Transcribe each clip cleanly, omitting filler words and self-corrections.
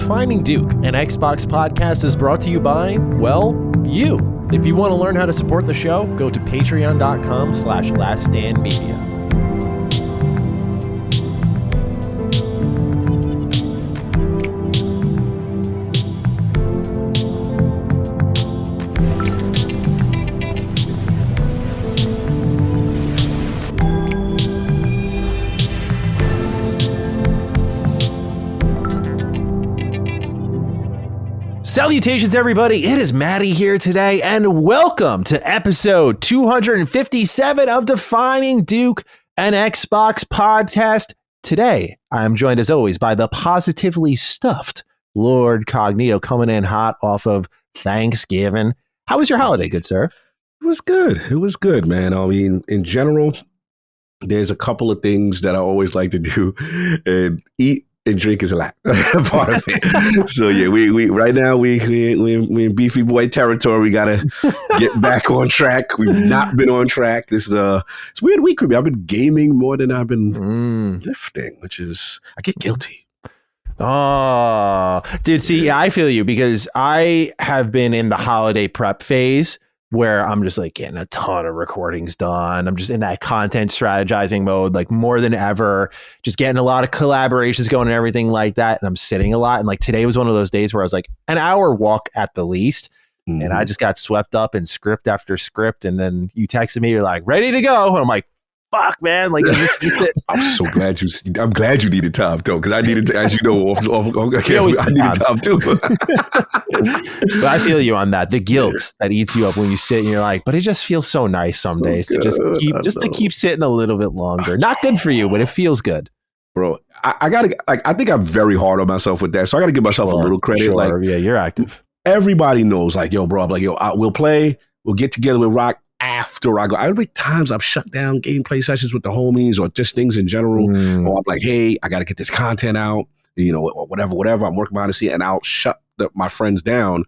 Defining Duke, an Xbox podcast, is brought to you by, well, you. If you want to learn how to support the show, go to patreon.com/laststandmedia. Salutations, everybody. It is Maddie here today, and welcome to episode 257 of Defining Duke, an Xbox podcast. Today, I'm joined, as always, by the positively stuffed Lord Cognito, coming in hot off of Thanksgiving. How was your holiday, good sir? It was good. It was good, man. I mean, in general, there's a couple of things that I always like to do, and eat and drink is a lot part of it. So yeah, we right now we in beefy boy territory. We gotta get back on track. We've not been on track. This is it's a weird week for me. I've been gaming more than I've been lifting, which is I get guilty. Oh, dude, see, I feel you because I have been in the holiday prep phase where I'm just like getting a ton of recordings done. I'm just in that content strategizing mode, like more than ever, just getting a lot of collaborations going and everything like that. And I'm sitting a lot. And like today was one of those days where I was like an hour walk at the least. Mm-hmm. And I just got swept up in script after script. And then you texted me, you're like, ready to go. And I'm like, fuck, man. Like, I'm so glad I'm glad you needed time, though, because I needed to, as you know, I needed time too. But I feel you on that. The guilt that eats you up when you sit and you're like, but it just feels so nice some days to just keep sitting a little bit longer. Not good for you, but it feels good. Bro, I gotta I think I'm very hard on myself with that. So I gotta give myself a little credit. Sure. Like, yeah, you're active. Everybody knows, like, yo, bro, I'm like, yo, we'll play, we'll get together, we'll rock. After I go, I be times I've shut down gameplay sessions with the homies or just things in general. Or I'm like, hey, I got to get this content out, you know, whatever. I'm working behind the scene, and I'll shut my friends down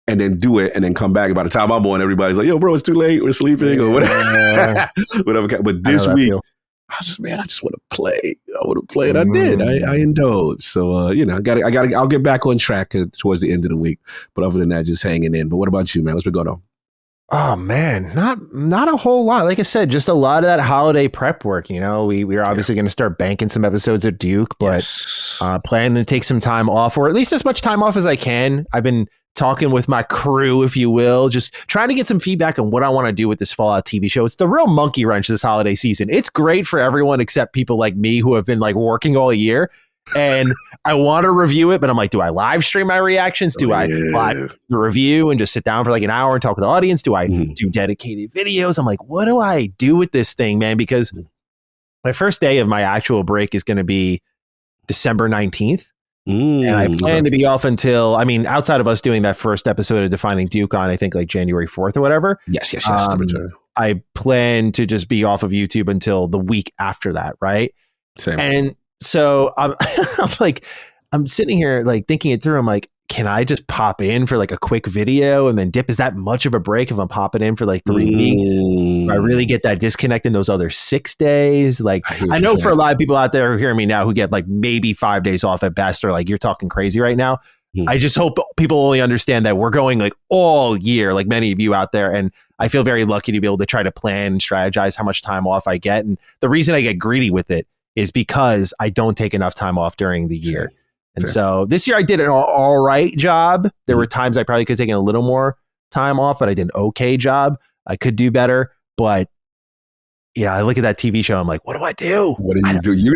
and then do it, and then come back. And by the time I'm on, everybody's like, yo, bro, it's too late. We're sleeping or whatever. Whatever. But this week, I just want to play. I want to play, and I did. I indulged. So, you know, I'll get back on track towards the end of the week. But other than that, just hanging in. But what about you, man? What's been going on? Oh man, not a whole lot. Like I said, just a lot of that holiday prep work. You know, we're obviously going to start banking some episodes of Duke, but planning to take some time off, or at least as much time off as I can. I've been talking with my crew, if you will, just trying to get some feedback on what I want to do with this Fallout TV show. It's the real monkey wrench this holiday season. It's great for everyone except people like me who have been like working all year. And I want to review it, but I'm like, do I live stream my reactions? Do I live the review and just sit down for like an hour and talk to the audience? Do I do dedicated videos? I'm like, what do I do with this thing, man? Because my first day of my actual break is going to be December 19th. And I plan to be off until, I mean, outside of us doing that first episode of Defining Duke on, I think like January 4th or whatever. Yes. I plan to just be off of YouTube until the week after that. Right. Same. And so I'm like, I'm sitting here like thinking it through. I'm like, can I just pop in for like a quick video and then dip? Is that much of a break if I'm popping in for like 3 weeks? Do I really get that disconnect in those other 6 days? Like, I know for a lot of people out there who hear me now who get like maybe 5 days off at best, or like you're talking crazy right now. I just hope people only understand that we're going like all year, like many of you out there. And I feel very lucky to be able to try to plan and strategize how much time off I get. And the reason I get greedy with it is because I don't take enough time off during the year. And so this year I did an all right job. There were times I probably could have taken a little more time off, but I did an okay job. I could do better. But yeah, I look at that TV show. I'm like, what do I do? What do you do?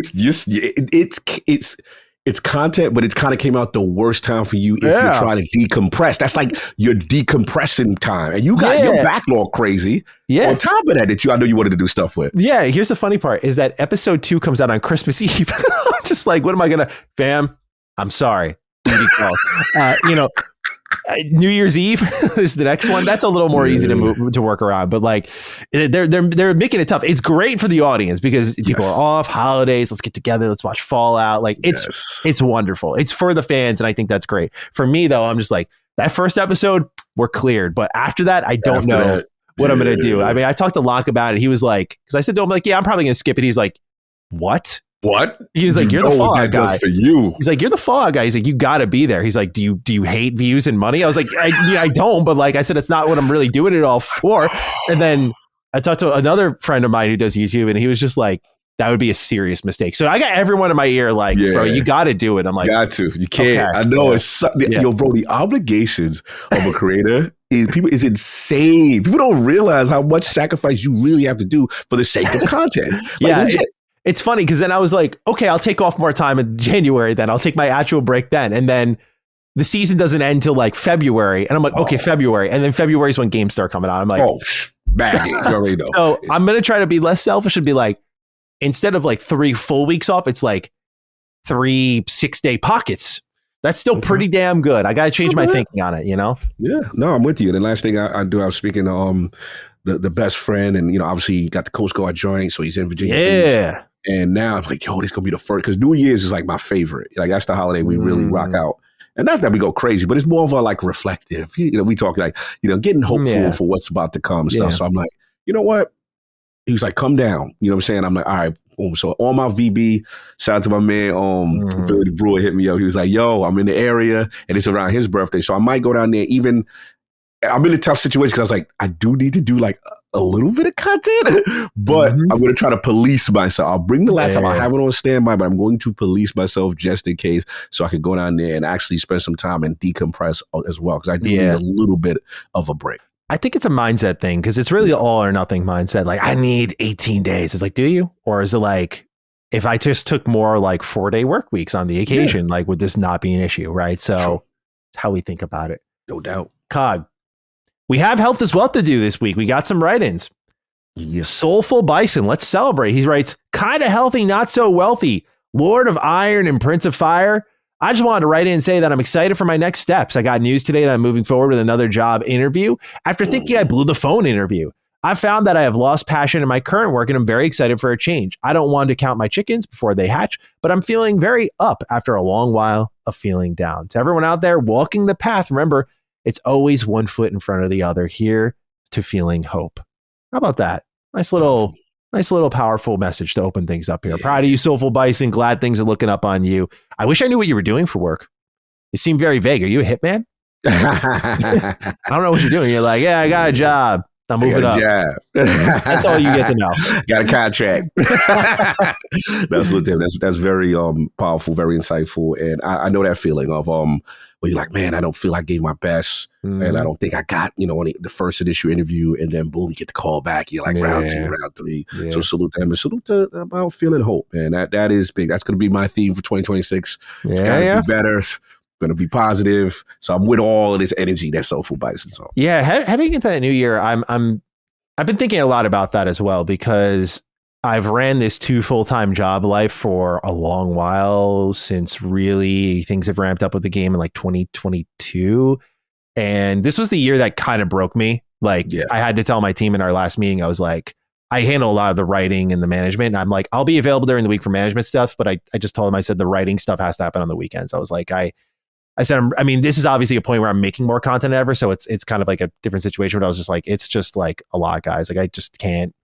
It's content, but it's kind of came out the worst time for you if you're trying to decompress. That's like your decompressing time. And you got your backlog crazy. Yeah. On top of that, I know you wanted to do stuff with. Yeah. Here's the funny part is that episode 2 comes out on Christmas Eve. I'm just like, what am I going to, fam? I'm sorry. Duty call. New Year's Eve is the next one. That's a little more easy to work around, but like they're making it tough. It's great for the audience because people are off, holidays. Let's get together. Let's watch Fallout. Like it's wonderful. It's for the fans, and I think that's great. For me though, I'm just like that first episode we're cleared, but after that, I don't know what I'm gonna do. I mean, I talked to Locke about it. He was like, because I said to him like, yeah, I'm probably gonna skip it. He's like, what? What? He was like, "You're the what Fallout that guy." does for you. He's like, "You're the Fallout guy." He's like, "You got to be there." He's like, "Do you hate views and money?" I was like, I don't, but like I said, it's not what I'm really doing it all for. And then I talked to another friend of mine who does YouTube, and he was just like, "That would be a serious mistake." So I got everyone in my ear like, "Bro, you got to do it." I'm like, got to. You can't. Okay, I know it's something. Yo, bro, the obligations of a creator is insane. People don't realize how much sacrifice you really have to do for the sake of content. Like, legit. It's funny because then I was like, okay, I'll take off more time in January. Then I'll take my actual break then, and then the season doesn't end till like February, and I'm like, okay, February, and then February is when games start coming out. I'm like, bagging. You already know. So I'm gonna try to be less selfish and be like, instead of like 3 full weeks off, it's like 3 6-day pockets. That's still pretty damn good. I got to change my thinking on it, you know? Yeah, no, I'm with you. The last thing I do, I was speaking to the best friend, and obviously he got the Coast Guard joint, so he's in Virginia. Yeah. And now I'm like, yo, this gonna be the first, because New Year's is like my favorite. Like that's the holiday we really rock out. And not that we go crazy, but it's more of a like reflective. We talk like, getting hopeful for what's about to come and stuff. So I'm like, you know what? He was like, come down. You know what I'm saying? I'm like, all right. So on my VB, shout out to my man, Billy the Brewer hit me up. He was like, yo, I'm in the area and it's around his birthday. So I might go down there. Even I'm in a tough situation because I was like, I do need to do like a little bit of content, but I'm going to try to police myself. I'll bring the laptop. I'll have it on standby, but I'm going to police myself just in case so I can go down there and actually spend some time and decompress as well. Because I do need a little bit of a break. I think it's a mindset thing because it's really all or nothing mindset. Like, I need 18 days. It's like, do you? Or is it like, if I just took more like 4-day work weeks on the occasion, like, would this not be an issue? Right. So it's how we think about it. No doubt. Cog. We have Health is Wealth to do this week. We got some write-ins. Soulful Bison. Let's celebrate. He writes, kind of healthy, not so wealthy. Lord of Iron and Prince of Fire. I just wanted to write in and say that I'm excited for my next steps. I got news today that I'm moving forward with another job interview after thinking I blew the phone interview. I found that I have lost passion in my current work and I'm very excited for a change. I don't want to count my chickens before they hatch, but I'm feeling very up after a long while of feeling down. To everyone out there walking the path, remember, it's always one foot in front of the other. Here to feeling hope. How about that? Nice little powerful message to open things up here. Proud of you, Soulful Bison. Glad things are looking up on you. I wish I knew what you were doing for work. You seem very vague. Are you a hitman? I don't know what you're doing. You're like, yeah, I got a job. I'm moving up. That's all you get to know. Got a contract. That's very powerful, very insightful. And I know that feeling of where you're like, man, I don't feel I gave my best. And I don't think I got, on the first initial interview, and then boom, you get the call back. You're like round 2, round 3. Yeah. So salute them and salute to about feeling hope. And that is big. That's going to be my theme for 2026. It's got to be better. Going to be positive. So I'm with all of this energy that Soulful Bison. So yeah, heading into that new year, I've been thinking a lot about that as well, because I've ran this 2 full-time job life for a long while since really things have ramped up with the game in like 2022. And this was the year that kind of broke me. Like I had to tell my team in our last meeting, I was like, I handle a lot of the writing and the management. And I'm like, I'll be available during the week for management stuff. But I just told them, I said, the writing stuff has to happen on the weekends. I was like, I said, I mean, this is obviously a point where I'm making more content than ever. So it's kind of like a different situation. But I was just like, it's just like a lot, guys. Like I just can't.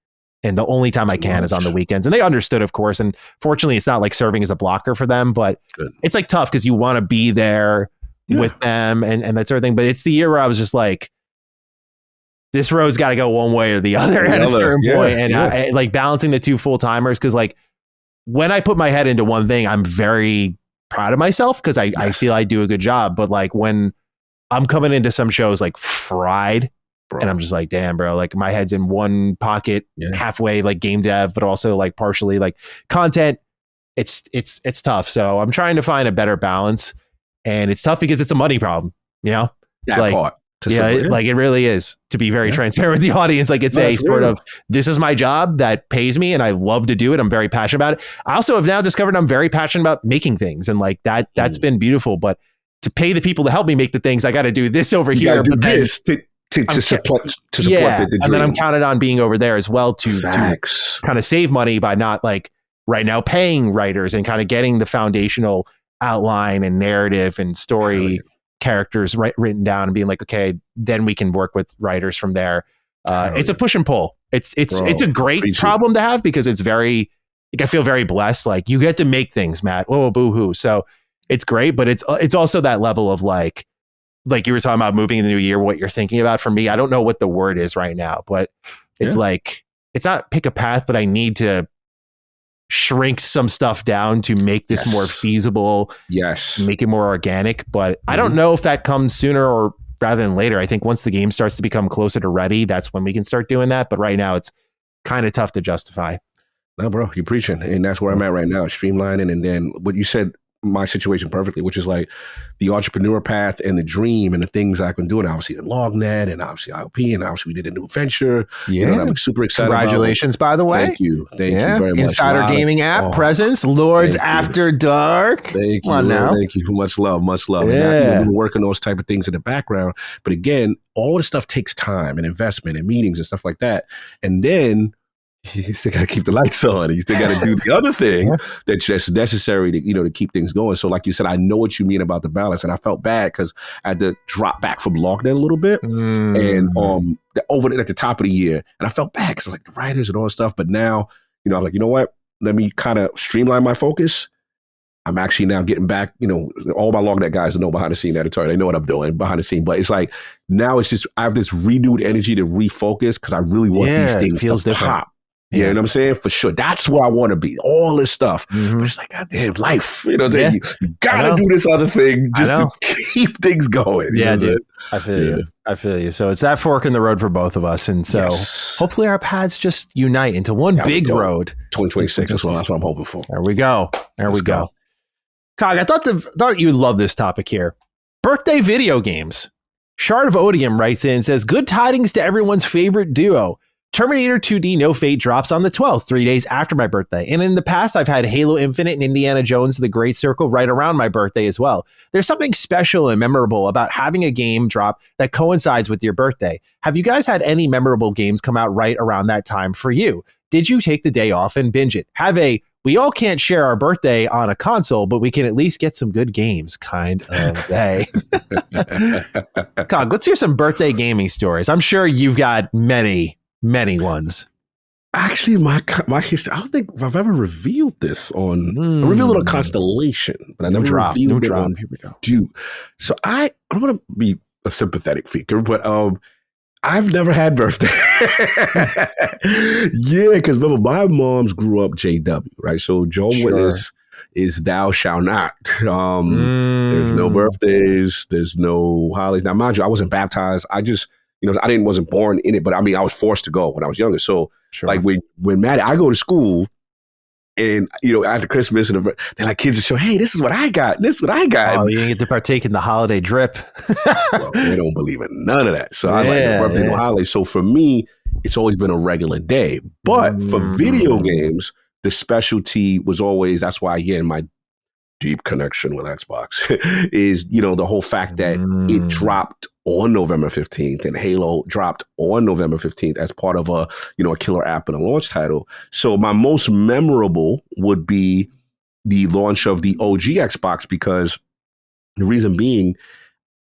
And the only time I can is on the weekends. And they understood, of course. And fortunately, it's not like serving as a blocker for them. But it's like tough because you want to be there with them and that sort of thing. But it's the year where I was just like, this road's got to go one way or the other at a certain point. And I, like balancing the 2 full-timers, because like when I put my head into one thing, I'm very proud of myself because I feel I do a good job. But like when I'm coming into some shows like fried, and I'm just like, damn, bro, like my head's in one pocket, halfway like game dev, but also like partially like content. It's tough. So I'm trying to find a better balance, and it's tough because it's a money problem, That like, part. Like it really is, to be very transparent with the audience. Like it's a sort of, this is my job that pays me and I love to do it. I'm very passionate about it. I also have now discovered I'm very passionate about making things, and like that's been beautiful. But to pay the people to help me make the things, I got to do this over here. Do this to support the dream. And then I'm counted on being over there as well to kind of save money by not like right now paying writers and kind of getting the foundational outline and narrative and story characters written down and being like, okay, then we can work with writers from there. It's a push and pull. It's a great problem to have because it's very like I feel very blessed. Like you get to make things, Matt. Oh, boo hoo. So it's great, but it's also that level of like you were talking about moving in the new year, what you're thinking about. For me, I don't know what the word is right now, but it's like, it's not pick a path, but I need to shrink some stuff down to make this more feasible. Yes. Make it more organic. But I don't know if that comes sooner or rather than later. I think once the game starts to become closer to ready, that's when we can start doing that. But right now it's kind of tough to justify. No, bro, you're preaching. And that's where I'm at right now, streamlining. And then what you said, my situation perfectly, which is like the entrepreneur path and the dream and the things I can do. And obviously the LogNet and obviously IOP and obviously we did a new venture. Yeah. You know, I'm super excited. Congratulations, by the way. Thank you. Thank you very much. Insider Gaming app presence, Lords After Dark. Thank you. Thank you. Much love. Much love. Yeah. And I've been working those type of things in the background. But again, all this stuff takes time and investment and meetings and stuff like that. And then you still got to keep the lights on. You still got to do the other thing that's necessary to, to keep things going. So like you said, I know what you mean about the balance. And I felt bad because I had to drop back from LogNet a little bit and over at the top of the year. And I felt bad because I was like the writers and all that stuff. But now, I'm like, you know what? Let me kind of streamline my focus. I'm actually now getting back, all my LogNet guys know behind the scene editor. They know what I'm doing behind the scene. But it's like, now it's just, I have this renewed energy to refocus because I really want these things to pop. You know what I'm saying? For sure. That's where I want to be. All this stuff. But it's like, goddamn, life. You know what I'm saying? You got to do this other thing just to keep things going. Yeah, dude. I feel you. I feel you. So it's that fork in the road for both of us. And so hopefully our paths just unite into one big road. 2026 as well. That's what I'm hoping for. There we go. Let's go. Cog, I thought you'd love this topic here. Birthday video games. Shard of Odium writes in and says, good tidings to everyone's favorite duo. Terminator 2D No Fate drops on the 12th, 3 days after my birthday. And in the past, I've had Halo Infinite and Indiana Jones The Great Circle right around my birthday as well. There's something special and memorable about having a game drop that coincides with your birthday. Have you guys had any memorable games come out right around that time for you? Did you take the day off and binge it? We all can't share our birthday on a console, but we can at least get some good games kind of day. Cog, let's hear some birthday gaming stories. I'm sure you've got many ones. Actually, my history, I don't think I've ever revealed this on, I revealed it on Constellation, but I never revealed it on Duke. So I don't want to be a sympathetic figure, but I've never had birthday. Because remember, my mom's grew up JW, right? So Joan Witness is thou shall not. There's no birthdays, there's no holidays. Now, mind you, I wasn't baptized. I just, I wasn't born in it, but I mean, I was forced to go when I was younger. So like when Maddie, I go to school and, after Christmas and they're like kids to show, hey, this is what I got. This is what I got. Oh, you didn't get to partake in the holiday drip. Well, they don't believe in none of that. So I like the birthday and holiday. So for me, it's always been a regular day. But for video games, the specialty was always, that's why, again, my deep connection with Xbox is, the whole fact that it dropped on November 15th and Halo dropped on November 15th as part of a killer app and a launch title. So my most memorable would be the launch of the OG Xbox, because the reason being,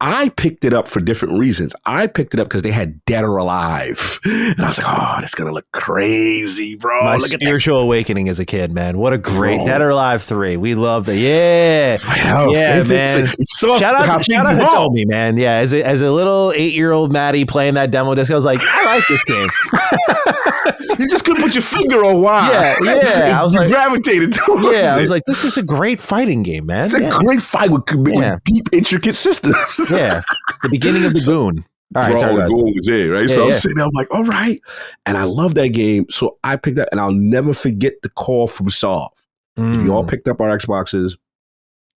I picked it up for different reasons. I picked it up because they had Dead or Alive. And I was like, oh, that's going to look crazy, bro. My spiritual awakening as a kid, man. What a great Dead or Alive 3. We love that. Yeah. Man. Shout out to Hitomi, man. Yeah, as a little 8-year-old Maddie playing that demo disc, I was like, I like this game. You just couldn't put your finger on why. Yeah. I was like, gravitated towards it. I was like, this is a great fighting game, man. It's a great fight with deep, intricate systems. Yeah, the beginning of the Goon. All right, the Goon was in, right? So I'm sitting there, I'm like, all right. And I love that game. So I picked up, and I'll never forget the call from Solve. We all picked up our Xboxes,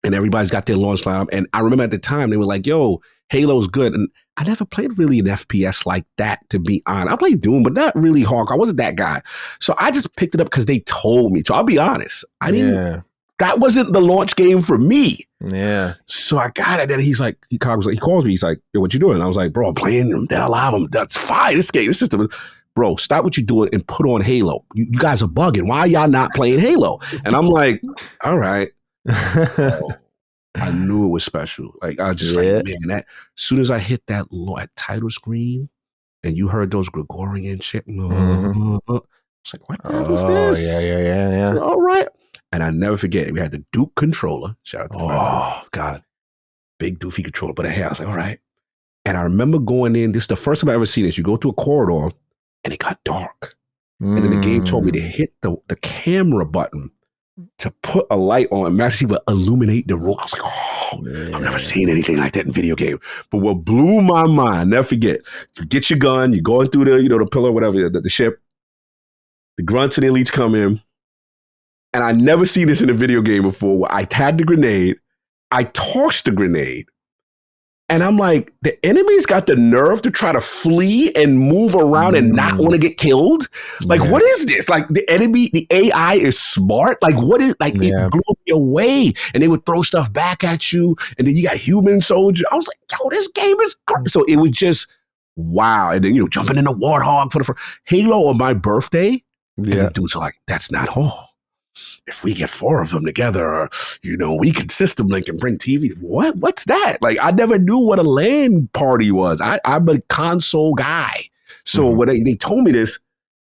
and everybody's got their launch lineup. And I remember at the time, they were like, yo, Halo's good. And I never played really an FPS like that, to be honest. I played Doom, but not really hardcore. I wasn't that guy. So I just picked it up because they told me to. I'll be honest. I didn't. That wasn't the launch game for me. Yeah. So I got it. And he's like, he calls me. He's like, yo, what you doing? And I was like, bro, I'm playing Dead Alive. That's fine. This game, this system. Bro, stop what you're doing and put on Halo. You guys are bugging. Why are y'all not playing Halo? And I'm like, all right. I knew it was special. Like, I was just like, man, that as soon as I hit that title screen and you heard those Gregorian shit, was like, what the hell is this? Yeah. So, all right. And I never forget, we had the Duke controller. Shout out to Oh, God. Big doofy controller. But hey, I was like, all right. And I remember going in, this is the first time I ever seen this. You go through a corridor and it got dark. And then the game told me to hit the camera button to put a light on. Massey would illuminate the room. I was like, oh, I've never seen anything like that in video game. But what blew my mind, never forget, you get your gun, you're going through the pillar, whatever, the ship. The grunts and the elites come in. And I never seen this in a video game before where I had the grenade, I tossed the grenade, and I'm like, the enemy's got the nerve to try to flee and move around and not want to get killed. Like, what is this? Like, the enemy, the AI is smart. Like, what is, like, it blew me away. And they would throw stuff back at you. And then you got human soldier. I was like, yo, this game is great. So it was just, wow. And then, jumping in the Warthog for the Halo on my birthday. And the dudes are like, that's not all. If we get 4 of them together, we can system link and bring TV. What's that? Like, I never knew what a LAN party was. I'm a console guy. So when they told me this,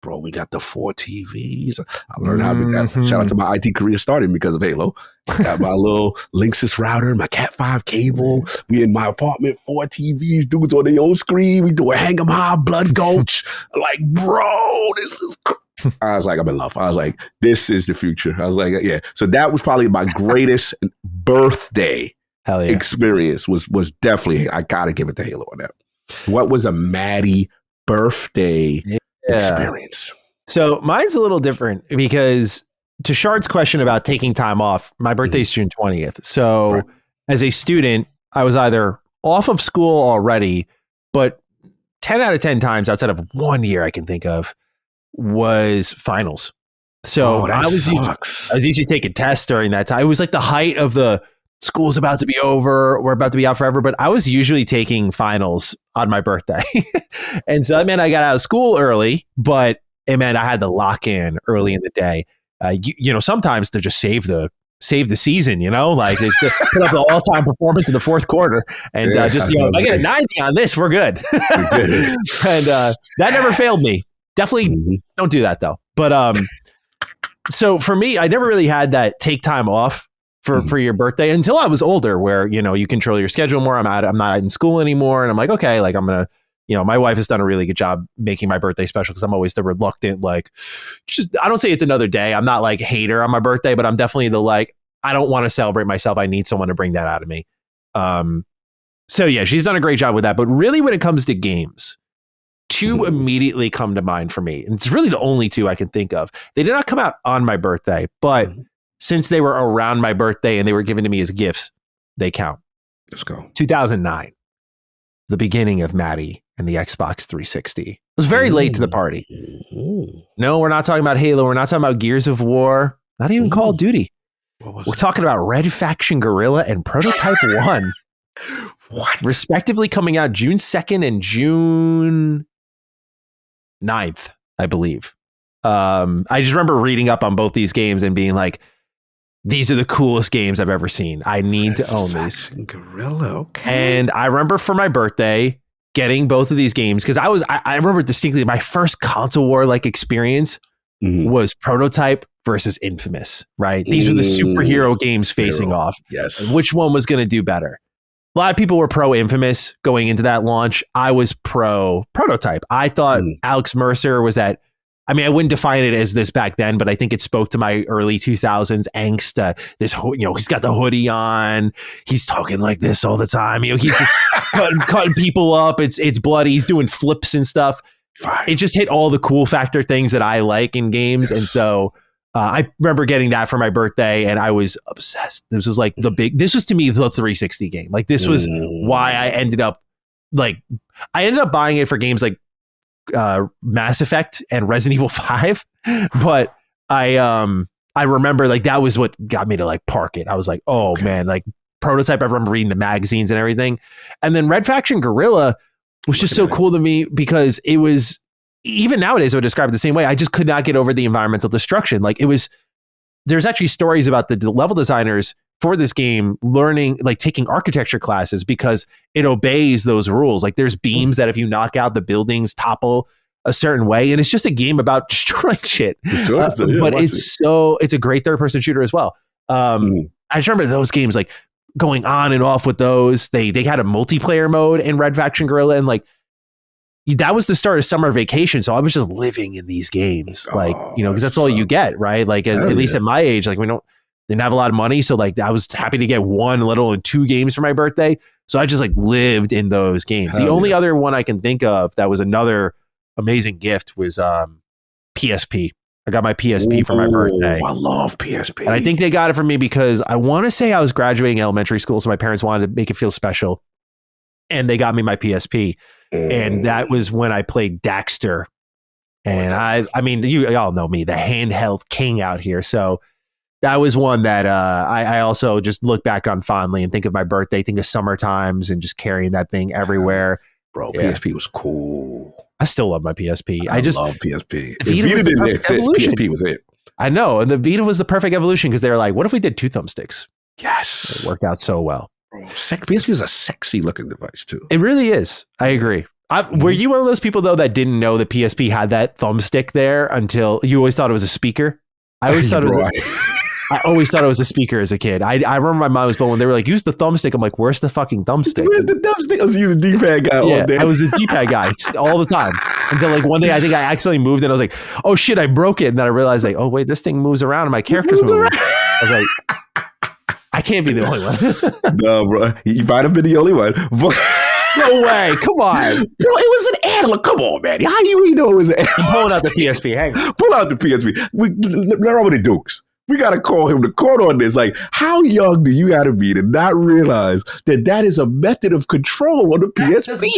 bro, we got the 4 TVs. I learned how to do that. Shout out to my IT career starting because of Halo. I got my little Linksys router, my Cat 5 cable. We in my apartment, 4 TVs, dudes on their own screen. We do a hang 'em high, blood gulch. Like, bro, this is I was like, I'm in love. I was like, this is the future. I was like, yeah. So that was probably my greatest birthday experience was definitely, I got to give it to Halo on that. What was a Maddie birthday experience? So mine's a little different because to Shard's question about taking time off, my birthday's June 20th. So as a student, I was either off of school already, but 10 out of 10 times outside of 1 year I can think of, was finals. So I was usually taking tests during that time. It was like the height of the school's about to be over, we're about to be out forever, but I was usually taking finals on my birthday. And so that meant I got out of school early, but it meant I had to lock in early in the day. Sometimes to just save the season, like to put up the all-time performance in the fourth quarter. And if I get a 90 on this, we're good. And that never failed me. Definitely don't do that though. But so for me, I never really had that take time off for your birthday until I was older, where you control your schedule more. I'm not in school anymore, and I'm like, okay, like I'm gonna, my wife has done a really good job making my birthday special because I'm always the reluctant, like, I don't say it's another day. I'm not like hater on my birthday, but I'm definitely the like, I don't want to celebrate myself. I need someone to bring that out of me. So yeah, she's done a great job with that. But really, when it comes to games, 2 immediately come to mind for me. And it's really the only 2 I can think of. They did not come out on my birthday, but since they were around my birthday and they were given to me as gifts, they count. Let's go. 2009, the beginning of Maddie and the Xbox 360. It was very late to the party. No, we're not talking about Halo. We're not talking about Gears of War. Not even Call of Duty. We're talking about Red Faction Guerrilla and Prototype 1. What? Respectively coming out June 2nd and June 9th, I believe. I just remember reading up on both these games and being like, these are the coolest games I've ever seen. I need to own these. Guerrilla, okay. And I remember for my birthday getting both of these games because I remember distinctly my first console war like experience was Prototype versus Infamous, right? These were the superhero games facing off. Yes. Which one was going to do better? A lot of people were pro Infamous going into that launch. I was pro Prototype. I thought Alex Mercer was that. I mean, I wouldn't define it as this back then, but I think it spoke to my early 2000s angst. He's got the hoodie on. He's talking like this all the time. He's just cutting people up. It's bloody. He's doing flips and stuff. Fine. It just hit all the cool factor things that I like in games. Yes. And so I remember getting that for my birthday and I was obsessed. This was like this was to me the 360 game. Like this was why I ended up buying it for games like Mass Effect and Resident Evil 5. But I remember like that was what got me to like park it. I was like, oh man, like Prototype, I remember reading the magazines and everything. And then Red Faction Guerrilla was just so cool to me because it was, even nowadays I would describe it the same way. I just could not get over the environmental destruction. Like there's actually stories about the level designers for this game learning, like taking architecture classes because it obeys those rules. Like there's beams that if you knock out, the buildings topple. a certain way, and it's just a game about destroying shit. But it's a great third person shooter as well. I just remember those games, like going on and off with those. They had a multiplayer mode in Red Faction Guerrilla, and like that was the start of summer vacation. So I was just living in these games, like, because that's all you get, right? Like at least at my age, like didn't have a lot of money. So like I was happy to get one, let alone 2 games for my birthday. So I just like lived in those games. The only other one I can think of that was another amazing gift was PSP. I got my PSP for my birthday. I love PSP. And I think they got it for me because I want to say I was graduating elementary school. So my parents wanted to make it feel special. And they got me my PSP. And that was when I played Daxter. And I mean, you all know me, the handheld king out here. So that was one that I also just look back on fondly and think of my birthday, think of summer times and just carrying that thing everywhere. Bro, PSP was cool. I still love my PSP. I just love PSP. If Vita didn't exist, PSP was it. I know. And the Vita was the perfect evolution because they were like, what if we did 2 thumbsticks? Yes. It worked out so well. Bro, PSP is a sexy looking device too. It really is. I agree. Were you one of those people though that didn't know the PSP had that thumbstick there until you always thought it was a speaker? I always thought it was I always thought it was a speaker as a kid. I remember my mom was blown when they were like, use the thumbstick. I'm like, where's the fucking thumbstick? Where's the thumbstick? I was using D-pad guy all day. I was a D-pad guy all the time. Until like one day I think I accidentally moved and I was like, oh shit, I broke it. And then I realized like, oh wait, this thing moves around and my character's moving. I was like, I can't be the only one. No, bro. You might have been the only one. No way. Come on. Bro, it was an analog. Come on, man. How do you know it was an analog? I'm pulling out the PSP. Hang on. Pull out the PSP. They're over the Dukes. We got to call him to court on this. Like, how young do you got to be to not realize that is a method of control on the PSP?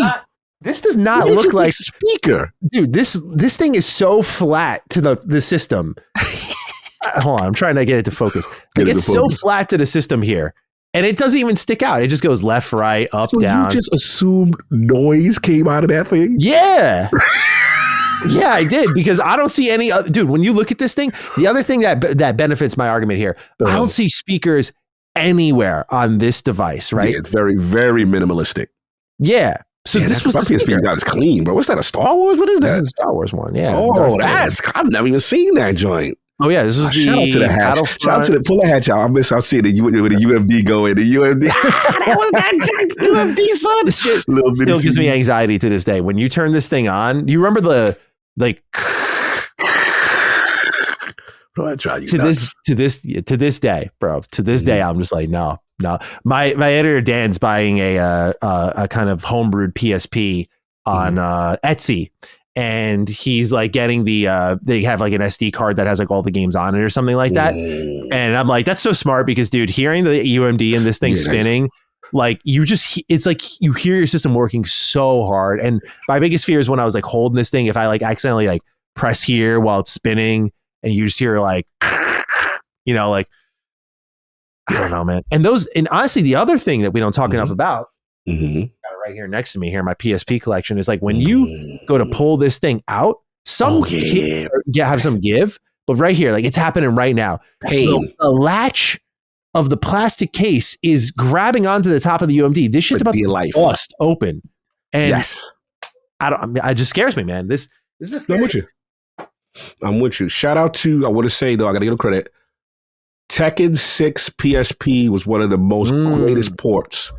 This does not look like speaker. Dude, this thing is so flat to the system. Hold on, I'm trying to get it to focus. It gets so flat to the system here. And it doesn't even stick out. It just goes left, right, up, down. You just assumed noise came out of that thing? Yeah. Yeah, I did, because I don't see any other, dude, when you look at this thing, the other thing that benefits my argument here, I don't see speakers anywhere on this device, right? Yeah, it's very, very minimalistic. Yeah. So this was the PSP you got is clean, bro. What's that, a Star Wars? What is that? This is a Star Wars one, yeah. Oh, I've never even seen that joint. Oh yeah, this was the shout out to the hatch. Shout out to pull the hatch out. I'll see the UMD going. The UMD. That was that UMD, son. This shit still gives me anxiety to this day. When you turn this thing on, you remember the like. Bro, I try you to this day, bro. To this day, I'm just like, no. My editor Dan's buying a kind of homebrewed PSP on Etsy. And he's like getting they have like an SD card that has like all the games on it or something like that. And I'm like, that's so smart because, dude, hearing the UMD and this thing spinning, like it's like you hear your system working so hard. And my biggest fear is when I was like holding this thing, if I like accidentally like press here while it's spinning and you just hear like, like, I don't know, man. And honestly, the other thing that we don't talk enough about, got it right here next to me here, my PSP collection, is like when you go to pull this thing out, have some give, but right here, like it's happening right now. The latch of the plastic case is grabbing onto the top of the UMD. This shit's about to bust open. And it just scares me, man. This is I'm with you. I'm with you. Shout out to, I want to say though, I got to give a credit. Tekken 6 PSP was one of the most greatest ports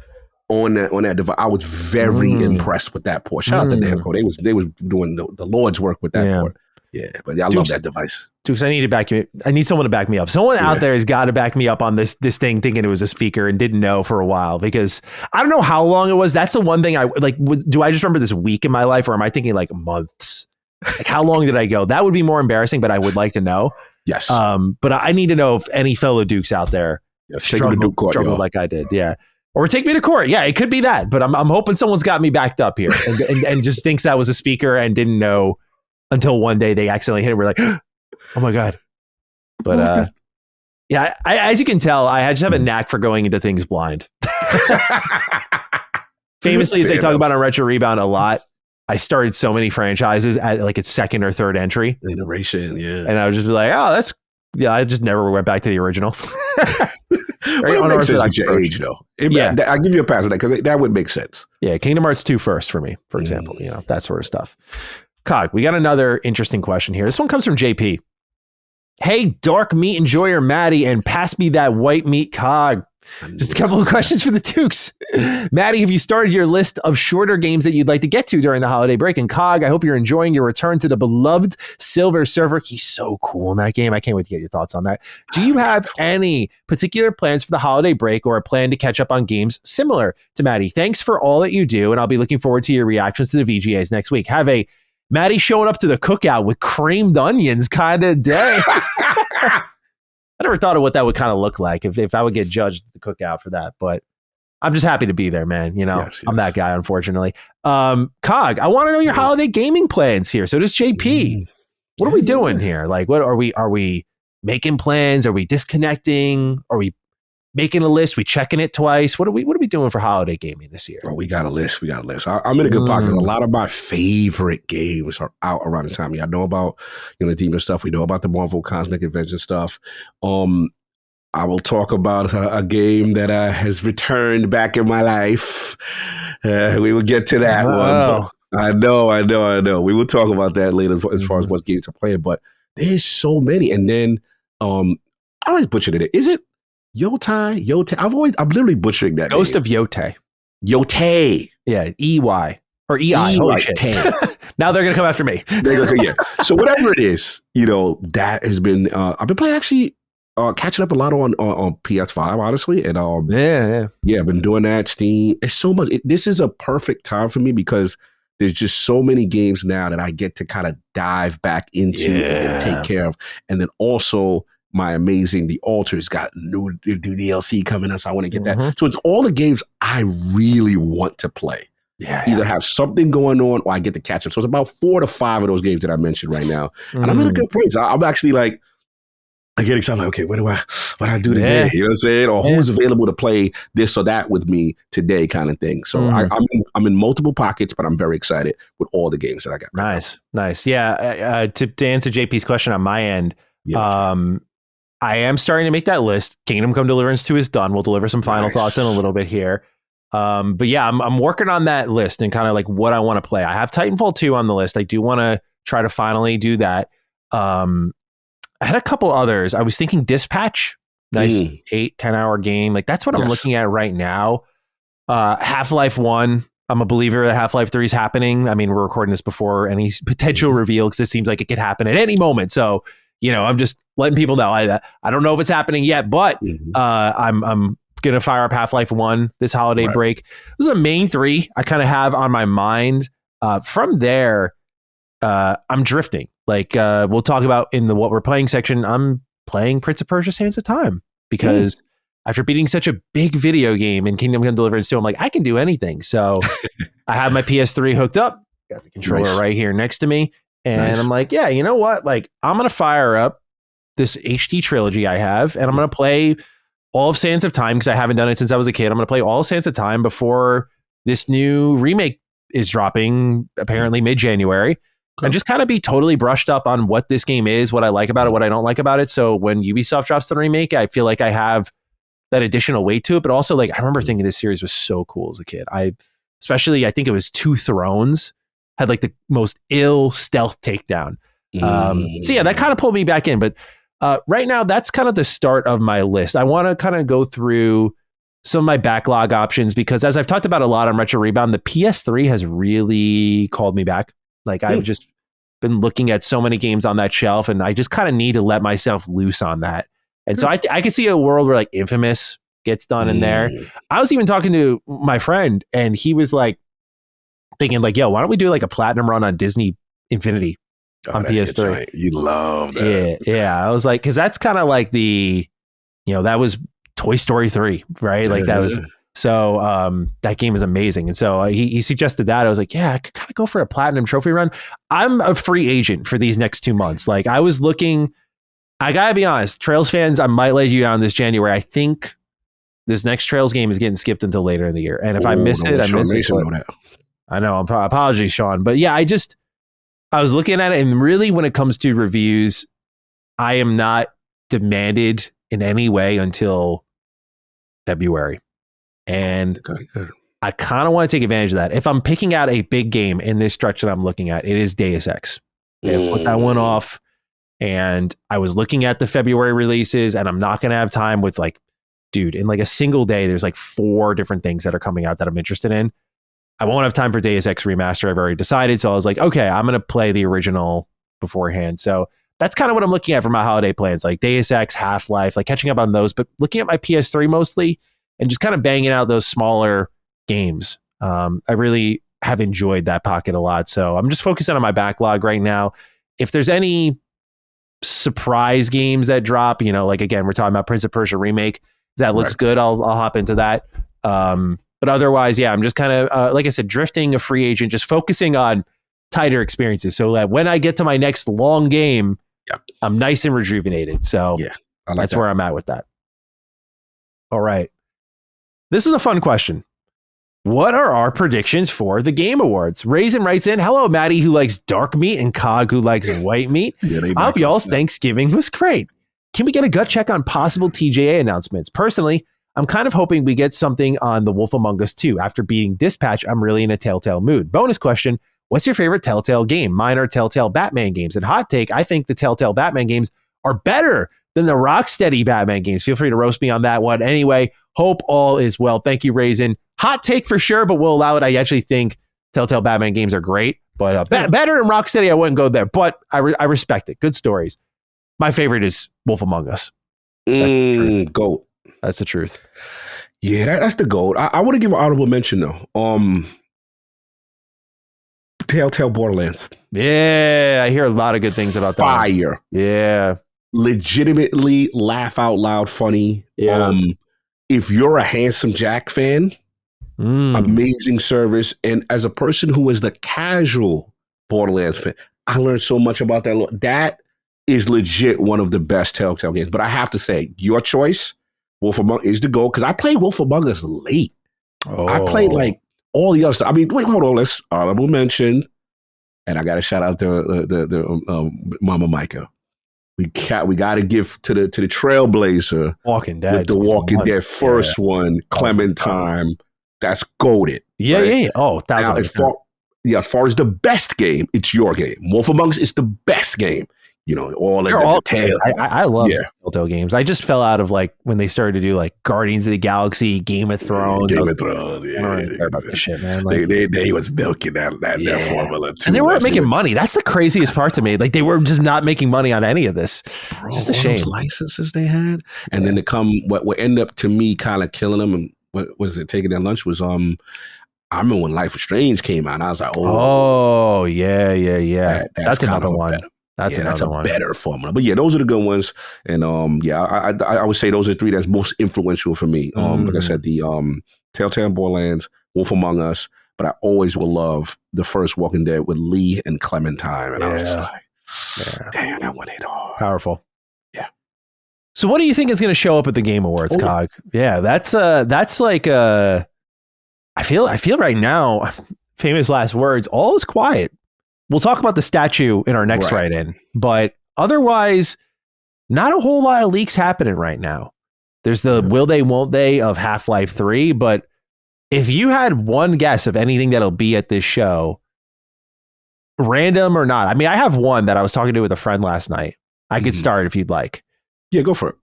on that device. I was very impressed with that port. Shout out to Namco. They was doing the Lord's work with that port. Yeah, but I love that device. Dukes, I need someone to back me up. Someone out there has got to back me up on this thing, thinking it was a speaker and didn't know for a while, because I don't know how long it was. That's the one thing I like. Do I just remember this week in my life, or am I thinking like months? Like how long did I go? That would be more embarrassing, but I would like to know. Yes. But I need to know if any fellow Dukes out there struggled like I did. Yeah. Or take me to court. Yeah, it could be that. But I'm hoping someone's got me backed up here and just thinks that was a speaker and didn't know until one day they accidentally hit it. We're like, oh my God. But yeah, as you can tell, I just have a knack for going into things blind. Famously, as they talk about on Retro Rebound a lot, I started so many franchises at like its second or third entry. Iteration, yeah. And I would just be like, I just never went back to the original. Right? It makes sense with your age, though. I'll give you a pass on that, because that would make sense. Yeah, Kingdom Hearts 2 first for me, for example, that sort of stuff. Cog, we got another interesting question here. This one comes from JP. Hey, dark meat enjoyer Maddie, and pass me that white meat, Cog. Just a couple of questions for the Dukes. Maddie, have you started your list of shorter games that you'd like to get to during the holiday break? And Cog, I hope you're enjoying your return to the beloved Silver Surfer. He's so cool in that game. I can't wait to get your thoughts on that. Do you have any particular plans for the holiday break or a plan to catch up on games similar to Maddie? Thanks for all that you do, and I'll be looking forward to your reactions to the VGAs next week. Have a Maddie showing up to the cookout with creamed onions kind of day. I never thought of what that would kind of look like if I would get judged at the cookout for that, but I'm just happy to be there, man. You know, yes. I'm that guy, unfortunately. Cog, I want to know your holiday gaming plans here. So does JP. What are we doing here? Like, what are we making plans? Are we disconnecting? Are we making a list? We checking it twice? What are we doing for holiday gaming this year? Oh, we got a list. I'm in a good pocket. A lot of my favorite games are out around the time. I know about, the Demon stuff. We know about the Marvel Cosmic Adventure stuff. I will talk about a game that has returned back in my life. We will get to that one. I know. We will talk about that later as far as what games to play. But there's so many. And then I always butchered it. Is it Yote? I'm literally butchering that. Ghost name. of Yote. Yote. Yeah, EY or EI. Holy shit. Now they're gonna come after me. Yeah. So whatever it is, that has been. I've been playing actually. Catching up a lot on PS5, honestly, and I've been doing that. Steam, it's so much. This is a perfect time for me because there's just so many games now that I get to kind of dive back into and take care of, and then also my amazing The Alter's got new DLC coming up, so I want to get that. So it's all the games I really want to play. Either have something going on or I get to catch up. So it's about 4 to 5 of those games that I mentioned right now, and I'm in a good place. I'm actually like. I get excited, like, okay, what do I do today? You know what I'm saying? Or who's available to play this or that with me today kind of thing. So I'm in multiple pockets, but I'm very excited with all the games that I got. Nice. Yeah. To answer JP's question on my end, I am starting to make that list. Kingdom Come Deliverance 2 is done. We'll deliver some final thoughts in a little bit here. But yeah, I'm working on that list and kind of like what I want to play. I have Titanfall 2 on the list. I do want to try to finally do that. I had a couple others. I was thinking Dispatch, nice 8-10 hour game. Like that's what I'm looking at right now. Half-Life 1. I'm a believer that Half-Life 3 is happening. I mean, we're recording this before any potential reveal because it seems like it could happen at any moment. So, I'm just letting people know. I don't know if it's happening yet, but I'm going to fire up Half-Life 1 this holiday break. Those are the main 3 I kind of have on my mind. From there, I'm drifting. Like we'll talk about in the what we're playing section. I'm playing Prince of Persia: Sands of Time because after beating such a big video game in Kingdom Come Deliverance 2, I'm like, I can do anything. So I have my PS3 hooked up, got the controller right here next to me, and I'm like, yeah, you know what? Like I'm gonna fire up this HD trilogy I have, and I'm gonna play all of Sands of Time because I haven't done it since I was a kid. I'm gonna play all of Sands of Time before this new remake is dropping, apparently mid-January. And just kind of be totally brushed up on what this game is, what I like about it, what I don't like about it. So when Ubisoft drops the remake, I feel like I have that additional weight to it. But also, like, I remember thinking this series was so cool as a kid. I think it was Two Thrones had like the most ill stealth takedown. So yeah, that kind of pulled me back in. But right now, that's kind of the start of my list. I want to kind of go through some of my backlog options because as I've talked about a lot on Retro Rebound, the PS3 has really called me back. Like I've just been looking at so many games on that shelf and I just kind of need to let myself loose on that. And so I could see a world where like Infamous gets done in there. I was even talking to my friend and he was like thinking like, yo, why don't we do like a platinum run on Disney Infinity on PS3? You love that. Yeah. I was like, cause that's kind of like that was Toy Story 3, right? Like that was... So that game is amazing. And so he suggested that. I was like, yeah, I could kind of go for a platinum trophy run. I'm a free agent for these next 2 months. Like I was looking, I gotta be honest, Trails fans, I might let you down this January. I think this next Trails game is getting skipped until later in the year. And if I miss it, I miss it. I know, apologies, Sean. But yeah, I was looking at it and really when it comes to reviews, I am not demanded in any way until February. And I kind of want to take advantage of that. If I'm picking out a big game in this stretch that I'm looking at, it is Deus Ex. They have put that one off, and I was looking at the February releases, and I'm not going to have time with like, dude, in like a single day, there's like 4 different things that are coming out that I'm interested in. I won't have time for Deus Ex Remaster. I've already decided. So I was like, okay, I'm going to play the original beforehand. So that's kind of what I'm looking at for my holiday plans, like Deus Ex, Half-Life, like catching up on those, but looking at my PS3 mostly and just kind of banging out those smaller games. I really have enjoyed that pocket a lot. So I'm just focusing on my backlog right now. If there's any surprise games that drop, you know, like again, we're talking about Prince of Persia Remake, that looks good, I'll hop into that. But otherwise, yeah, I'm just kind of, like I said, drifting a free agent, just focusing on tighter experiences so that when I get to my next long game, I'm nice and rejuvenated. So that's where I'm at with that. All right. This is a fun question. What are our predictions for the Game Awards? Raisin writes in, hello, Maddie, who likes dark meat, and Cog, who likes white meat. I hope y'all's Thanksgiving was great. Can we get a gut check on possible TJA announcements? Personally, I'm kind of hoping we get something on The Wolf Among Us 2. After beating Dispatch, I'm really in a Telltale mood. Bonus question, what's your favorite Telltale game? Mine are Telltale Batman games. And hot take, I think the Telltale Batman games are better than the Rocksteady Batman games. Feel free to roast me on that one. Anyway, hope all is well. Thank you, Raisin. Hot take for sure, but we'll allow it. I actually think Telltale Batman games are great, but better than Rocksteady, I wouldn't go there. But I respect it. Good stories. My favorite is Wolf Among Us. That's the truth. GOAT. That's the truth. Yeah, that's the GOAT. I want to give an honorable mention though. Telltale Borderlands. Yeah, I hear a lot of good things about that. Fire. Yeah. Legitimately laugh out loud funny. Yeah. If you're a Handsome Jack fan, amazing service. And as a person who is the casual Borderlands fan, I learned so much about that. That is legit one of the best Telltale games. But I have to say, your choice, Wolf Among Us, is the goal, because I played Wolf Among Us late. I played like all the other stuff. I mean, wait, hold on. Let's honorable mention. And I got to shout out the Mama Micah. We got to give to the Trailblazer, Walking Dead, with the Walking Dead first one, Clementine. That's goated. Yeah, right? yeah. Oh, now, as far as the best game, it's your game. Wolf Among Us is the best game. You know, all the tail. I love Telltale games. I just fell out of like when they started to do like Guardians of the Galaxy, Game of Thrones. Yeah. I don't care about this shit, man. Like, they was milking that formula too. And they weren't making money. That's the craziest part to me. Like they were just not making money on any of this. Bro, just a shame. Those licenses they had, and then to come what ended up to me kind of killing them, and what was it taking their lunch was I remember when Life is Strange came out. And I was like, yeah. That's another one. That's a better formula. But yeah, those are the good ones. And I would say those are 3 that's most influential for me. Like I said, the Telltale Borderlands, Wolf Among Us, but I always will love the first Walking Dead with Lee and Clementine. And I was just like, damn, that one hit hard. Powerful. Yeah. So what do you think is going to show up at the Game Awards, Cog? Yeah, that's like I feel right now, famous last words, all is quiet. We'll talk about the statue in our next write-in, but otherwise, not a whole lot of leaks happening right now. There's the will they, won't they of Half-Life 3, but if you had one guess of anything that'll be at this show, random or not, I mean, I have one that I was talking to with a friend last night. I could start if you'd like. Yeah, go for it.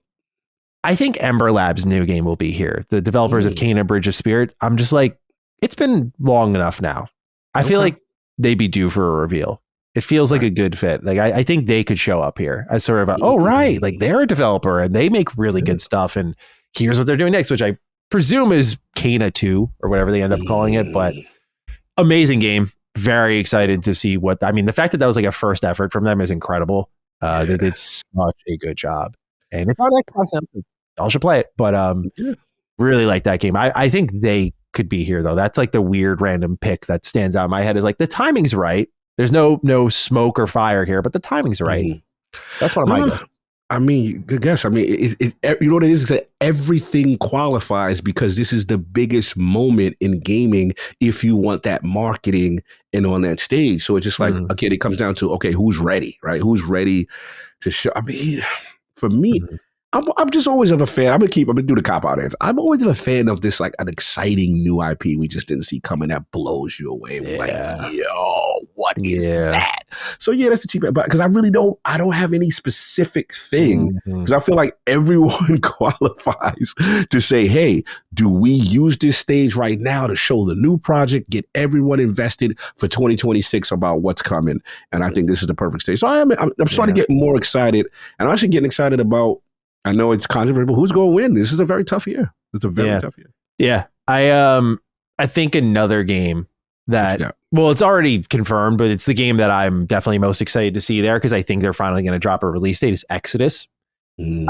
I think Ember Lab's new game will be here. The developers of Kena Bridge of Spirit. I'm just like, it's been long enough now. I feel like they'd be due for a reveal. It feels like a good fit. Like I think they could show up here as sort of like they're a developer and they make really good stuff. And here's what they're doing next, which I presume is Kena 2 or whatever they end up calling it. But amazing game. Very excited to see the fact that was like a first effort from them is incredible. They did such a good job. And it's on Xbox, y'all should play it. But really like that game. I think they could be here though. That's like the weird random pick that stands out in my head is like the timing's right. There's no smoke or fire here, but the timing's right. That's one of my guesses. I mean, good guess. I mean, you know what it is? It's that everything qualifies because this is the biggest moment in gaming if you want that marketing and on that stage. So it's just like, okay, it comes down to, okay, who's ready, right? Who's ready to show? I mean, for me, I'm just always of a fan. I'm gonna do the cop out answer. I'm always a fan of this, like an exciting new IP we just didn't see coming that blows you away. Like, yo, what is that? So yeah, that's the cheap, but because I don't have any specific thing, because I feel like everyone qualifies to say, hey, do we use this stage right now to show the new project, get everyone invested for 2026 about what's coming? And I think this is the perfect stage. So I'm starting to get more excited, and I'm actually getting excited about. I know it's controversial. Who's going to win? This is a very tough year. It's a very tough year. Yeah. I think another game that, well, it's already confirmed, but it's the game that I'm definitely most excited to see there because I think they're finally going to drop a release date is Exodus. Those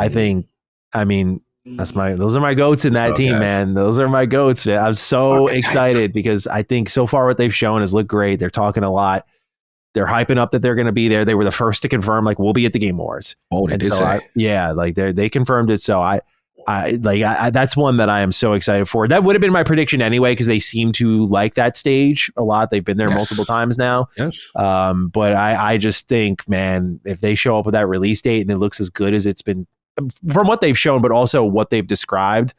are my goats in that team, man. Those are my goats. I'm so excited because I think so far what they've shown has looked great. They're talking a lot. They're hyping up that they're going to be there. They were the first to confirm, like, we'll be at the Game Awards. Oh, they did say. They confirmed it. So I that's one that I am so excited for. That would have been my prediction anyway, because they seem to like that stage a lot. They've been there multiple times now. Yes. But I just think, man, if they show up with that release date and it looks as good as it's been from what they've shown, but also what they've described,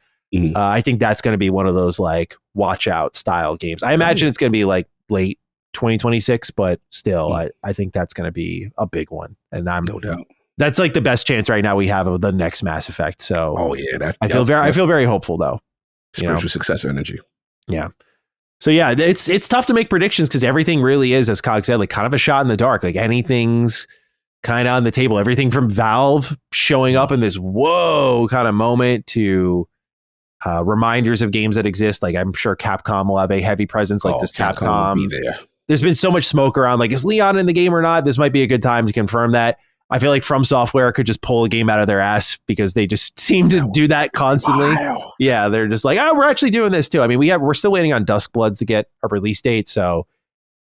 I think that's going to be one of those like watch out style games. I imagine it's going to be like late 2026, but still, I think that's going to be a big one. And I'm no doubt. That's like the best chance right now we have of the next Mass Effect. So, I feel very hopeful though. Spiritual successor energy. Yeah. So yeah, it's tough to make predictions because everything really is, as Cog said, like kind of a shot in the dark. Like anything's kind of on the table. Everything from Valve showing up in this whoa kind of moment to reminders of games that exist. Like I'm sure Capcom will have a heavy presence. Like this Capcom will be there. There's been so much smoke around. Like, is Leon in the game or not? This might be a good time to confirm that. I feel like From Software could just pull a game out of their ass because they just seem to do that constantly. Wow. Yeah, they're just like, oh, we're actually doing this too. I mean, we're still waiting on Duskbloods to get a release date, so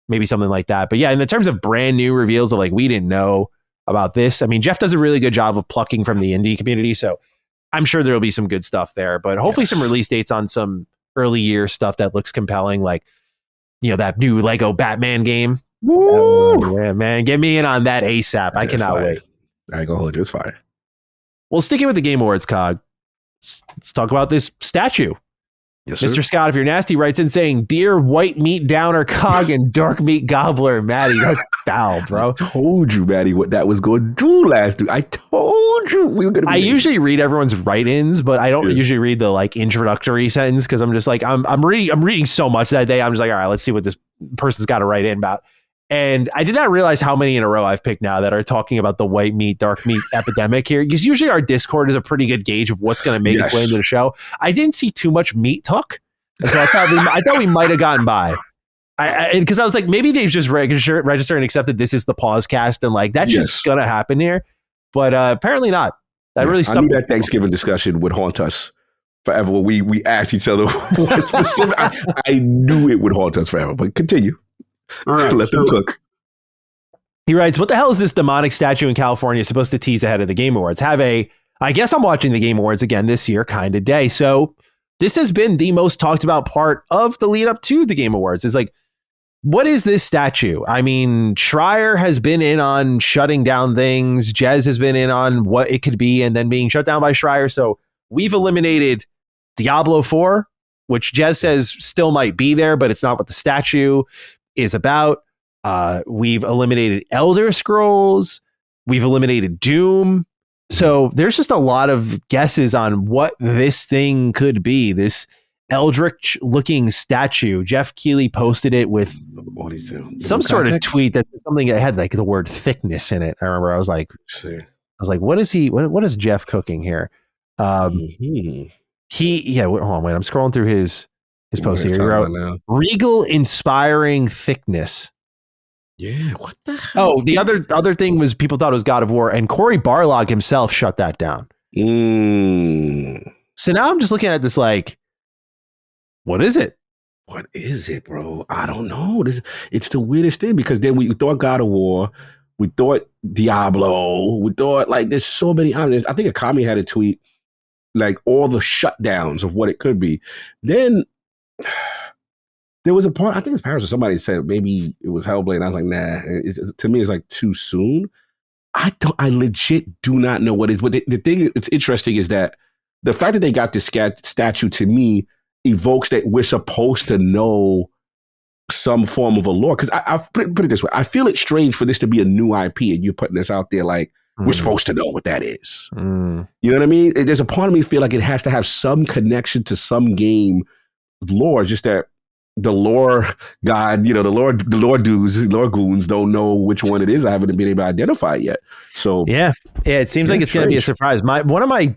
maybe something like that. But yeah, in the terms of brand new reveals of like, we didn't know about this. I mean, Jeff does a really good job of plucking from the indie community, so I'm sure there'll be some good stuff there. But hopefully some release dates on some early year stuff that looks compelling, like that new Lego Batman game. Woo! Yeah, man, get me in on that ASAP. I cannot wait. I ain't gonna hold you. It's fire. Well, sticking with the Game Awards, Cog, let's talk about this statue. Yes, Mr. Sir. Scott, if you're nasty, writes in saying, "Dear white meat downer Cog and dark meat gobbler Maddie." That's foul, bro. I told you, Maddie, what that was going to do last week. I told you we were going to. I usually read everyone's write-ins, but I don't usually read the like introductory sentence because I'm just like I'm reading so much that day. I'm just like, all right, let's see what this person's got to write in about. And I did not realize how many in a row I've picked now that are talking about the white meat, dark meat epidemic here. Because usually our Discord is a pretty good gauge of what's going to make its way into the show. I didn't see too much meat talk. And so I thought we might have gotten by. Because I was like, maybe they've just registered and accepted this is the pause cast. And like, that's just going to happen here. But apparently not. That really stuck. I knew that Thanksgiving discussion would haunt us forever. We asked each other what specific. I knew it would haunt us forever. But continue. All right, let them cook. He writes, what the hell is this demonic statue in California supposed to tease ahead of the Game Awards? I guess I'm watching the Game Awards again this year kind of day. So this has been the most talked about part of the lead up to the Game Awards. Is like, what is this statue? I mean, Schreier has been in on shutting down things. Jez has been in on what it could be and then being shut down by Schreier. So we've eliminated Diablo 4, which Jez says still might be there, but it's not what the statue is about. We've eliminated Elder Scrolls. We've eliminated Doom. So there's just a lot of guesses on what this thing could be. This eldritch looking statue. Jeff Keighley posted it with some sort of tweet that something that had like the word thickness in it. I remember I was like, what is he? What is Jeff cooking here? Hold on, wait, I'm scrolling through his post here. He wrote, regal inspiring thickness. Yeah, what the hell? Oh, the other thing was people thought it was God of War, and Cory Barlog himself shut that down. So now I'm just looking at this like, what is it? What is it, bro? I don't know. It's the weirdest thing because then we thought God of War, we thought Diablo, we thought like there's so many. I think Akami had a tweet like all the shutdowns of what it could be. Then there was a part, I think it's Paris or somebody said maybe it was Hellblade. And I was like, nah, to me, it's like too soon. I legit do not know what it is. But the thing that's interesting is that the fact that they got this statue to me evokes that we're supposed to know some form of a lore. Because I put it this way, I feel it's strange for this to be a new IP and you're putting this out there like we're supposed to know what that is. You know what I mean? There's a part of me feel like it has to have some connection to some game lore. Just that the lore god, the lore dudes, lore goons don't know which one it is. I haven't been able to identify it yet. So yeah, it seems like it's going to be a surprise. One of my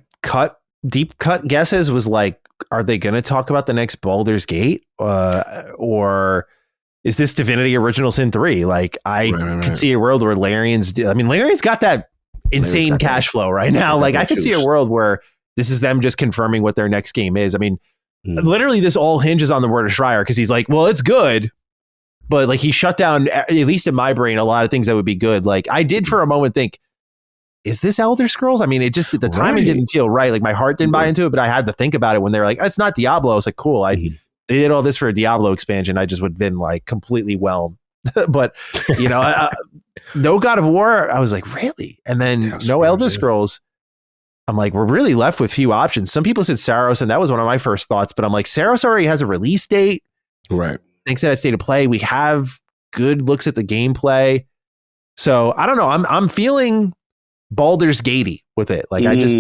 deep cut guesses was like, are they going to talk about the next Baldur's Gate, or is this Divinity Original Sin 3? Like, I could see a world where Larian's got that insane cash flow right now. Like, I could see a world where this is them just confirming what their next game is. I mean, literally this all hinges on the word of Schreier, because he's like, well, it's good, but like he shut down, at least in my brain, a lot of things that would be good. Like, I did for a moment think, is this Elder Scrolls? I mean, it just, the timing didn't feel right. Like, my heart didn't buy into it, but I had to think about it when they were like, it's not Diablo. I was like, cool. They did all this for a Diablo expansion. I just would have been like completely whelmed. But, no God of War. I was like, really? And then no Elder Scrolls. I'm like, we're really left with few options. Some people said Saros, and that was one of my first thoughts. But I'm like, Saros already has a release date. Right. Thanks to that state of play. We have good looks at the gameplay. So I don't know. I'm feeling Baldur's Gatey with it. Like, I just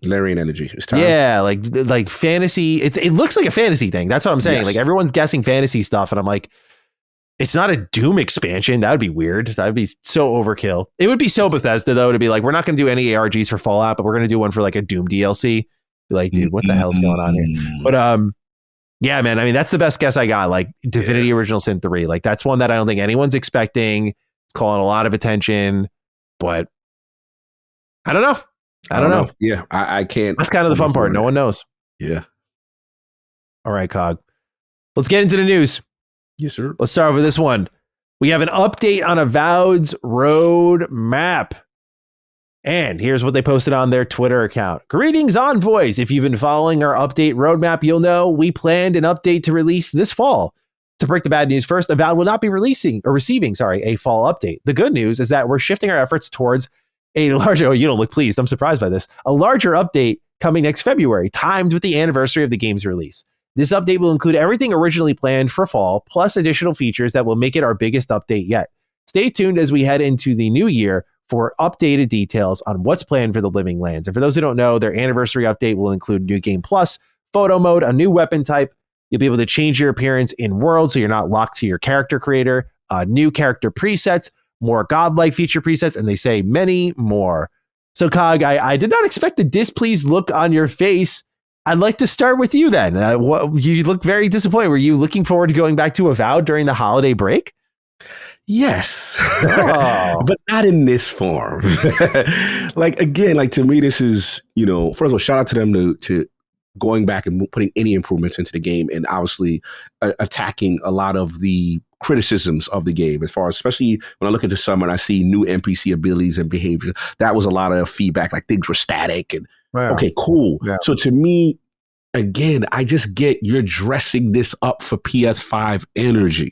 Larian energy. It's time. Yeah, like fantasy. It looks like a fantasy thing. That's what I'm saying. Yes. Like, everyone's guessing fantasy stuff, and I'm like, it's not a Doom expansion. That would be weird. That would be so overkill. It would be so Bethesda, though, to be like, we're not going to do any ARGs for Fallout, but we're going to do one for like a Doom DLC. Be like, dude, what the hell's going on here? But yeah, man. I mean, that's the best guess I got. Like, Divinity Original Sin 3. Like, that's one that I don't think anyone's expecting. It's calling a lot of attention, but I don't know. I don't know. Yeah, I can't. That's kind of the fun part. No one knows. Yeah. All right, Cog. Let's get into the news. Yes, sir. Let's start with this one. We have an update on Avowed's road map. And here's what they posted on their Twitter account. Greetings, Envoys. If you've been following our update roadmap, you'll know we planned an update to release this fall. To break the bad news first, Avowed will not be receiving a fall update. The good news is that we're shifting our efforts towards a larger, you don't look pleased, I'm surprised by this, a larger update coming next February, timed with the anniversary of the game's release. This update will include everything originally planned for fall, plus additional features that will make it our biggest update yet. Stay tuned as we head into the new year for updated details on what's planned for the Living Lands. And for those who don't know, their anniversary update will include New Game Plus, photo mode, a new weapon type. You'll be able to change your appearance in world so you're not locked to your character creator, new character presets, more godlike feature presets, and they say many more. So, Cog, I did not expect the displeased look on your face. I'd like to start with you then. You look very disappointed. Were you looking forward to going back to Avowed during the holiday break? Yes, but not in this form. Again, to me, this is, first of all, shout out to them to going back and putting any improvements into the game, and obviously attacking a lot of the criticisms of the game, as far as, especially when I look into summer and I see new NPC abilities and behavior. That was a lot of feedback, like things were static and okay, cool. Yeah. So to me, again, I just get you're dressing this up for PS5 energy.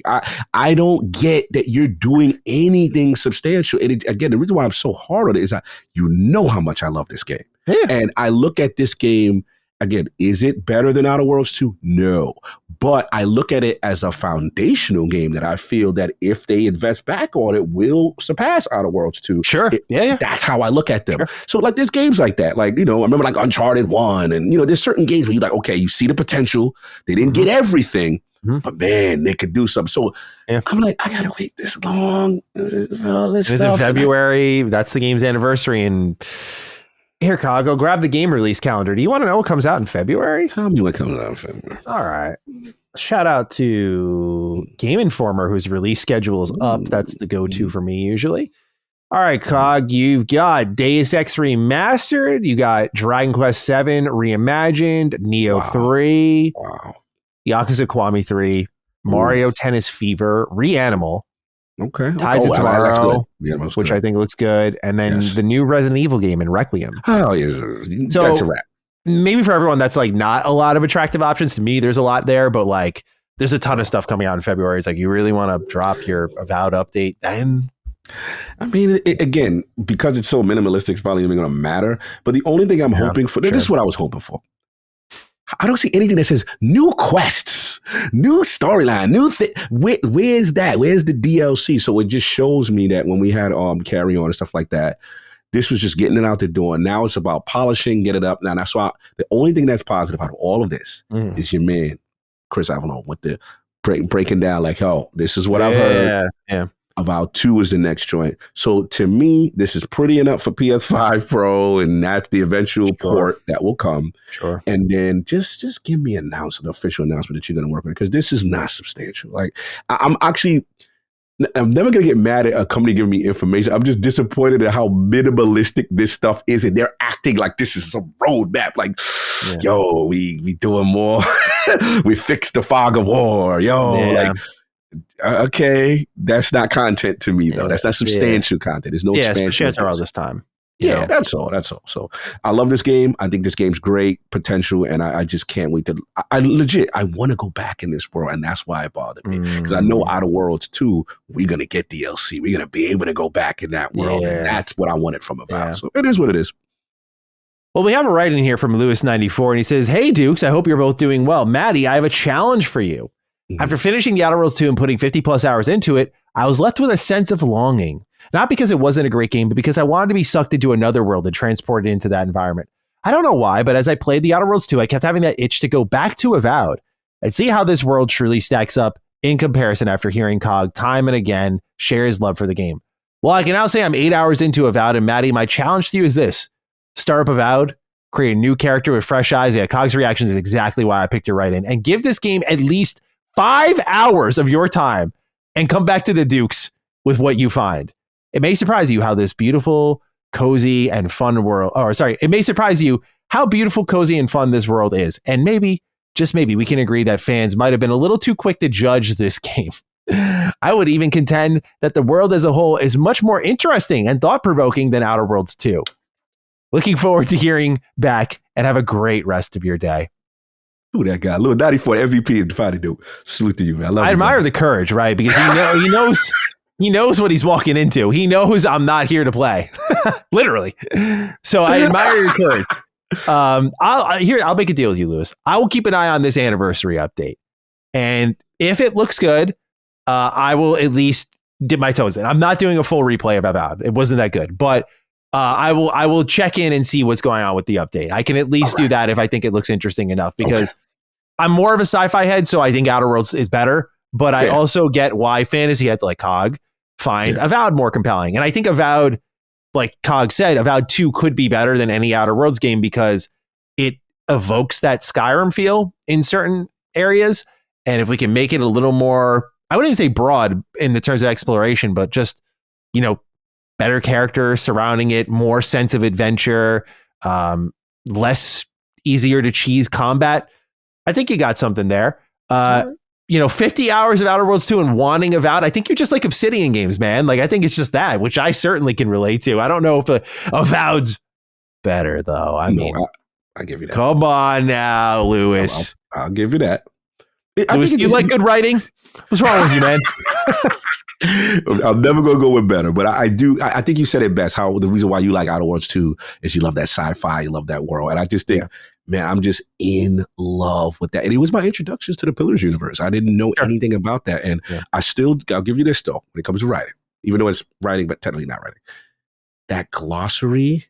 I don't get that you're doing anything substantial. And again, the reason why I'm so hard on it is that how much I love this game. Yeah. And I look at this game, again, is it better than Outer Worlds 2? No. But I look at it as a foundational game that I feel that if they invest back on it, will surpass Outer Worlds 2. Sure. That's how I look at them. Sure. So there's games like that. I remember Uncharted 1 and, there's certain games where you're like, okay, you see the potential. They didn't get everything, but man, they could do something. So I'm like, I got to wait this long for all this stuff. It's in February. That's the game's anniversary. And here, Kyle, go grab the game release calendar. Do you want to know what comes out in February? Tell me what comes out in February. All right. Shout out to Game Informer, whose release schedule is up. That's the go-to for me usually. All right, Cog, you've got Deus Ex Remastered. You got Dragon Quest VII Reimagined, Neo 3, Yakuza Kiwami 3, Mario Tennis Fever, Reanimal. Okay. Tides of Tomorrow, which good. I think looks good. And then the new Resident Evil game in Requiem. Oh, yeah. So that's a wrap. Maybe for everyone, that's not a lot of attractive options. To me, there's a lot there, but there's a ton of stuff coming out in February. It's like, you really want to drop your Avowed update then? I mean, again, because it's so minimalistic, it's probably even going to matter. But the only thing I'm hoping for, this is what I was hoping for. I don't see anything that says new quests, new storyline, new thing. Where's that? Where's the DLC? So it just shows me that when we had carry on and stuff like that, this was just getting it out the door. Now it's about polishing, get it up. Now that's why the only thing that's positive out of all of this is your man, Chris Avalon, with the breaking down like, oh, this is what I've heard. Yeah. Avowed 2 is the next joint. So to me, this is pretty enough for PS5 Pro, and that's the eventual port that will come. Sure. And then just give me an official announcement that you're going to work on it, because this is not substantial. Like I'm never going to get mad at a company giving me information. I'm just disappointed at how minimalistic this stuff is, and they're acting like this is some roadmap. Like, yo, we doing more. We fixed the fog of war. Yo, like. Okay, that's not content to me though. That's not substantial content. There's no expansion after all this time. Yeah, that's all. So I love this game. I think this game's great potential, and I just can't wait to. I want to go back in this world, and that's why it bothered me, because I know Outer Worlds 2, we're gonna get DLC. We're gonna be able to go back in that world, and that's what I wanted from Avowed. So it is what it is. Well, we have a write-in here from Lewis94, and he says, "Hey Dukes, I hope you're both doing well. Maddie, I have a challenge for you. After finishing the Outer Worlds 2 and putting 50 plus hours into it, I was left with a sense of longing. Not because it wasn't a great game, but because I wanted to be sucked into another world and transported into that environment. I don't know why, but as I played the Outer Worlds 2, I kept having that itch to go back to Avowed and see how this world truly stacks up in comparison after hearing Cog time and again share his love for the game. Well, I can now say I'm 8 hours into Avowed, and Maddie, my challenge to you is this. Start up Avowed, create a new character with fresh eyes. Yeah, Cog's reactions is exactly why I picked it right in. And give this game at least 5 hours of your time and come back to the Dukes with what you find. It may surprise you how this beautiful, cozy, and fun world, it may surprise you how beautiful, cozy, and fun this world is. And maybe, just maybe, we can agree that fans might have been a little too quick to judge this game. I would even contend that the world as a whole is much more interesting and thought-provoking than Outer Worlds 2. Looking forward to hearing back, and have a great rest of your day." Ooh, that guy, little 94 MVP and Fighting Dude. Salute to you, man. I admire the courage, right? Because he knows what he's walking into. He knows I'm not here to play, literally. So I admire your courage. I'll make a deal with you, Lewis. I will keep an eye on this anniversary update, and if it looks good, I will at least dip my toes in. I'm not doing a full replay of Avowed. It wasn't that good, but I will check in and see what's going on with the update. I can at least do that if I think it looks interesting enough, because I'm more of a sci-fi head, so I think Outer Worlds is better. But I also get why fantasy heads like Cog find Avowed more compelling. And I think Avowed, like Cog said, Avowed 2 could be better than any Outer Worlds game because it evokes that Skyrim feel in certain areas. And if we can make it a little more, I wouldn't even say broad in the terms of exploration, but just, better characters surrounding it, more sense of adventure, less easier to cheese combat, I think you got something there. 50 hours of Outer Worlds 2 and wanting Avowed, I think you're just like Obsidian games, man. Like, I think it's just that, which I certainly can relate to. I don't know if Avowed's better, though. I give you that. Come on now, Lewis. I'll give you that. Lewis, you like good writing? What's wrong with you, man? I'm never going to go with better, but I do. I think you said it best. How the reason why you like Outer Worlds 2 is you love that sci-fi, you love that world. And I just think, man, I'm just in love with that. And it was my introductions to the Pillars universe. I didn't know anything about that. And I'll give you this though, when it comes to writing, even though it's writing, but technically not writing, that glossary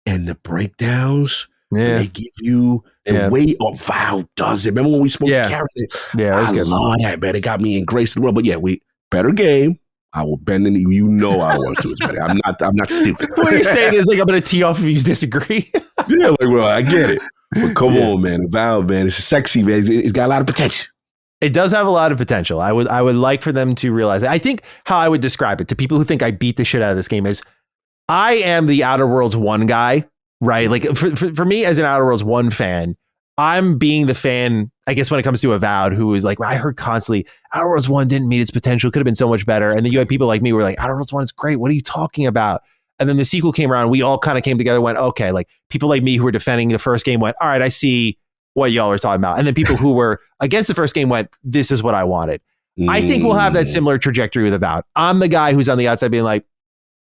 and the breakdowns, they give you the way Avowed does it. Remember when we spoke to character? Yeah, I love that, man. It got me in grace in the world. But better game. I will bend the knee. I want to. It's better. I'm not stupid. What you're saying is like, I'm going to tee off if you disagree. I get it. But come on, man. Avowed, man. It's sexy, man. It's got a lot of potential. It does have a lot of potential. I would like for them to realize it. I think how I would describe it to people who think I beat the shit out of this game is I am the Outer Worlds 1 guy, right? Like for me as an Outer Worlds 1 fan, I'm being the fan, I guess, when it comes to Avowed, who is like, I heard constantly, Outer Worlds 1 didn't meet its potential, could have been so much better. And then you had people like me who were like, Outer Worlds 1 is great. What are you talking about? And then the sequel came around. We all kind of came together and went, okay, like people like me who were defending the first game went, all right, I see what y'all are talking about. And then people who were against the first game went, this is what I wanted. I think we'll have that similar trajectory with Avowed. I'm the guy who's on the outside being like,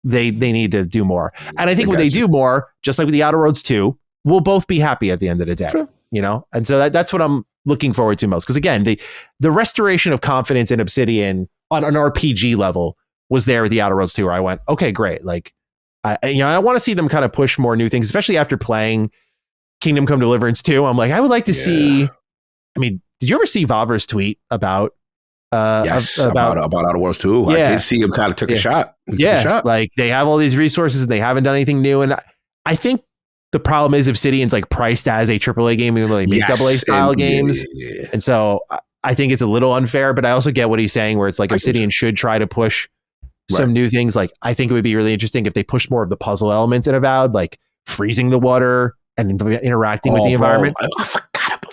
they need to do more. And I think when they do more, just like with the Outer Worlds 2, we'll both be happy at the end of the day. Sure. You know? And so that's what I'm looking forward to most. Because again, the restoration of confidence in Obsidian on an RPG level was there with the Outer Worlds 2, where I went, okay, great. Like, I want to see them kind of push more new things, especially after playing Kingdom Come Deliverance 2. I'm like, I would like to see. I mean, did you ever see Valver's tweet about? About Outer Worlds 2. I did see him kind of took a shot. Took a shot. Like they have all these resources and they haven't done anything new. And I think the problem is Obsidian's like priced as a AAA game, even though they make AA style games. And so I think it's a little unfair, but I also get what he's saying, where it's like Obsidian should try to push some new things. Like I think it would be really interesting if they push more of the puzzle elements in Avowed, like freezing the water and interacting with the environment. I forgot about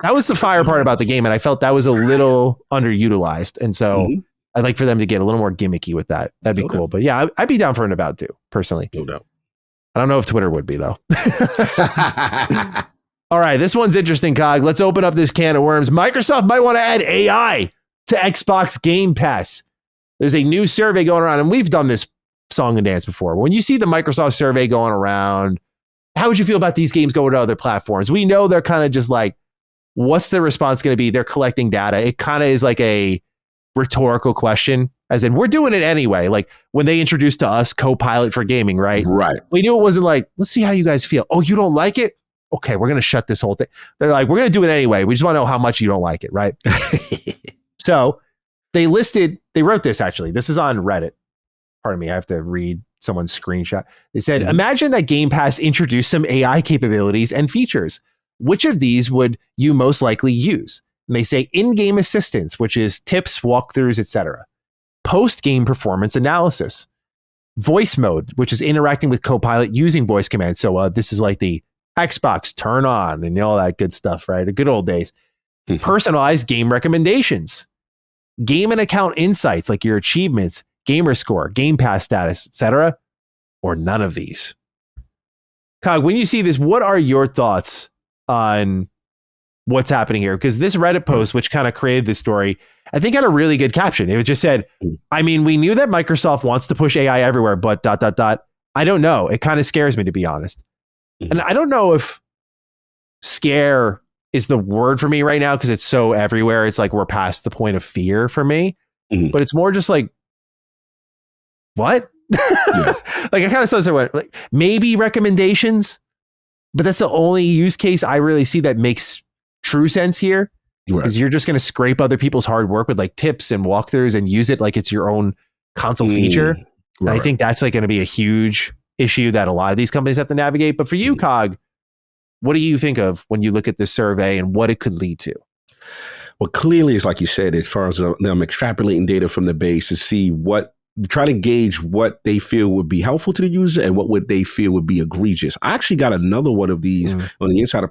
that was the fire part about the game, and I felt that was a little underutilized. And so I'd like for them to get a little more gimmicky with that. That'd be cool. But yeah, I'd be down for an Avowed too, personally. No doubt. I don't know if Twitter would be though. All right, this one's interesting, Cog. Let's open up this can of worms. Microsoft might want to add AI to Xbox Game Pass. There's a new survey going around, and we've done this song and dance before. When you see the Microsoft survey going around, how would you feel about these games going to other platforms? We know they're kind of just like, what's the response going to be? They're collecting data. It kind of is like a rhetorical question, as in, we're doing it anyway. Like when they introduced to us Copilot for gaming, right? Right. We knew it wasn't like, let's see how you guys feel. Oh, you don't like it? Okay, we're going to shut this whole thing. They're like, we're going to do it anyway. We just want to know how much you don't like it, right? So they wrote this actually. This is on Reddit. Pardon me, I have to read someone's screenshot. They said, imagine that Game Pass introduced some AI capabilities and features. Which of these would you most likely use? And they say in-game assistance, which is tips, walkthroughs, etc. Post-game performance analysis. Voice mode, which is interacting with Copilot using voice commands. So this is like the Xbox turn on and all that good stuff, right? The good old days. Personalized game recommendations. Game and account insights like your achievements, gamer score, Game Pass status, etc., or none of these. Cog, when you see this, what are your thoughts on what's happening here? Because this Reddit post, which kind of created this story, I think had a really good caption. It just said, I mean, we knew that Microsoft wants to push AI everywhere, but ... I don't know. It kind of scares me, to be honest. And I don't know if scare is the word for me right now, because it's so everywhere. It's like we're past the point of fear for me. But it's more just like, what? Like I kind of saw this, like maybe recommendations, but that's the only use case I really see that makes true sense here. Because you're just going to scrape other people's hard work with like tips and walkthroughs and use it like it's your own console feature. And I think that's like going to be a huge issue that a lot of these companies have to navigate. But for you, Cog, what do you think of when you look at this survey and what it could lead to? Well, clearly, it's like you said, as far as them extrapolating data from the base to see try to gauge what they feel would be helpful to the user and what would they feel would be egregious. I actually got another one of these on the Insider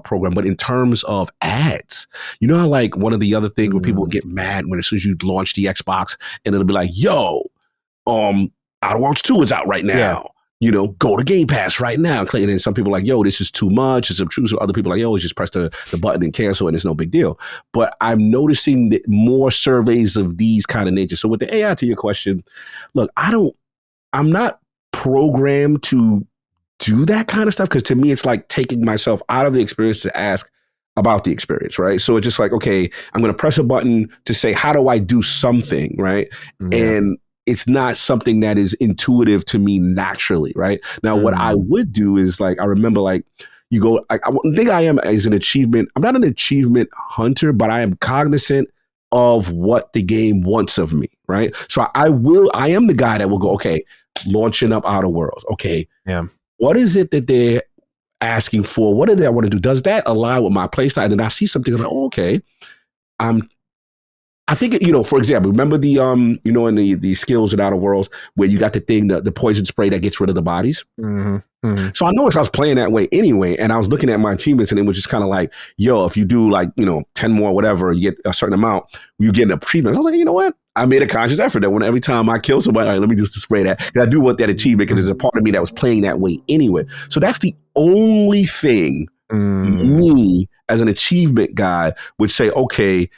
program, but in terms of ads, you know how like one of the other things where people would get mad when as soon as you launch the Xbox and it'll be like, yo, Outer Worlds 2 is out right now. Yeah. You know, go to Game Pass right now. And then some people are like, yo, this is too much. It's obtrusive. Other people are like, yo, just press the button and cancel and it's no big deal. But I'm noticing that more surveys of these kind of nature. So with the AI, to your question, look, I'm not programmed to do that kind of stuff, because to me, it's like taking myself out of the experience to ask about the experience, right? So it's just like, okay, I'm going to press a button to say, how do I do something, right? And it's not something that is intuitive to me naturally, right? Now, what I would do is like, I remember like, you go, I think I am as an achievement. I'm not an achievement hunter, but I am cognizant of what the game wants of me, right? So I am the guy that will go, okay, launching up Outer Worlds. Okay. Yeah. What is it that they're asking for? What do they want to do? Does that align with my playstyle? And then I see something, I'm like, oh, okay. I think, for example, remember the, in the skills in Outer Worlds where you got the thing, the poison spray that gets rid of the bodies. So I noticed I was playing that way anyway. And I was looking at my achievements and it was just kind of like, yo, if you do like, 10 more, whatever, you get a certain amount, you get an achievement. I was like, you know what? I made a conscious effort that every time I kill somebody, all right, let me just spray that. I do want that achievement because there's a part of me that was playing that way anyway. So that's the only thing me as an achievement guy would say, okay,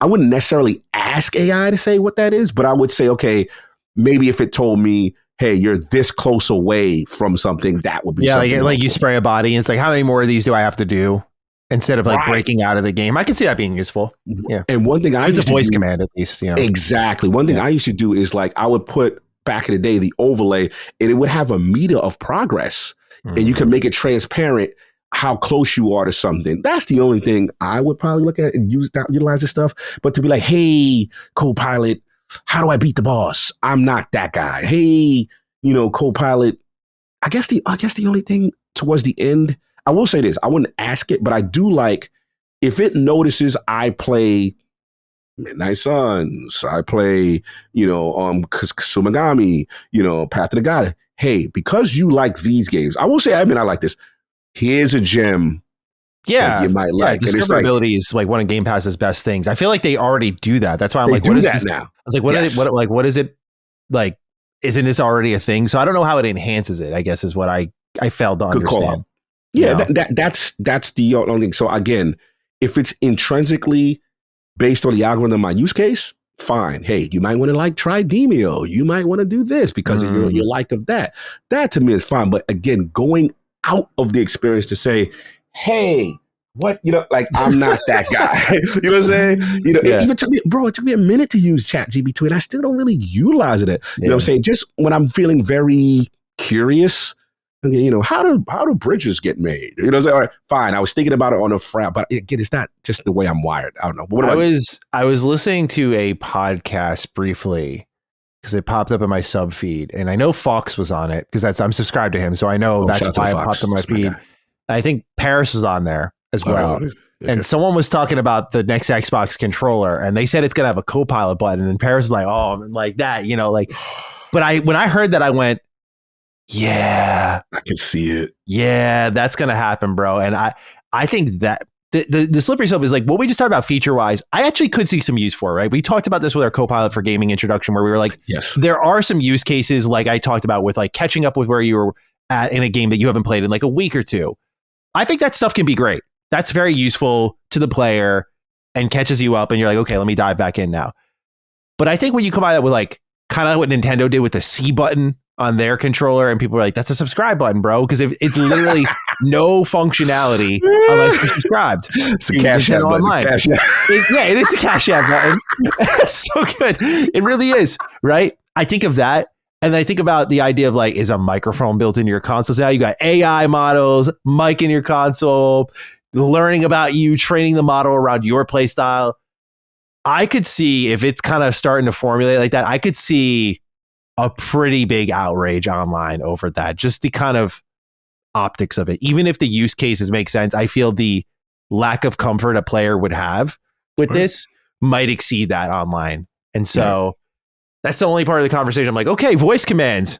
I wouldn't necessarily ask AI to say what that is, but I would say, okay, maybe if it told me hey, you're this close away from something, that would be something. Like you spray a body and it's like, how many more of these do I have to do instead of like breaking out of the game? I can see that being useful. Yeah. And one thing it's a voice command at least, you know. Exactly. One thing I used to do is like I would put back in the day the overlay and it would have a meter of progress and you can make it transparent how close you are to something. That's the only thing I would probably look at and utilize this stuff. But to be like, hey, Copilot, how do I beat the boss? I'm not that guy. Hey, Copilot. I guess the only thing towards the end, I will say this, I wouldn't ask it, but I do like if it notices I play Midnight Suns, I play, Kusumagami, Path of the God. Hey, because you like these games, I will say, I like this. Here's a gem. Yeah, you might like. Discoverability is like one of Game Pass's best things. I feel like they already do that. That's why I'm like, what is that now? I was like, what is it like? Isn't this already a thing? So I don't know how it enhances it, I guess, is what I failed to understand. Yeah, that's the only thing. So again, if it's intrinsically based on the algorithm of my use case, fine. Hey, you might want to like try Demio. You might want to do this because of your like of that. That to me is fine. But again, going out of the experience to say, hey, what, I'm not that guy. You know what I'm saying? It even took me a minute to use ChatGPT and I still don't really utilize it. You know what I'm saying? Just when I'm feeling very curious, how do bridges get made? You know what I'm saying? All right, fine. I was thinking about it on a frown, but again, it's not just the way I'm wired. I don't know. I was listening to a podcast briefly because it popped up in my sub feed, and I know Fox was on it because I'm subscribed to him, so I know that's why it popped up in my feed. I think Paris was on there as well. Okay. And someone was talking about the next Xbox controller, and they said it's gonna have a Copilot button, and Paris is like, oh, like that, But when I heard that, I went, yeah, I can see it. Yeah, that's gonna happen, bro. And I think that the slippery slope is like what we just talked about feature wise. I actually could see some use for, right? We talked about this with our Copilot for Gaming introduction, where we were like, yes, there are some use cases like I talked about with like catching up with where you were at in a game that you haven't played in like a week or two. I think that stuff can be great. That's very useful to the player and catches you up, and you're like, okay, let me dive back in now. But I think when you come out with like kind of what Nintendo did with the C button on their controller, and people are like, that's a subscribe button, bro, because it's literally no functionality unless you're subscribed. It's a cash app button. It is a cash app button. It's so good. It really is, right? I think of that, and I think about the idea of like, is a microphone built into your console? So now you got AI models, mic in your console, learning about you, training the model around your play style. I could see if it's kind of starting to formulate like that, I could see a pretty big outrage online over that. Just the kind of optics of it. Even if the use cases make sense, I feel the lack of comfort a player would have with this might exceed that online. And so that's the only part of the conversation. I'm like, okay, voice commands.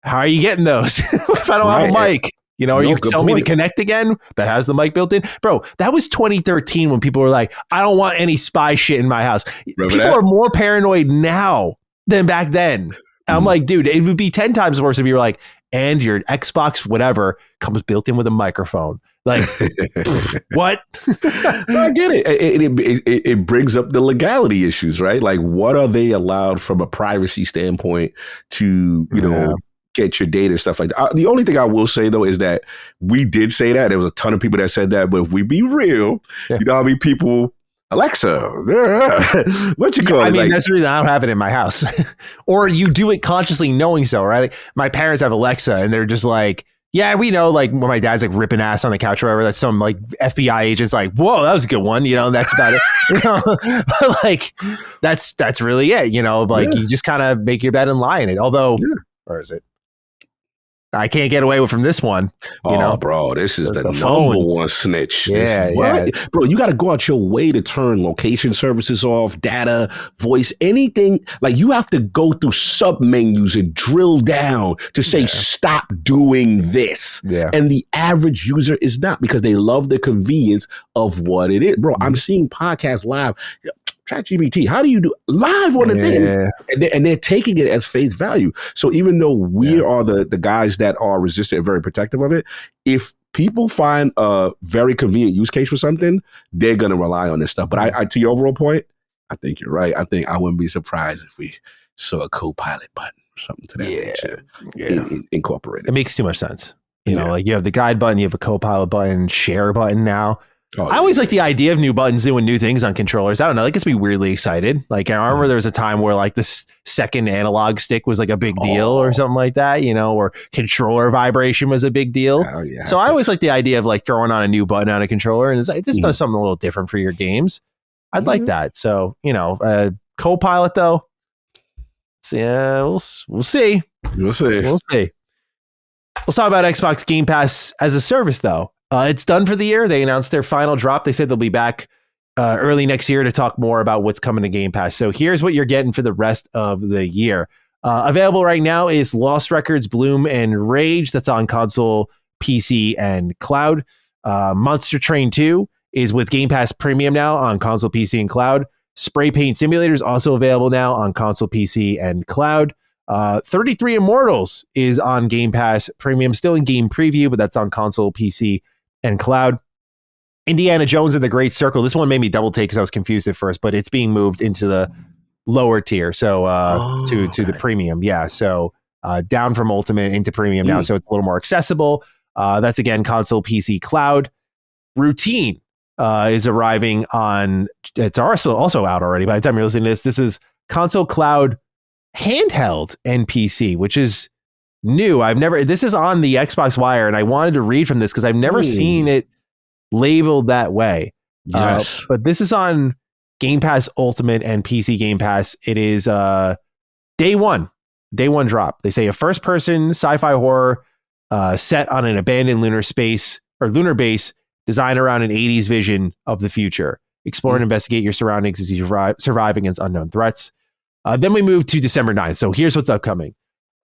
How are you getting those? If I don't have a mic, are you telling me to connect again that has the mic built in? Bro, that was 2013 when people were like, I don't want any spy shit in my house. People are more paranoid now than back then. I'm like, dude, it would be 10 times worse if you were like, and your Xbox, whatever, comes built in with a microphone. Like, what? I get it. It brings up the legality issues, right? Like, what are they allowed from a privacy standpoint to, get your data and stuff like that? The only thing I will say, though, is that we did say that. There was a ton of people that said that. But if we be real, you know how many people... Alexa, what you call it? I mean, that's the reason I don't have it in my house. Or you do it consciously knowing so, right? Like, my parents have Alexa and they're just like, yeah, we know, like when my dad's like ripping ass on the couch or whatever, that's some like FBI agent's like, whoa, that was a good one. That's about it. But like, that's really it, like you just kind of make your bed and lie in it. Although, or is it? I can't get away from this one. Bro, this is the number one snitch. Yeah. Bro, you got to go out your way to turn location services off, data, voice, anything. Like you have to go through sub menus and drill down to say, stop doing this. Yeah. And the average user is not, because they love the convenience of what it is. Bro, I'm seeing podcasts live. ChatGPT, how do you do live on the thing? And they're taking it as face value. So even though we are the guys that are resistant and very protective of it, if people find a very convenient use case for something, they're going to rely on this stuff. But I, to your overall point, I think you're right. I think I wouldn't be surprised if we saw a Copilot button. something to that nature. Yeah. Incorporated. It makes too much sense. You know, like you have the guide button, you have a co-pilot button, share button now. I always like the idea of new buttons doing new things on controllers. I don't know. That gets me weirdly excited. Like I remember there was a time where like this second analog stick was like a big deal or something like that, you know, or controller vibration was a big deal. So I always like the idea of like throwing on a new button on a controller and it's like, this does something a little different for your games. I'd like that. So, you know, co-pilot though. So, yeah, we'll see. We'll see. Let's talk about Xbox Game Pass as a service, though. It's done for the year. They announced their final drop. They said they'll be back early next year to talk more about what's coming to Game Pass. So here's what you're getting for the rest of the year. Available right now is Lost Records, Bloom, and Rage. That's on console, PC, and cloud. Monster Train 2 is with Game Pass Premium now on console, PC, and cloud. Spray Paint Simulator is also available now on console, PC, and cloud. 33 Immortals is on Game Pass Premium, still in game preview, but that's on console, PC, and cloud. Indiana Jones and the Great Circle. This one made me double take because I was confused at first, but it's being moved into the lower tier, so to the premium. Yeah, so down from Ultimate into Premium now, so it's a little more accessible. That's again console, PC, cloud. Routine is arriving on. It's also out already. By the time you're listening to this, this is console, cloud, handheld, and PC, which is new. This is on the Xbox Wire, and I wanted to read from this because I've never seen it labeled that way. Yes. But this is on Game Pass Ultimate and PC Game Pass. It is day one drop. They say a first-person sci-fi horror set on an abandoned lunar base designed around an 80s vision of the future. Explore and investigate your surroundings as you survive against unknown threats. Then we move to December 9th. So here's what's upcoming.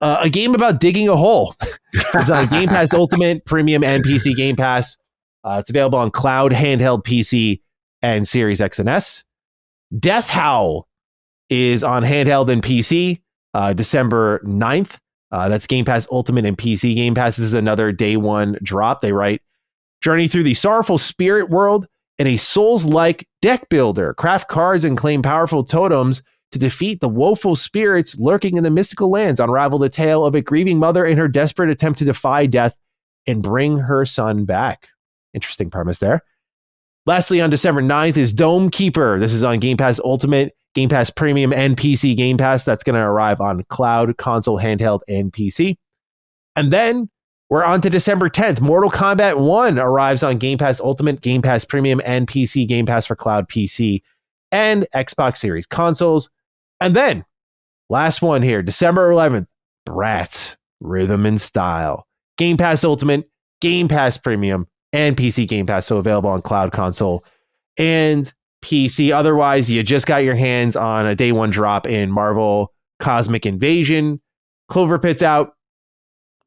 A game about digging a hole. It's on Game Pass Ultimate, Premium, and PC Game Pass. It's available on cloud, handheld, PC, and Series X and S. Death Howl is on handheld and PC December 9th. That's Game Pass Ultimate and PC Game Pass. This is another day one drop. They write, journey through the sorrowful spirit world in a Souls-like deck builder. Craft cards and claim powerful totems to defeat the woeful spirits lurking in the mystical lands. Unravel the tale of a grieving mother in her desperate attempt to defy death and bring her son back. Interesting premise there. Lastly, on December 9th is Dome Keeper. This is on Game Pass Ultimate, Game Pass Premium, and PC Game Pass. That's going to arrive on cloud, console, handheld, and PC. And then we're on to December 10th. Mortal Kombat 1 arrives on Game Pass Ultimate, Game Pass Premium, and PC Game Pass for cloud, PC, and Xbox Series consoles. And then, last one here, December 11th, Bratz, Rhythm and Style. Game Pass Ultimate, Game Pass Premium, and PC Game Pass, so available on cloud, console, and PC. Otherwise, you just got your hands on a day one drop in Marvel Cosmic Invasion. Clover Pit's out.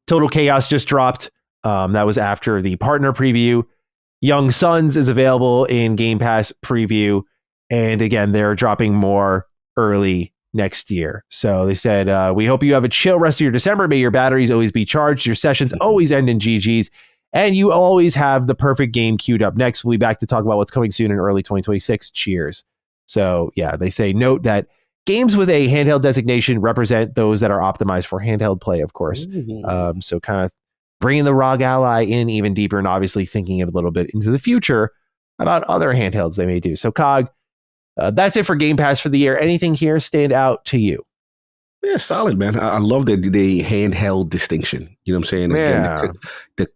Total Chaos just dropped. That was after the partner preview. Young Sons is available in Game Pass preview. And again, they're dropping more early next year. So they said, we hope you have a chill rest of your December. May your batteries always be charged. Your sessions always end in GG's. And you always have the perfect game queued up. Next, we'll be back to talk about what's coming soon in early 2026. Cheers. So yeah, they say, note that games with a handheld designation represent those that are optimized for handheld play, of course. So kind of bringing the ROG Ally in even deeper and obviously thinking a little bit into the future about other handhelds they may do. So COG, that's it for Game Pass for the year. Anything here stand out to you? Yeah, solid, man. I love the handheld distinction. You know what I'm saying? Yeah. Again, the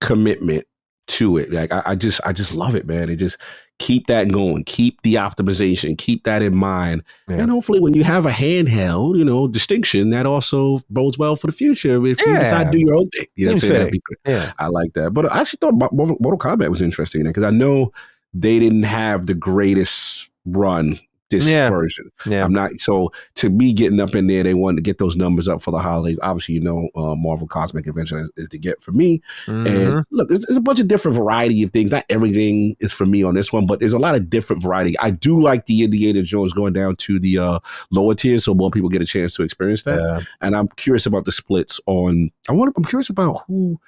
commitment to it. Like I just love it, man. It just keep that going, keep the optimization, keep that in mind. Yeah. And hopefully when you have a handheld, distinction, that also bodes well for the future if you decide to do your own thing. You know what I'm saying? That'd be great. Yeah. I like that. But I actually thought Mortal Kombat was interesting because I know they didn't have the greatest run this version. Yeah. I'm not, so to me getting up in there, they wanted to get those numbers up for the holidays. Obviously, Marvel Cosmic Adventure is to get for me. And look, there's a bunch of different variety of things. Not everything is for me on this one, but there's a lot of different variety. I do like the Indiana Jones going down to the lower tier, so more people get a chance to experience that. Yeah. And I'm curious about the splits on. I'm curious about who.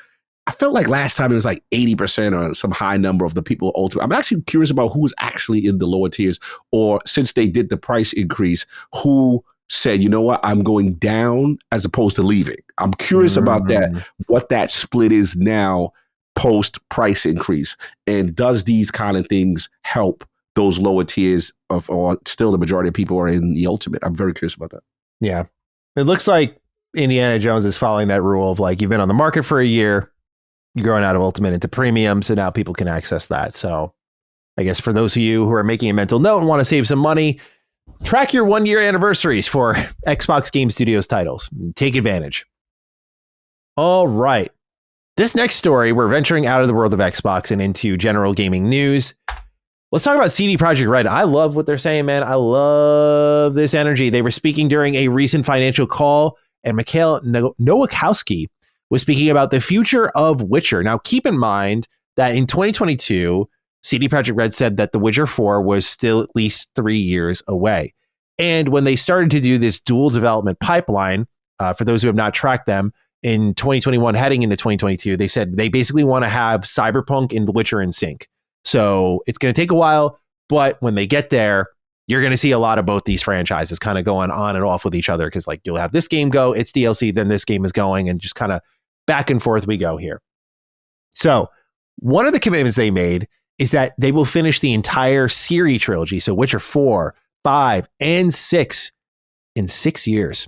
I felt like last time it was like 80% or some high number of the people ultimate. I'm actually curious about who's actually in the lower tiers, or since they did the price increase, who said, you know what, I'm going down as opposed to leaving. I'm curious about that, what that split is now post price increase. And does these kind of things help those lower tiers of, or still the majority of people are in the Ultimate? I'm very curious about that. Yeah. It looks like Indiana Jones is following that rule of like, you've been on the market for a year, you're growing out of Ultimate into Premium, so now people can access that. So I guess for those of you who are making a mental note and want to save some money, track your 1-year anniversaries for Xbox Game Studios titles. Take advantage. All right. This next story, we're venturing out of the world of Xbox and into general gaming news. Let's talk about CD Projekt Red. I love what they're saying, man. I love this energy. They were speaking during a recent financial call, and Mikhail Nowakowski was speaking about the future of Witcher. Now, keep in mind that in 2022, CD Projekt Red said that The Witcher 4 was still at least 3 years away. And when they started to do this dual development pipeline, for those who have not tracked them, in 2021 heading into 2022, they said they basically want to have Cyberpunk and The Witcher in sync. So it's going to take a while, but when they get there, you're going to see a lot of both these franchises kind of going on and off with each other, because like you'll have this game go, it's DLC, then this game is going, and just kind of back and forth we go here. So one of the commitments they made is that they will finish the entire series trilogy, so Witcher 4, 5, and 6 in 6 years.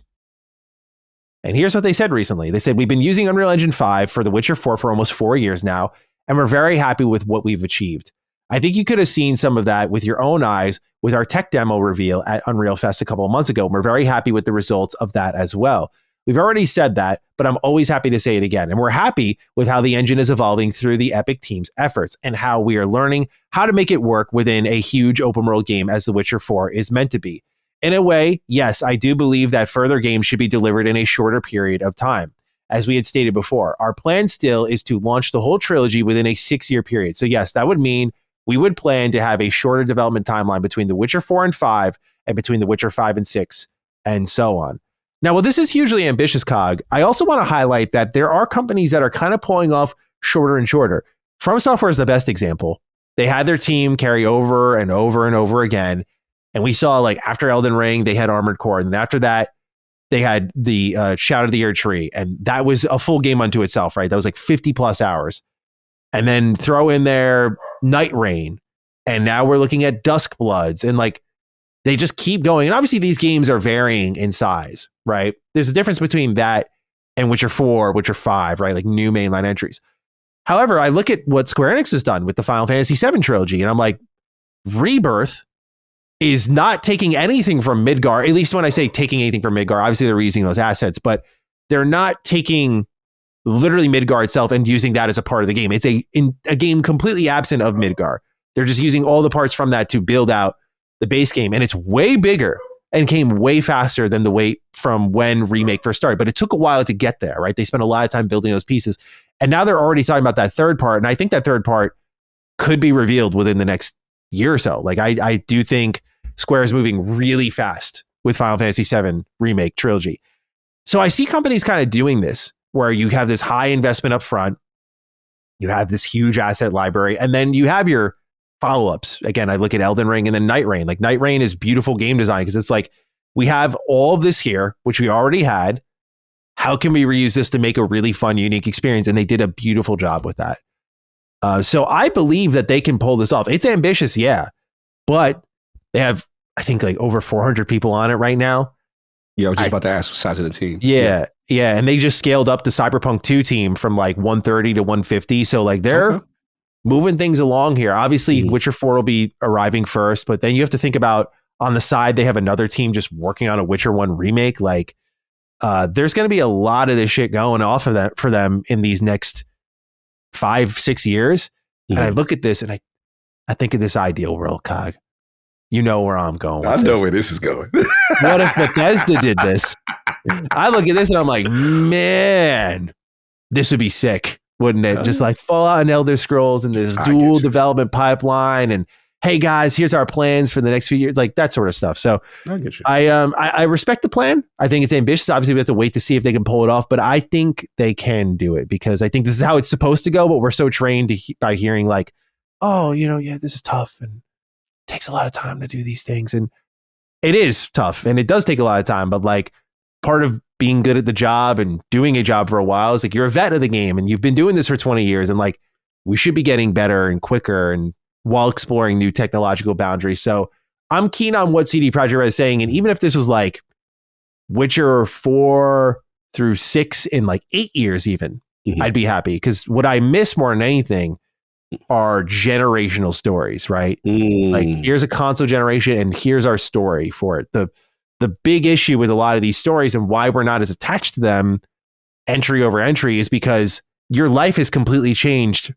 And here's what they said recently. They said, we've been using Unreal Engine 5 for The Witcher 4 for almost 4 years now, and we're very happy with what we've achieved. I think you could have seen some of that with your own eyes with our tech demo reveal at Unreal Fest a couple of months ago. And we're very happy with the results of that as well. We've already said that, but I'm always happy to say it again. And we're happy with how the engine is evolving through the Epic team's efforts and how we are learning how to make it work within a huge open world game as The Witcher 4 is meant to be. In a way, yes, I do believe that further games should be delivered in a shorter period of time. As we had stated before, our plan still is to launch the whole trilogy within a 6-year period. So yes, that would mean we would plan to have a shorter development timeline between The Witcher 4 and 5 and between The Witcher 5 and 6 and so on. Now, while this is hugely ambitious, Cog, I also want to highlight that there are companies that are kind of pulling off shorter and shorter. From Software is the best example. They had their team carry over and over and over again. And we saw like after Elden Ring, they had Armored Core. And after that, they had the Shadow the Erdtree. And that was a full game unto itself, right? That was like 50 plus hours. And then throw in there Night Rain. And now we're looking at Dusk Bloods. And like, they just keep going. And obviously these games are varying in size, right? There's a difference between that and Witcher 4, Witcher 5, right? Like new mainline entries. However, I look at what Square Enix has done with the Final Fantasy VII trilogy, and I'm like, Rebirth is not taking anything from Midgar. At least when I say taking anything from Midgar, obviously they're reusing those assets, but they're not taking literally Midgar itself and using that as a part of the game. It's a game completely absent of Midgar. They're just using all the parts from that to build out the base game. And it's way bigger and came way faster than the wait from when Remake first started. But it took a while to get there, right? They spent a lot of time building those pieces. And now they're already talking about that third part. And I think that third part could be revealed within the next year or so. Like I do think Square is moving really fast with Final Fantasy VII Remake trilogy. So I see companies kind of doing this where you have this high investment up front, you have this huge asset library, and then you have your follow-ups. Again, I look at Elden Ring and then Night Rain. Like Night Rain is beautiful game design because it's like we have all of this here, which we already had. How can we reuse this to make a really fun, unique experience? And they did a beautiful job with that. So I believe that they can pull this off. It's ambitious, yeah, but they have, I think, like over 400 people on it right now. Yeah, I was just about to ask the size of the team. Yeah. And they just scaled up the Cyberpunk 2 team from like 130 to 150. So like they're moving things along here. Obviously, Witcher 4 will be arriving first, but then you have to think about on the side, they have another team just working on a Witcher 1 remake. Like there's going to be a lot of this shit going off of that for them in these next 5-6 years. And I look at this and I think of this ideal world, Cog. You know where I'm going with I know where this is going. What if Bethesda did this? I look at this and I'm like, man, this would be sick, wouldn't it? Just like Fallout and Elder Scrolls and this dual development pipeline and hey guys, here's our plans for the next few years, like that sort of stuff. So I get you. I respect the plan. I think it's ambitious. Obviously, we have to wait to see if they can pull it off, but I think they can do it because I think this is how it's supposed to go. But we're so trained by hearing like, oh, yeah, this is tough and takes a lot of time to do these things. And It is tough and it does take a lot of time, but like part of being good at the job and doing a job for a while is like you're a vet of the game and you've been doing this for 20 years and like we should be getting better and quicker and while exploring new technological boundaries. So I'm keen on what CD Projekt Red is saying. And even if this was like Witcher 4 through 6 in like 8 years even, I'd be happy. Because what I miss more than anything are generational stories, right? Like here's a console generation and here's our story for it. The big issue with a lot of these stories and why we're not as attached to them entry over entry is because your life has completely changed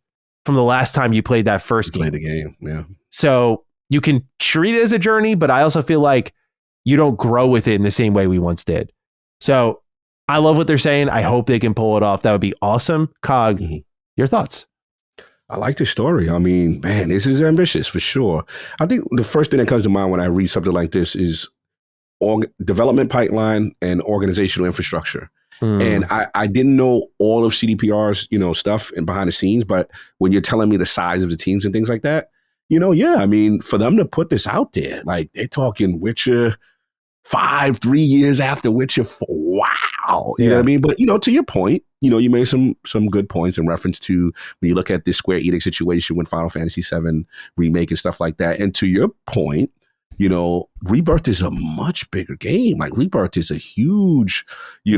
from the last time you played that first game. Play the game, yeah. So you can treat it as a journey, but I also feel like you don't grow with it in the same way we once did. So I love what they're saying. I hope they can pull it off. That would be awesome. Cog, your thoughts? I like the story. I mean, man, this is ambitious for sure. I think the first thing that comes to mind when I read something like this is development pipeline and organizational infrastructure. And I didn't know all of CDPR's, stuff and behind the scenes, but when you're telling me the size of the teams and things like that, yeah, I mean, for them to put this out there, like they're talking Witcher 5, 3 years after Witcher 4. Wow. You know what I mean? But, to your point, you made some good points in reference to when you look at this Square Enix situation with Final Fantasy VII remake and stuff like that. And to your point, Rebirth is a much bigger game. Like Rebirth is a huge, they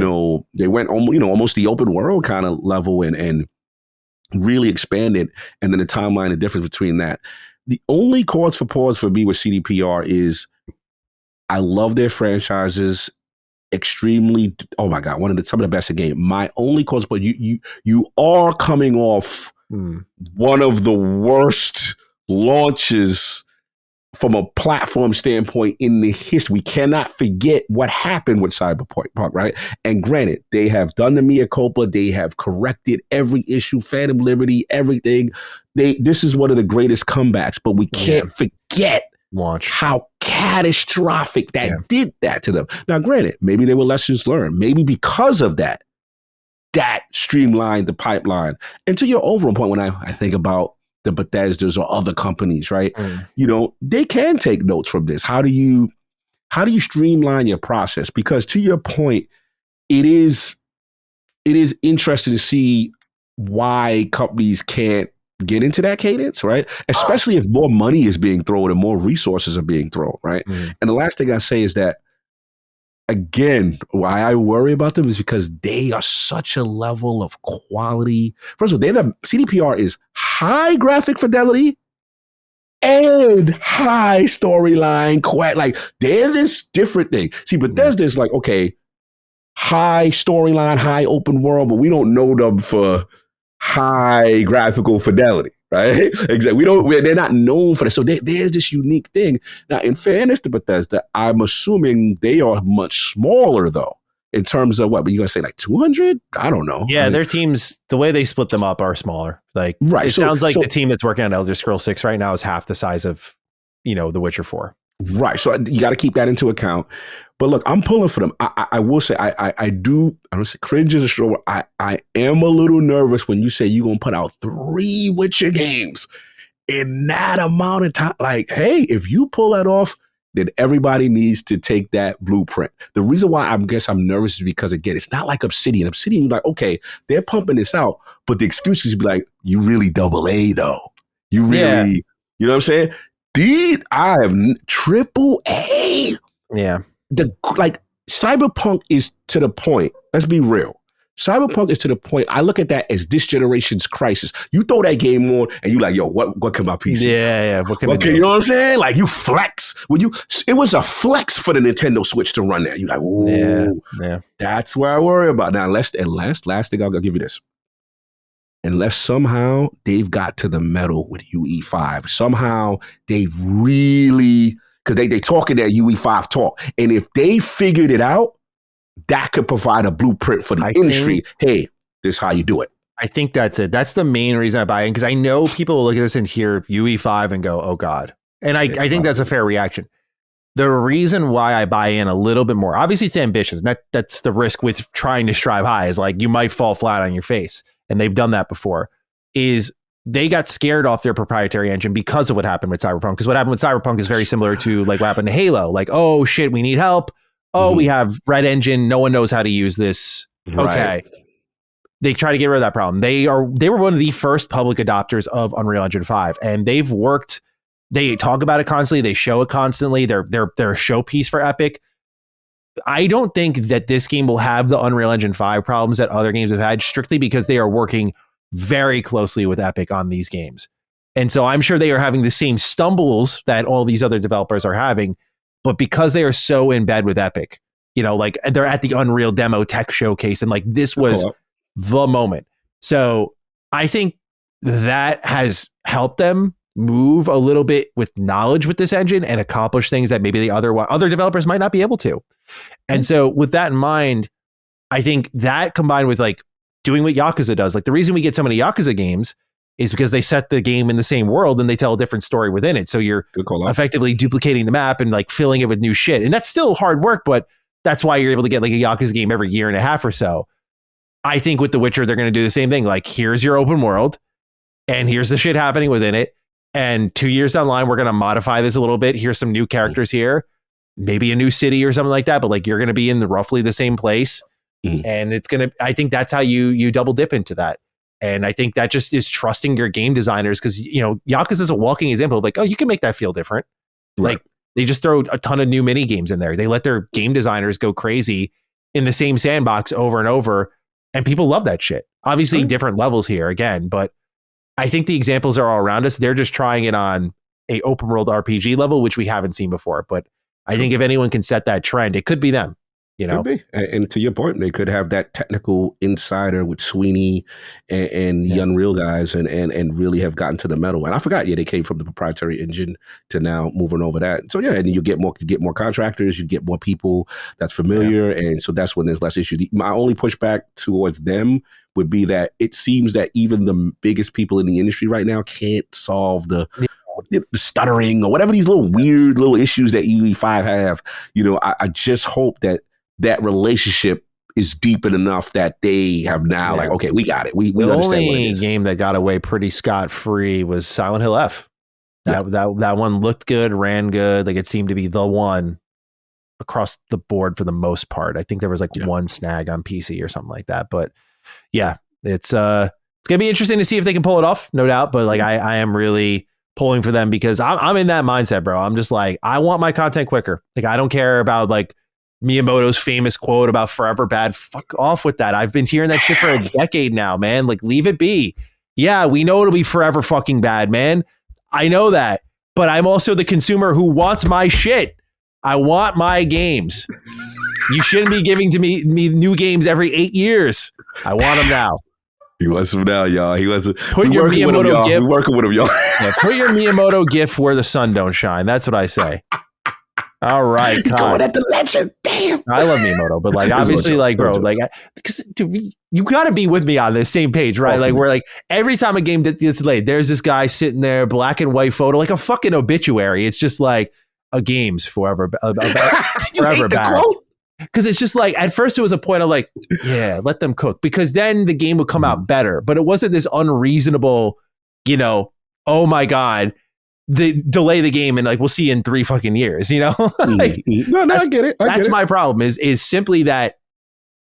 went almost the open world kind of level and really expanded. And then the timeline, the difference between that. The only cause for pause for me with CDPR is I love their franchises extremely. Oh my God, some of the best in game. My only cause, but you are coming off one of the worst launches from a platform standpoint in the history. We cannot forget what happened with Cyberpunk, right? And granted, they have done the mea culpa. They have corrected every issue, Phantom Liberty, everything. This is one of the greatest comebacks, but we can't forget how catastrophic that did that to them. Now, granted, maybe there were lessons learned. Maybe because of that streamlined the pipeline. And to your overall point, when I think about the Bethesdas or other companies, right? They can take notes from this. How do you streamline your process? Because to your point, it is interesting to see why companies can't get into that cadence, right? Especially if more money is being thrown and more resources are being thrown, right? And the last thing I say is that, again, why I worry about them is because they are such a level of quality. First of all, CDPR is high graphic fidelity and high storyline. Like they're this different thing. See, Bethesda is like, okay, high storyline, high open world, but we don't know them for high graphical fidelity. Right? Exactly. They're not known for that. So there's this unique thing. Now, in fairness to Bethesda, I'm assuming they are much smaller, though, in terms of what? But you're going to say like 200? I don't know. Yeah, their teams, the way they split them up are smaller. Like, right. It sounds like the team that's working on Elder Scrolls 6 right now is half the size of, The Witcher 4. Right. So you got to keep that into account. But look, I'm pulling for them. I will say, I don't say cringe is a strong word. I am a little nervous when you say you're going to put out 3 Witcher games in that amount of time. Like, hey, if you pull that off, then everybody needs to take that blueprint. The reason why I'm nervous is because, again, it's not like Obsidian. Obsidian, like, okay, they're pumping this out, but the excuse is be like, you really AA though. You really, you know what I'm saying? I have AAA. Yeah. Cyberpunk is to the point. Let's be real. Cyberpunk is to the point. I look at that as this generation's crisis. You throw that game on and you like, yo, what can my PC do? Yeah. What can you know what I'm saying? Like you flex. It was a flex for the Nintendo Switch to run that. You like, ooh, that's where I worry about. Now, last thing I'll give you this. Unless somehow they've got to the metal with UE5. Somehow they've really, because they talking that UE5 talk. And if they figured it out, that could provide a blueprint for the industry. Hey, this is how you do it. I think that's it. That's the main reason I buy in, because I know people will look at this and hear UE5 and go, oh God. And I think that's a fair reaction. The reason why I buy in a little bit more, obviously it's ambitious. That's the risk with trying to strive high, is like you might fall flat on your face. And they've done that before, is they got scared off their proprietary engine because of what happened with Cyberpunk. Because what happened with Cyberpunk is very similar to like what happened to Halo. Like, oh shit, we need help. Oh, we have Red Engine. No one knows how to use this. Right. Okay. They try to get rid of that problem. They were one of the first public adopters of Unreal Engine 5, and they've worked. They talk about it constantly. They show it constantly. They're a showpiece for Epic. I don't think that this game will have the Unreal Engine 5 problems that other games have had, strictly because they are working very closely with Epic on these games. And so I'm sure they are having the same stumbles that all these other developers are having, but because they are so in bed with Epic, like they're at the Unreal demo tech showcase, and like this was the moment. So I think that has helped them move a little bit with knowledge with this engine and accomplish things that maybe the other developers might not be able to. And so with that in mind, I think that combined with like doing what Yakuza does, like the reason we get so many Yakuza games is because they set the game in the same world and they tell a different story within it. So you're effectively duplicating the map and like filling it with new shit. And that's still hard work, but that's why you're able to get like a Yakuza game every year and a half or so. I think with The Witcher, they're going to do the same thing. Like, here's your open world and here's the shit happening within it. And 2 years down the line, we're going to modify this a little bit. Here's some new characters here, maybe a new city or something like that. But like, you're going to be in roughly the same place. And it's going to, I think that's how you double dip into that. And I think that just is trusting your game designers, because, Yakuza is a walking example of like, oh, you can make that feel different. Right. Like, they just throw a ton of new mini games in there. They let their game designers go crazy in the same sandbox over and over. And people love that shit. Obviously, different levels here again, but I think the examples are all around us. They're just trying it on a open world RPG level, which we haven't seen before. But I think if anyone can set that trend, it could be them. Could be. And to your point, they could have that technical insider with Sweeney and the Unreal guys and really have gotten to the metal. And I forgot, they came from the proprietary engine to now moving over that. So and you get more contractors, you get more people that's familiar. And so that's when there's less issue. My only pushback towards them would be that it seems that even the biggest people in the industry right now can't solve the stuttering or whatever these little weird little issues that UE5 have. I just hope that relationship is deep enough that they have now like, okay, we got it. We understand what it is. The only game that got away pretty scot-free was Silent Hill F. That one looked good, ran good. Like, it seemed to be the one across the board for the most part. I think there was like one snag on PC or something like that. But yeah, it's gonna be interesting to see if they can pull it off, no doubt. But like, I am really pulling for them because I'm in that mindset, bro. I'm just like, I want my content quicker. Like, I don't care about like Miyamoto's famous quote about forever bad. Fuck off with that. I've been hearing that shit for a decade now, man. Like, leave it be. Yeah, we know it'll be forever fucking bad, man. I know that. But I'm also the consumer who wants my shit. I want my games. You shouldn't be giving to me new games every 8 years. I want them now. He wants them now, y'all. He wants. Put your Miyamoto GIF. We're working with him, y'all. Put your Miyamoto GIF where the sun don't shine. That's what I say. All right, going at the legend. Damn, I love Miyamoto, but like, obviously, like, bro, like, because you got to be with me on this same page, right? Like, we're like, every time a game gets delayed, there's this guy sitting there, black and white photo, like a fucking obituary. It's just like a game's forever bad. Because it's just like, at first it was a point of like, yeah, let them cook, because then the game would come out better. But it wasn't this unreasonable, oh my God, delay the game and like, we'll see you in 3 fucking years, like, no, I get it. That's my problem is simply that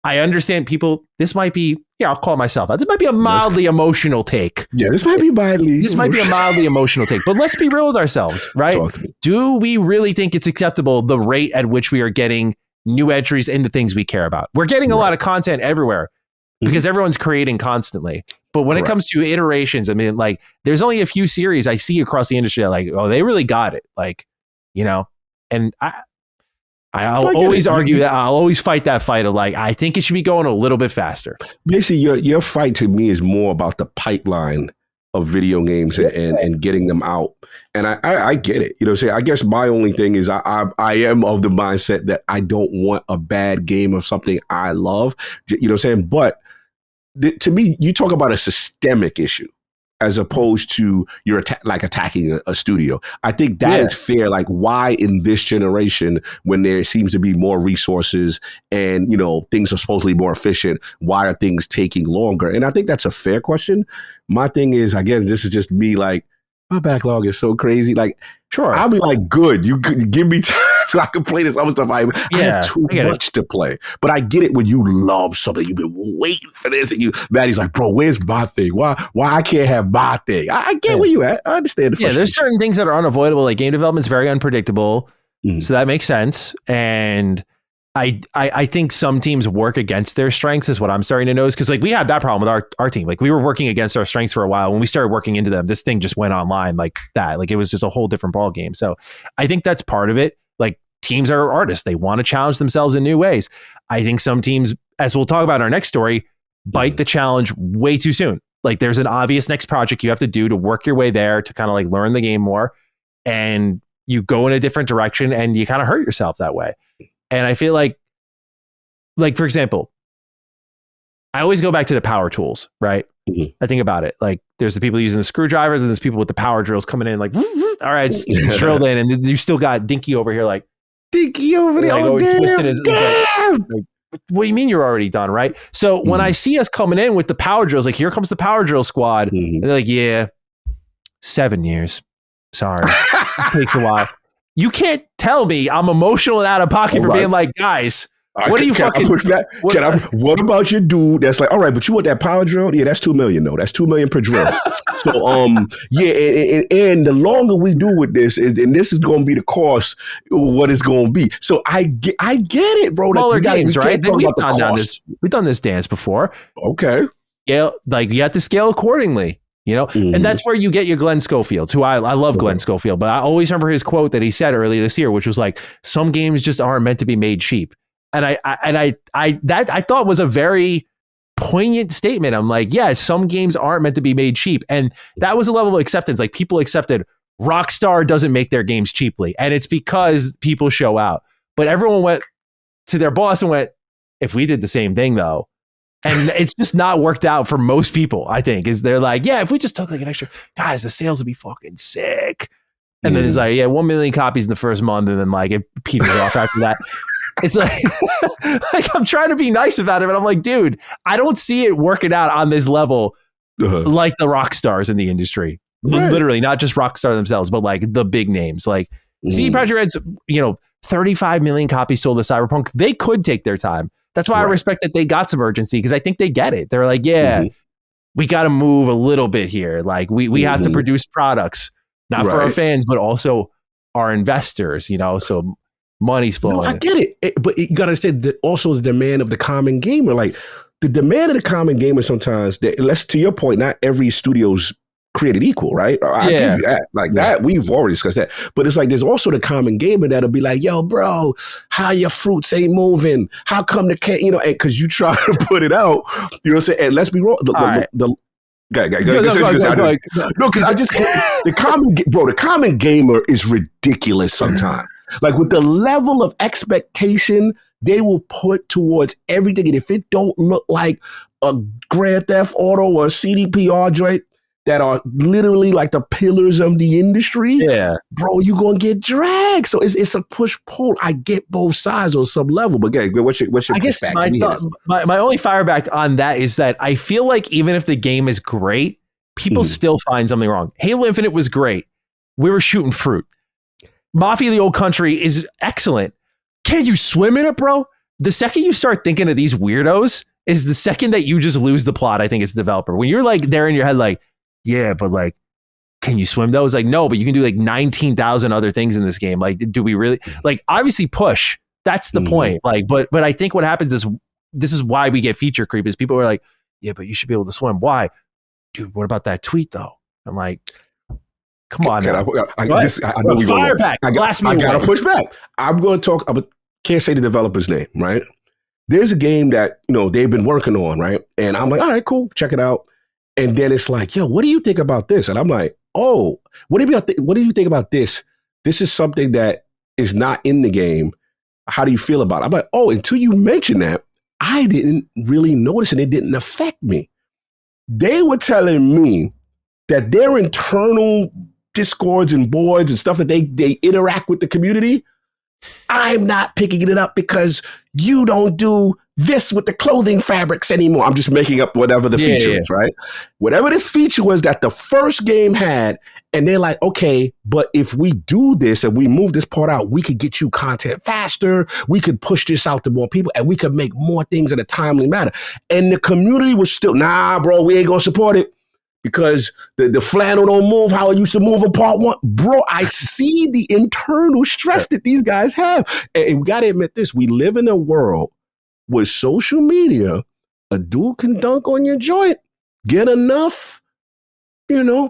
I understand people, this might be, I'll call myself out. This might be a mildly emotional take. Yeah, this might be a mildly emotional take, but let's be real with ourselves, right? Do we really think it's acceptable the rate at which we are getting new entries into things we care about? We're getting a lot of content everywhere because everyone's creating constantly. But when it comes to iterations, I mean, like, there's only a few series I see across the industry that like, oh, they really got it. Like, and I'll always argue that. I'll always fight that fight of like, I think it should be going a little bit faster. Basically, your fight to me is more about the pipeline of video games and getting them out. And I get it. I guess my only thing is I am of the mindset that I don't want a bad game of something I love. But to me, you talk about a systemic issue. as opposed to you're attacking a studio. I think that is fair. Like, why in this generation, when there seems to be more resources and, you know, things are supposedly more efficient, why are things taking longer? And I think that's a fair question. My thing is, again, this is just me, like, my backlog is so crazy. Like, sure, I'll be like, good, you could give me time so I can play this other stuff. I have too much to play. But I get it when you love something. You've been waiting for this, and Maddie's like, bro, where's my thing? Why I can't have my thing? I get where you at. I understand the frustration. There's certain things that are unavoidable. Like, game development's very unpredictable. So that makes sense. And I think some teams work against their strengths is what I'm starting to notice. Cause like we had that problem with our team. Like we were working against our strengths for a while. When we started working into them, this thing just went online like that. Like it was just a whole different ball game. So I think that's part of it. Like teams are artists. They want to challenge themselves in new ways. I think some teams, as we'll talk about in our next story, bite the challenge way too soon. Like there's an obvious next project you have to do to work your way there to kind of like learn the game more. And you go in a different direction and you kind of hurt yourself that way. And I feel like for example, I always go back to the power tools, right? I think about it. Like there's the people using the screwdrivers and there's people with the power drills coming in like, all right, it's drilled in. And you still got Dinky over here like, Dinky over there. Like, twisting his like, what do you mean you're already done, right? So when I see us coming in with the power drills, like here comes the power drill squad. And they're like, yeah, 7 years. Sorry. It takes a while. You can't tell me I'm emotional and out of pocket for being like, guys, what are you fucking... What about your dude that's like, all right, but you want that power drill? Yeah, that's $2 million, though. That's $2 million per drill. So, and the longer we do with this, and this is going to be the cost, what it's going to be. So I get it, bro. Smaller games, right? We've done this dance before. Okay. Yeah, like you have to scale accordingly. You know, and that's where you get your Glenn Schofields, who I love Glenn Schofield, but I always remember his quote that he said earlier this year, which was like, some games just aren't meant to be made cheap. And I thought was a very poignant statement. I'm like, yeah, some games aren't meant to be made cheap. And that was a level of acceptance. Like people accepted Rockstar doesn't make their games cheaply. And it's because people show out. But everyone went to their boss and went, if we did the same thing though, and it's just not worked out for most people, I think, is they're like, yeah, if we just took like an extra, guys, the sales would be fucking sick. And then it's like, yeah, 1 million copies in the first month. And then like it peters off after that. It's like, like I'm trying to be nice about it, but I'm like, dude, I don't see it working out on this level like the rock stars in the industry. Right. Literally, not just Rockstar themselves, but like the big names. Like CD Projekt Red's, 35 million copies sold to Cyberpunk. They could take their time. That's why I respect that they got some urgency, because I think they get it. They're like, yeah, we got to move a little bit here. Like we have to produce products, not for our fans, but also our investors, so money's flowing. No, I get it. But you got to understand also the demand of the common gamer. Like the demand of the common gamer sometimes, to your point, not every studio's created equal, right? I give you that. Like that, we've already discussed that. But it's like there's also the common gamer that'll be like, yo, bro, how your fruits ain't moving? How come the cat, because you try to put it out, you know what I'm saying? And let's be wrong. No, because I just the common gamer is ridiculous sometimes. Like with the level of expectation they will put towards everything, and if it don't look like a Grand Theft Auto or a CDPR joint that are literally like the pillars of the industry, bro, you're gonna get dragged. So it's a push-pull. I get both sides on some level, but what's your I guess my only fireback on that is that I feel like even if the game is great, people still find something wrong. Halo Infinite was great. We were shooting fruit. Mafia the Old Country is excellent. Can you swim in it, bro? The second you start thinking of these weirdos is the second that you just lose the plot, I think, as a developer. When you're like there in your head, like, yeah, but like, can you swim though? It's like, no, but you can do like 19,000 other things in this game. Like, do we really, like, obviously push. That's the point. Like, but I think what happens is, this is why we get feature creep, is people are like, yeah, but you should be able to swim. Why? Dude, what about that tweet though? I'm like, come on. I know we fire back. I got to push back. I'm going to talk, I can't say the developer's name, right? There's a game that, they've been working on, right? And I'm like, all right, cool, check it out. And then it's like, yo, what do you think about this? And I'm like, oh, what do you think about this? This is something that is not in the game. How do you feel about it? I'm like, oh, until you mentioned that, I didn't really notice and it didn't affect me. They were telling me that their internal discords and boards and stuff that they interact with the community, I'm not picking it up because you don't do this with the clothing fabrics anymore. I'm just making up whatever the feature is, right? Whatever this feature was that the first game had, and they're like, okay, but if we do this and we move this part out, we could get you content faster. We could push this out to more people, and we could make more things in a timely manner. And the community was still, nah, bro, we ain't gonna support it because the flannel don't move how it used to move in part one. Bro, I see the internal stress that these guys have. And we gotta admit this, we live in a world with social media, a dude can dunk on your joint, get enough,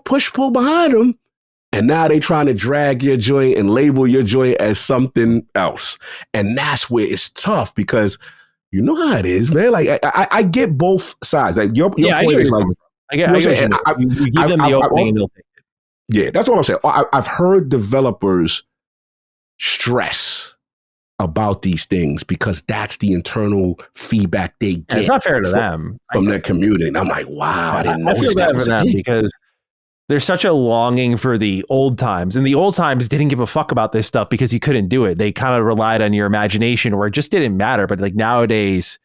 push-pull behind them, and now they trying to drag your joint and label your joint as something else. And that's where it's tough because you know how it is, man. Like, I get both sides. Like, your point is like, you give them the opening and they'll take it. Yeah, that's what I'm saying. I've heard developers stress about these things because that's the internal feedback they get. It's not fair to them from their community. And I'm like, wow, I didn't know. I feel bad for them because there's such a longing for the old times, and the old times didn't give a fuck about this stuff because you couldn't do it. They kind of relied on your imagination, where it just didn't matter. But like nowadays,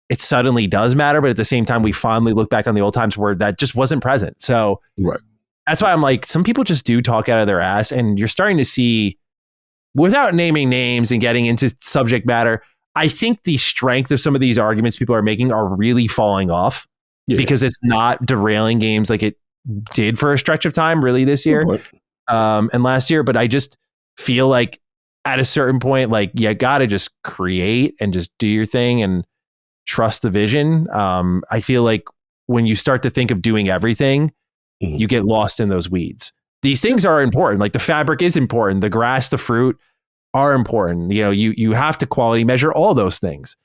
it suddenly does matter. But at the same time, we finally look back on the old times where that just wasn't present. So that's why I'm like, some people just do talk out of their ass, and you're starting to see, without naming names and getting into subject matter, I think the strength of some of these arguments people are making are really falling off because it's not derailing games like it did for a stretch of time, really, this year and last year. But I just feel like at a certain point, like, you got to just create and just do your thing and trust the vision. I feel like when you start to think of doing everything, you get lost in those weeds. These things are important. Like the fabric is important. The grass, the fruit are important. You have to quality measure all those things.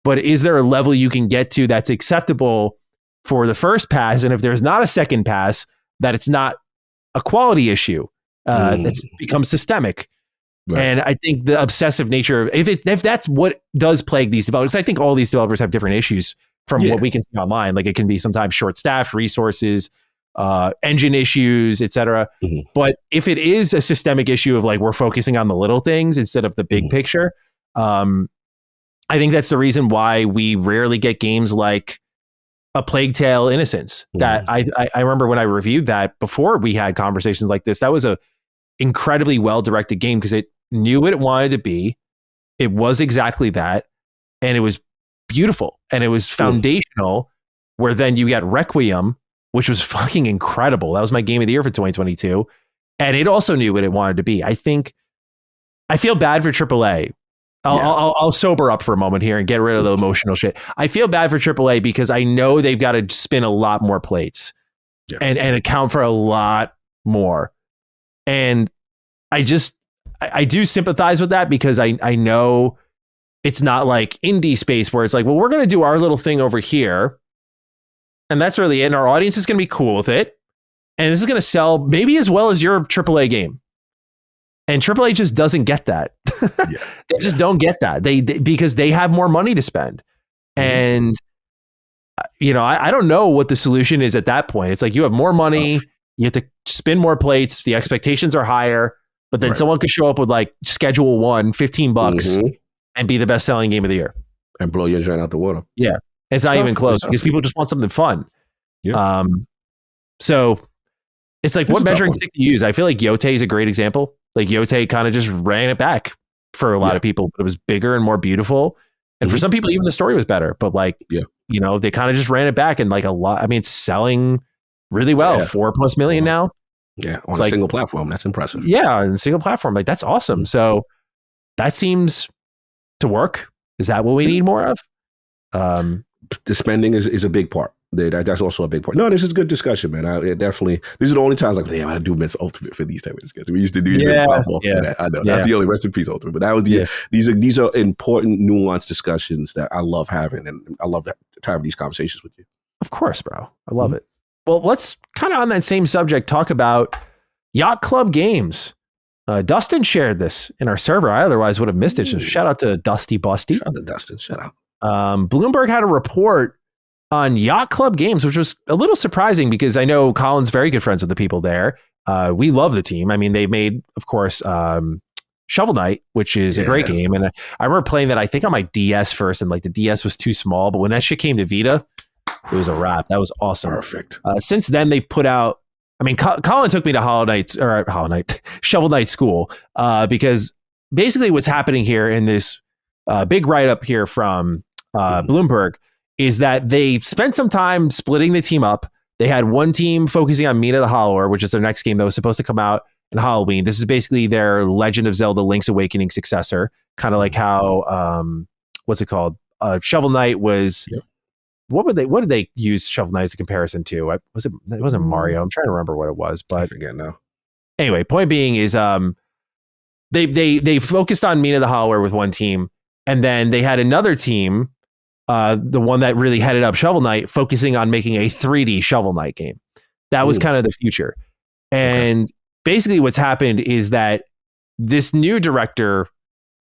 But is there a level you can get to that's acceptable for the first pass? And if there's not a second pass, that it's not a quality issue that's become systemic. Right. And I think the obsessive nature of, if that's what does plague these developers, I think all these developers have different issues from what we can see online. Like it can be sometimes short-staffed, resources, engine issues, etc. But if it is a systemic issue of like we're focusing on the little things instead of the big picture, I think that's the reason why we rarely get games like A Plague Tale: Innocence. That I remember when I reviewed that before we had conversations like this. That was a incredibly well-directed game because it knew what it wanted to be. It was exactly that, and it was beautiful and it was foundational. Where then you got Requiem, which was fucking incredible. That was my game of the year for 2022. And it also knew what it wanted to be. I feel bad for AAA. I'll sober up for a moment here and get rid of the emotional shit. I feel bad for AAA because I know they've got to spin a lot more plates and account for a lot more. And I do sympathize with that because I know it's not like indie space where it's like, well, we're going to do our little thing over here. And that's really it. And our audience is going to be cool with it. And this is going to sell maybe as well as your AAA game. And AAA just doesn't get that. They just don't get that. They because they have more money to spend. And, I don't know what the solution is at that point. It's like you have more money. You have to spin more plates. The expectations are higher. But then someone could show up with like Schedule 1, $15 and be the best selling game of the year. And blow your joint out the water. Yeah. It's not even close because people just want something fun. Yeah. So it's like, what measuring stick to use? I feel like Yote is a great example. Like Yote kind of just ran it back for a lot of people, but it was bigger and more beautiful. And for some people, even the story was better. But like, they kind of just ran it back and like a lot. I mean, it's selling really well. 4+ million now. Yeah, on a single platform. That's impressive. Yeah, on a single platform. Like that's awesome. So that seems to work. Is that what we need more of? The spending is a big part. That's also a big part. No, this is good discussion, man. These are the only times like, damn, I do miss Ultimate for these type of discussions. We used to do pop off for that. I know that's the only rest in peace Ultimate, but that was these are important, nuanced discussions that I love having, and I love to have these conversations with you. Of course, bro. I love it. Well, let's kind of on that same subject talk about Yacht Club games. Dustin shared this in our server. I otherwise would have missed it. So shout out to Dusty Busty. Shout out to Dustin. Shout out. Bloomberg had a report on Yacht Club Games, which was a little surprising because I know Colin's very good friends with the people there. We love the team. I mean, they made, of course, Shovel Knight, which is a great game. And I remember playing that, I think, on my DS first, and like the DS was too small. But when that shit came to Vita, it was a wrap. That was awesome. Perfect. Since then, they've put out, I mean, Colin took me to Shovel Knight school, because basically what's happening here in this big write-up here from Bloomberg is that they spent some time splitting the team up. They had one team focusing on Mina the Hollower, which is their next game that was supposed to come out in Halloween. This is basically their Legend of Zelda Link's Awakening successor, kind of like how, what's it called? Shovel Knight was... Yep. What did they use Shovel Knight as a comparison to? It wasn't Mario. I'm trying to remember what it was, but I forget now. Anyway, point being is they focused on Mina the Hollower with one team, and then they had another team, the one that really headed up Shovel Knight, focusing on making a 3D Shovel Knight game. That was kind of the future. And basically what's happened is that this new director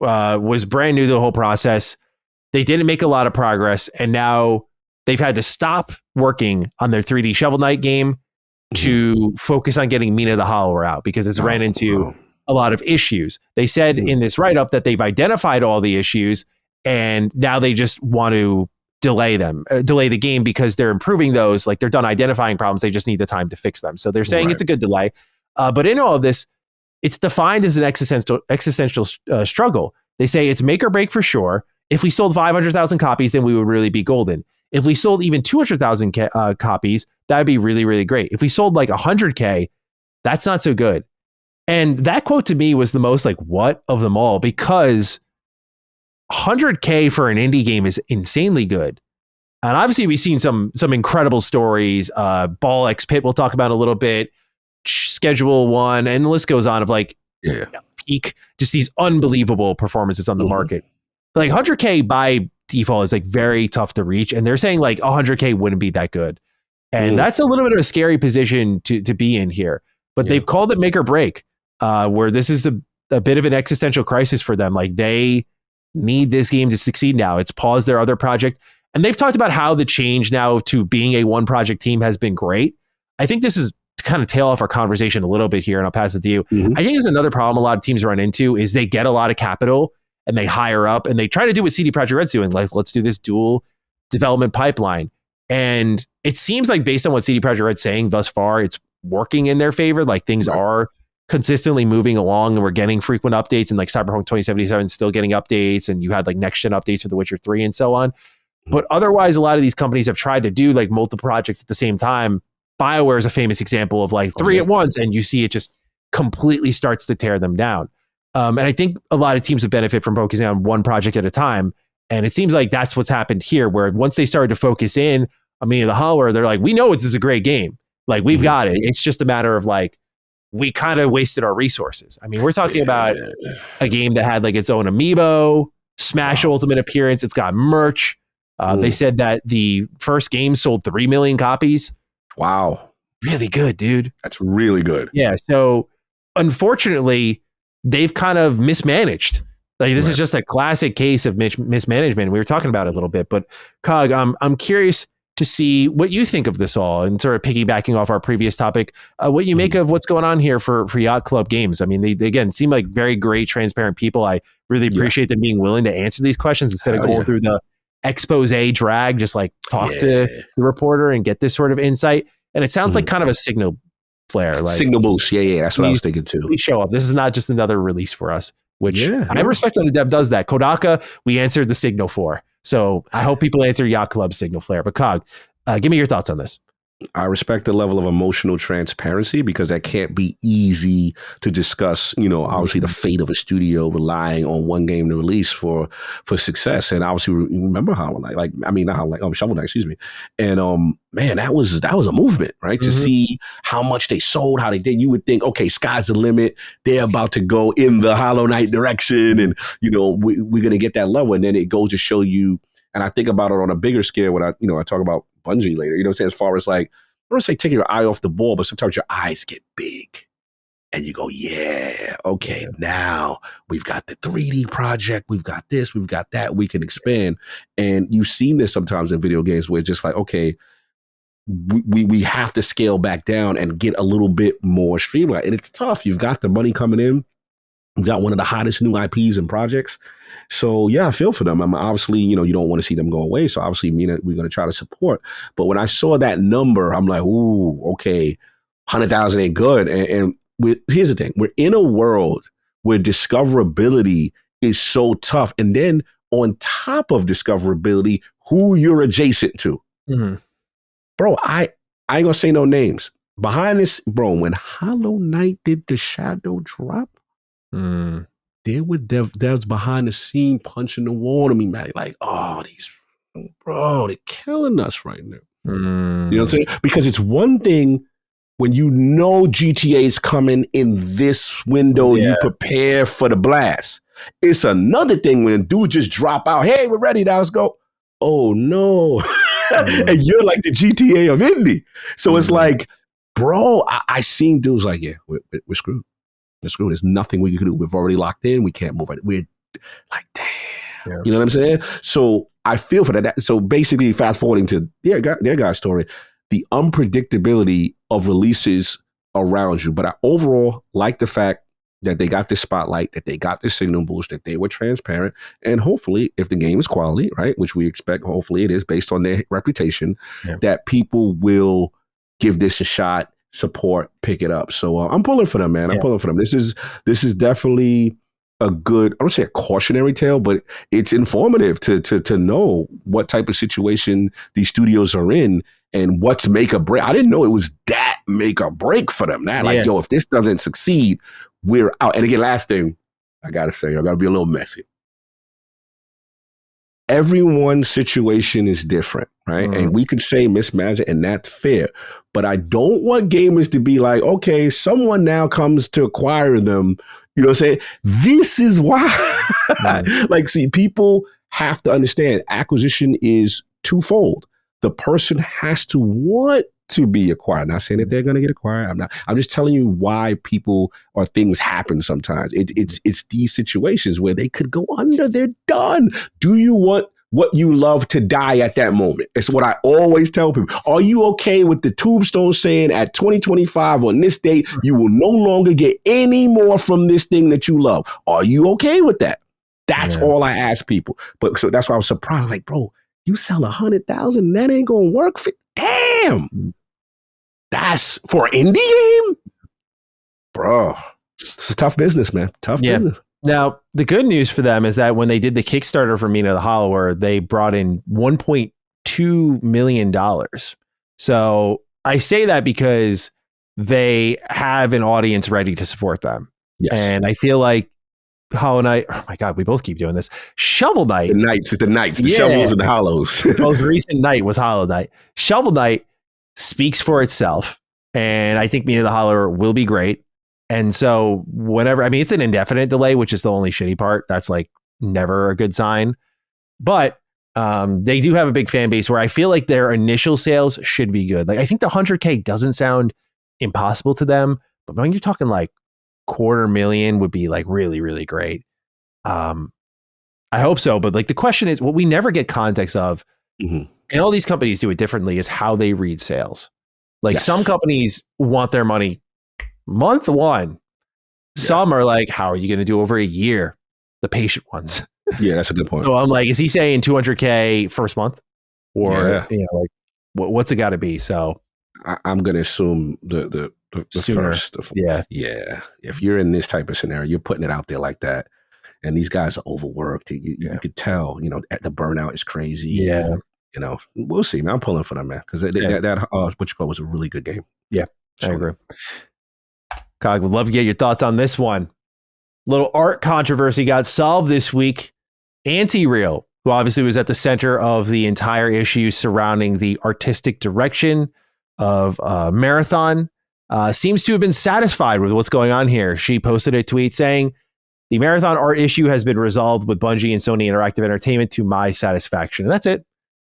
was brand new to the whole process. They didn't make a lot of progress, and now they've had to stop working on their 3D Shovel Knight game to focus on getting Mina the Hollower out because it's ran into a lot of issues. They said in this write-up that they've identified all the issues, and now they just want to delay the game because they're improving those. Like, they're done identifying problems. They just need the time to fix them. So they're saying it's a good delay. But in all of this, it's defined as an existential struggle. They say it's make or break for sure. If we sold 500,000 copies, then we would really be golden. If we sold even 200,000 copies, that would be really, really great. If we sold like 100K, that's not so good. And that quote to me was the most like what of them all, because 100K for an indie game is insanely good. And obviously we've seen some incredible stories. Ball X Pit we'll talk about in a little bit, Schedule 1, and the list goes on of like peak, just these unbelievable performances on the market. But like 100K by default is like very tough to reach, and they're saying like 100K wouldn't be that good, and that's a little bit of a scary position to be in here. But they've called it make or break, where this is a bit of an existential crisis for them. Like, they need this game to succeed now. It's paused their other project, and they've talked about how the change now to being a one project team has been great. I think this is to kind of tail off our conversation a little bit here, and I'll pass it to you. I think there's another problem a lot of teams run into is they get a lot of capital and they hire up and they try to do what CD Projekt Red's doing. Like, let's do this dual development pipeline. And it seems like based on what CD Projekt Red's saying thus far, it's working in their favor. Like, things are consistently moving along, and we're getting frequent updates, and like Cyberpunk 2077 still getting updates, and you had like next gen updates for The Witcher 3 and so on. But otherwise, a lot of these companies have tried to do like multiple projects at the same time. BioWare is a famous example of like three at once, and you see it just completely starts to tear them down. And I think a lot of teams would benefit from focusing on one project at a time. And it seems like that's what's happened here, where once they started to focus in on Mina the Hollower, they're like, we know this is a great game. Like, we've got it. It's just a matter of like, we kind of wasted our resources. I mean, we're talking about a game that had like its own amiibo, Smash Ultimate appearance. It's got merch. They said that the first game sold 3 million copies. Wow. Really good, dude. That's really good. Yeah. So unfortunately, they've kind of mismanaged. Like, this is just a classic case of mismanagement. We were talking about it a little bit, but Cog, I'm curious to see what you think of this all, and sort of piggybacking off our previous topic, what you make of what's going on here for Yacht Club Games. I mean, they again seem like very great, transparent people. I really appreciate them being willing to answer these questions instead of going through the expose drag. Just like talk to the reporter and get this sort of insight. And it sounds like kind of a signal flare, like signal boost. Yeah, that's what I was thinking too. We show up. This is not just another release for us, which I respect when a dev does that. Kodaka, we answered the signal for. So I hope people answer Yacht Club signal flare. But Cog, give me your thoughts on this. I respect the level of emotional transparency, because that can't be easy to discuss, obviously the fate of a studio relying on one game to release for success. And obviously remember Shovel Knight, excuse me. And man, that was a movement, right? To see how much they sold, how they did. You would think, okay, sky's the limit. They're about to go in the Hollow Knight direction, and we're gonna get that level. And then it goes to show you. And I think about it on a bigger scale when I talk about Bungie later, as far as like, I don't say taking your eye off the ball, but sometimes your eyes get big and you go, yeah, okay, now we've got the 3D project, we've got this, we've got that, we can expand. And you've seen this sometimes in video games where it's just like, okay, we have to scale back down and get a little bit more streamlined. And it's tough. You've got the money coming in. You've got one of the hottest new IPs and projects. So yeah, I feel for them. I'm obviously, you don't want to see them go away. So obviously, we're going to try to support. But when I saw that number, I'm like, ooh, okay, 100,000 ain't good. And here's the thing: we're in a world where discoverability is so tough, and then on top of discoverability, who you're adjacent to. Mm-hmm. Bro, I ain't gonna say no names. Behind this, bro, when Hollow Knight did the Shadow drop, there were devs behind the scene punching the wall to me, man. Like, oh, they're killing us right now. You know what I'm saying? Because it's one thing when you know GTA is coming in this window, you prepare for the blast. It's another thing when dudes just drop out, hey, we're ready, now let's go. Oh, no. And you're like the GTA of indie. So it's like, bro, I seen dudes like, yeah, we're screwed. We're screwed. There's nothing we can do. We've already locked in. We can't move it. We're like, damn. Yeah. You know what I'm saying? So I feel for that. So basically, fast forwarding to their guy's story, the unpredictability of releases around you. But I overall like the fact that they got this spotlight, that they got this signal boost, that they were transparent. And hopefully, if the game is quality, right, which we expect, hopefully it is based on their reputation, that people will give this a shot, support, pick it up. So I'm pulling for them, man. I'm pulling for them. This is definitely a good, I don't say a cautionary tale, but it's informative to know what type of situation these studios are in and what's make or break. I didn't know it was that make or break for them. That like, yo, if this doesn't succeed, we're out. And again, last thing I gotta say, I gotta be a little messy. Everyone's situation is different, right? And we could say mismanagement, and that's fair. But I don't want gamers to be like, okay, someone now comes to acquire them. You know what I'm saying? This is why. Like, see, people have to understand acquisition is twofold. The person has to want to be acquired. I'm not saying that they're going to get acquired. I'm just telling you why people or things happen sometimes. It's these situations where they could go under. They're done. Do you want what you love to die at that moment? It's what I always tell people. Are you okay with the tombstone saying at 2025 on this date, you will no longer get any more from this thing that you love? Are you okay with that? That's all I ask people. But so that's why I was surprised. Like, bro, you sell 100,000, that ain't gonna work for. Damn, that's for indie game, bro. It's a tough business, man. Tough business. Now, the good news for them is that when they did the Kickstarter for Mina the Hollower, they brought in $1.2 million. So I say that because they have an audience ready to support them. Yes. And I feel like Hollow Knight, oh my God, we both keep doing this. Shovel Knight. The Knights, the shovels and the hollows. The most recent Knight was Hollow Knight. Shovel Knight speaks for itself. And I think Mina the Hollower will be great. And so whenever, I mean, it's an indefinite delay, which is the only shitty part. That's like never a good sign. But they do have a big fan base where I feel like their initial sales should be good. Like, I think the 100K doesn't sound impossible to them. But when you're talking like 250,000 would be like really, really great. I hope so. But like the question is, what we never get context of, and all these companies do it differently, is how they read sales. Like some companies want their money month one. Some are like, how are you going to do over a year? The patient ones. Yeah, that's a good point. So I'm like, is he saying 200K first month? Or, like, what's it got to be? So I'm going to assume the sooner. First. Yeah. If you're in this type of scenario, you're putting it out there like that. And these guys are overworked. You could tell, the burnout is crazy. Yeah. We'll see, man. I'm pulling for them, man. Because that what you call was a really good game. Yeah, I agree. Cog, would love to get your thoughts on this one. Little art controversy got solved this week. Anti-Real, who obviously was at the center of the entire issue surrounding the artistic direction of Marathon, seems to have been satisfied with what's going on here. She posted a tweet saying, "The Marathon art issue has been resolved with Bungie and Sony Interactive Entertainment to my satisfaction." And that's it.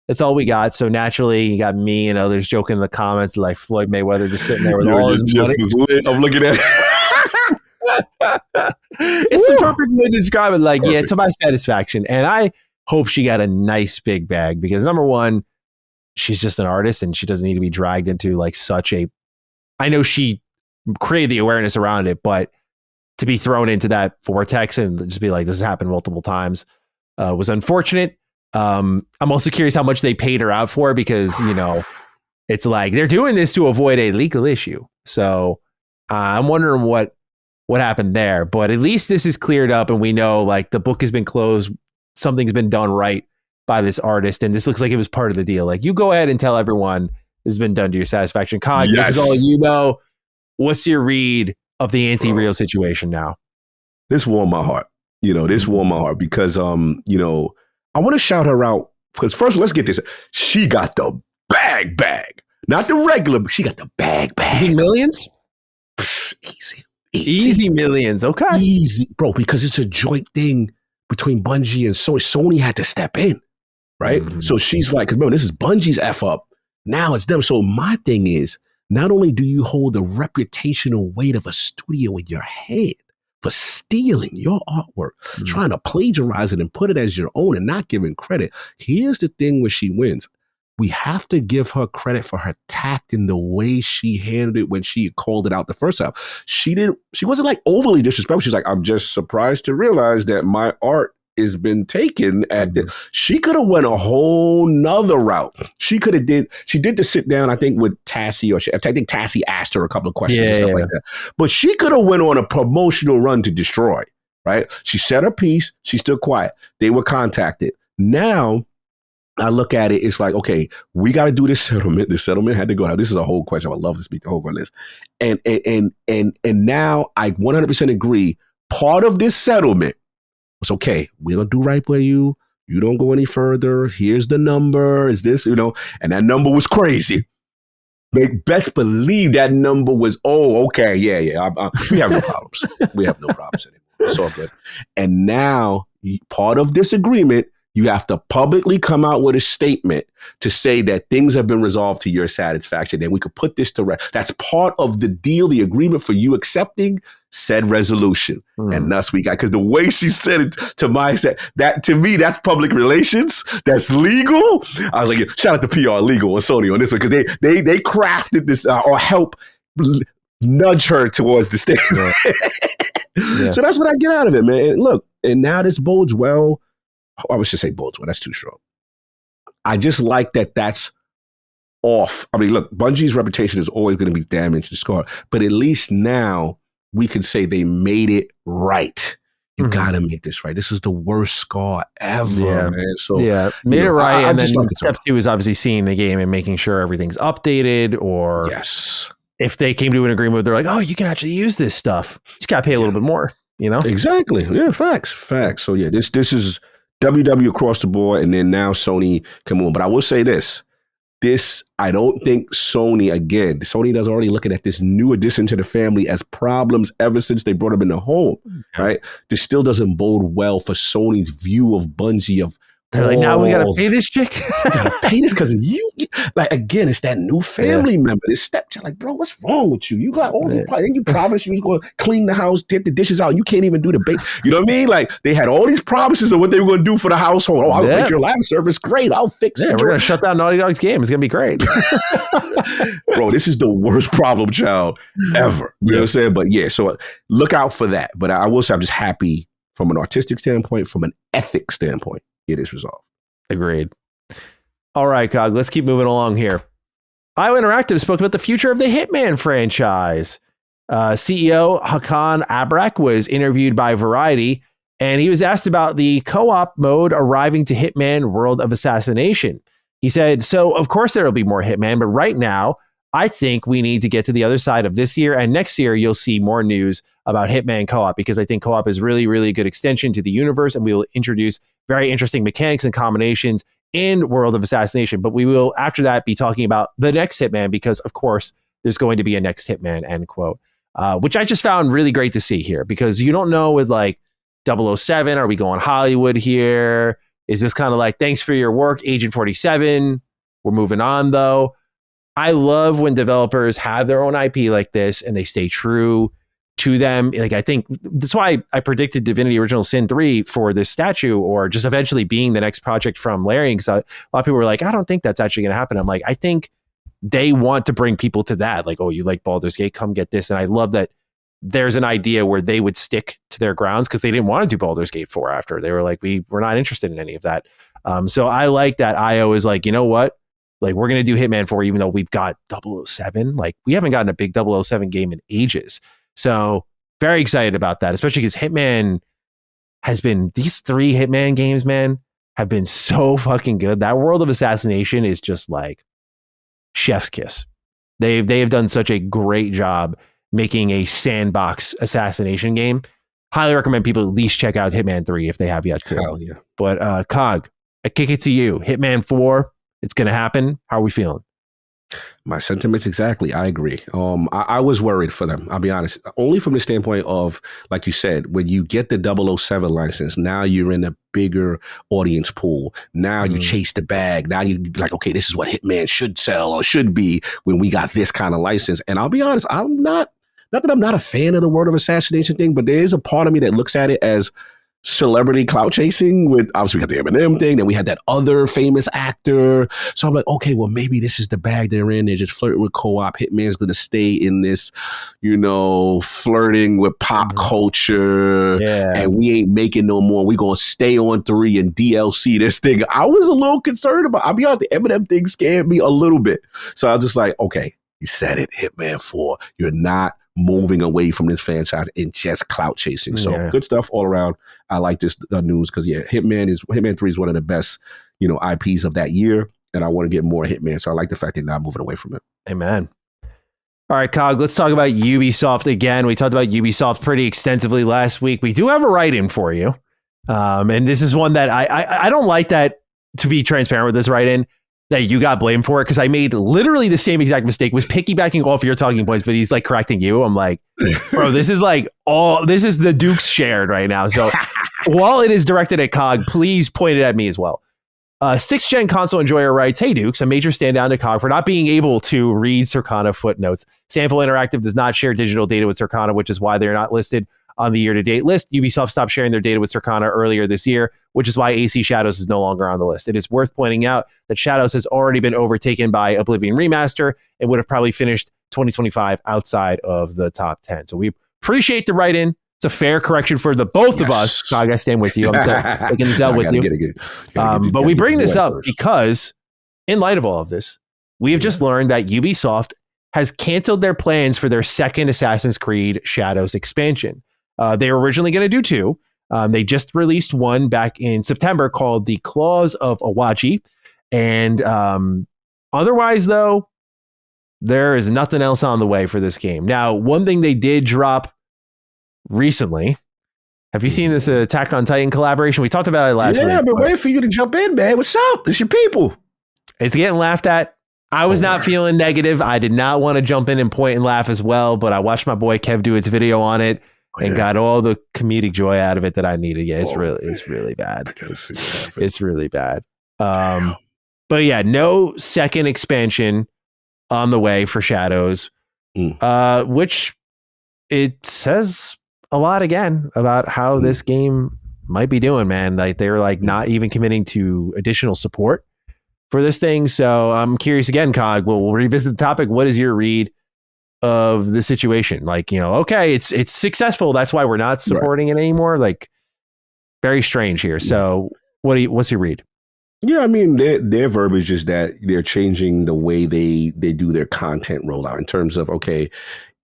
That's all we got. So naturally, you got me and others joking in the comments like Floyd Mayweather just sitting there with all his money. I'm looking at it. It's the perfect way to describe it. Like, yeah, to my satisfaction. And I hope she got a nice big bag because number one, she's just an artist and she doesn't need to be dragged into like such a, I know she created the awareness around it, but to be thrown into that vortex and just be like, this has happened multiple times was unfortunate. I'm also curious how much they paid her out for because, you know, it's like they're doing this to avoid a legal issue. So I'm wondering what happened there, but at least this is cleared up and we know like the book has been closed. Something's been done right by this artist. And this looks like it was part of the deal. Like you go ahead and tell everyone this has been done to your satisfaction. Cog, This is all you know. What's your read of the anti-real situation now? This warmed my heart. You know, this warmed my heart because, you know, I want to shout her out because first, let's get this. She got the bag, not the regular, but she got the bag. Millions? Easy millions. Okay. Easy, bro, because it's a joint thing between Bungie and Sony. Sony had to step in, right? Mm-hmm. So she's like, because remember, this is Bungie's F up. Now it's them. So my thing is, not only do you hold the reputational weight of a studio in your head for stealing your artwork, trying to plagiarize it and put it as your own and not giving credit. Here's the thing where she wins. We have to give her credit for her tact in the way she handled it when she called it out the first time. She wasn't like overly disrespectful. She's like, I'm just surprised to realize that my art has been taken at the. She could have went a whole nother route. She did the sit down, I think, with Tassie, I think Tassie asked her a couple of questions and stuff like that. But she could have went on a promotional run to destroy, right? She said her piece. She's still quiet. They were contacted. Now I look at it, it's like, okay, we got to do this settlement. The settlement had to go out. This is a whole question. I would love to speak the whole on this. And now I 100% agree. Part of this settlement was, okay, we're going to do right by you. You don't go any further. Here's the number. Is this, you know, and that number was crazy. They best believe that number was, okay, yeah. We have no problems. We have no problems anymore. It's all good. And now part of this agreement, you have to publicly come out with a statement to say that things have been resolved to your satisfaction. And we could put this to rest. That's part of the deal, the agreement for you accepting said resolution. And thus we got, because the way she said it to that to me, that's public relations. That's legal. I was like, yeah, shout out to PR Legal and Sony on this one, because they crafted this or help nudge her towards the statement. Yeah. So that's what I get out of it, man. And look, and now this bodes well. I was just say bodes well. That's too strong. I just like that that's off. I mean, look, Bungie's reputation is always going to be damaged and scarred, but at least now we can say they made it right. You got to make this right. This is the worst scar ever, man. So made it right. And then step two is obviously seeing the game and making sure everything's updated, or if they came to an agreement, they're like, oh, you can actually use this stuff. You just got to pay a little bit more, you know? Exactly. Yeah, facts. So yeah, this is WW across the board, and then now Sony come on. But I will say this, I don't think Sony does already looking at this new addition to the family as problems ever since they brought him in the home, right? This still doesn't bode well for Sony's view of Bungie of, they're like, now we got to pay this chick. We got to pay this because you, like, again, it's that new family member. This stepchild, like, bro, what's wrong with you? You got all these, and you promised you was going to clean the house, get the dishes out. You can't even do the bake. You know what I mean? Like, they had all these promises of what they were going to do for the household. Oh, I'll make your live service great. I'll fix it. We're going to shut down Naughty Dog's game. It's going to be great. Bro, this is the worst problem child ever. You know what I'm saying? But yeah, so look out for that. But I will say I'm just happy from an artistic standpoint, from an ethics standpoint, it is resolved. Agreed. All right, Cog, let's keep moving along here. IO Interactive spoke about the future of the Hitman franchise. CEO Hakan Abrak was interviewed by Variety, and he was asked about the co-op mode arriving to Hitman World of Assassination. He said, so of course there will be more Hitman, but right now, I think we need to get to the other side of this year, and next year you'll see more news about Hitman co-op, because I think co-op is really, really good extension to the universe, and we will introduce very interesting mechanics and combinations in World of Assassination. But we will, after that, be talking about the next Hitman, because, of course, there's going to be a next Hitman, end quote, which I just found really great to see here, because you don't know with like 007, are we going Hollywood here? Is this kind of like, thanks for your work, Agent 47? We're moving on, though. I love when developers have their own IP like this and they stay true to them. Like, I think that's why I predicted Divinity Original Sin 3 for this statue, or just eventually being the next project from Larian, because a lot of people were like, I don't think that's actually going to happen. I'm like, I think they want to bring people to that. Like, oh, you like Baldur's Gate? Come get this. And I love that there's an idea where they would stick to their grounds, because they didn't want to do Baldur's Gate 4 after. They were like, we're not interested in any of that. So I like that IO is like, you know what? Like, we're going to do Hitman 4, even though we've got 007. Like, we haven't gotten a big 007 game in ages. So very excited about that, especially because Hitman has been, these 3 Hitman games, man, have been so fucking good. That World of Assassination is just like chef's kiss. They have done such a great job making a sandbox assassination game. Highly recommend people at least check out Hitman 3 if they have yet to. Hell yeah. But Cog, I kick it to you. Hitman 4, it's going to happen. How are we feeling? My sentiments exactly. I agree. I was worried for them. I'll be honest. Only from the standpoint of, like you said, when you get the 007 license, now you're in a bigger audience pool. Now you chase the bag. Now you like, okay, this is what Hitman should sell or should be when we got this kind of license. And I'll be honest, I'm not that I'm not a fan of the World of Assassination thing, but there is a part of me that looks at it as celebrity clout chasing. With obviously we got the Eminem thing, then we had that other famous actor. So I'm like, okay, well, maybe this is the bag they're in. They're just flirting with co-op. Hitman's going to stay in this, flirting with pop culture. Yeah. And we ain't making no more. We going to stay on 3 and DLC this thing. I was a little concerned about, I'll be honest, the Eminem thing scared me a little bit. So I was just like, okay, you said it, Hitman 4. You're not moving away from this franchise and just clout chasing. So good stuff all around. I like this news because Hitman 3 is one of the best, IPs of that year. And I want to get more Hitman. So I like the fact that they're not moving away from it. Amen. All right, Cog, let's talk about Ubisoft again. We talked about Ubisoft pretty extensively last week. We do have a write-in for you. And this is one that I don't like that, to be transparent with this write-in, that you got blamed for it, because I made literally the same exact mistake, was piggybacking off your talking points, but he's like correcting you. I'm like, bro, this is the Duke's shared right now. So while it is directed at Cog, please point it at me as well. 6th Gen console enjoyer writes, hey Dukes, a major stand down to Cog for not being able to read Circana footnotes. Sample Interactive does not share digital data with Circana, which is why they're not listed on the year-to-date list. Ubisoft stopped sharing their data with Circana earlier this year, which is why AC Shadows is no longer on the list. It is worth pointing out that Shadows has already been overtaken by Oblivion Remaster and would have probably finished 2025 outside of the top 10. So we appreciate the write-in. It's a fair correction for the both of us. I stand with you. I'm taking this out with you. But we bring this up because, in light of all of this, we have just learned that Ubisoft has canceled their plans for their second Assassin's Creed Shadows expansion. They were originally going to do 2. They just released one back in September called The Claws of Awaji. And otherwise, though, there is nothing else on the way for this game. Now, one thing they did drop recently. Have you seen this Attack on Titan collaboration? We talked about it last week. Yeah, I've been waiting for you to jump in, man. What's up? It's your people. It's getting laughed at. I was not feeling negative. I did not want to jump in and point and laugh as well, but I watched my boy Kev do its video on it. And got all the comedic joy out of it that I needed. Yeah, it's really bad. It's really bad. But yeah, no second expansion on the way for Shadows, which it says a lot again about how this game might be doing, man. Like they were like not even committing to additional support for this thing. So I'm curious again, Cog. We'll revisit the topic. What is your read of the situation? Like, okay, it's successful, that's why we're not supporting it anymore. Like, very strange here. So what's your read? Yeah, I mean, their verbiage is that they're changing the way they do their content rollout in terms of, okay,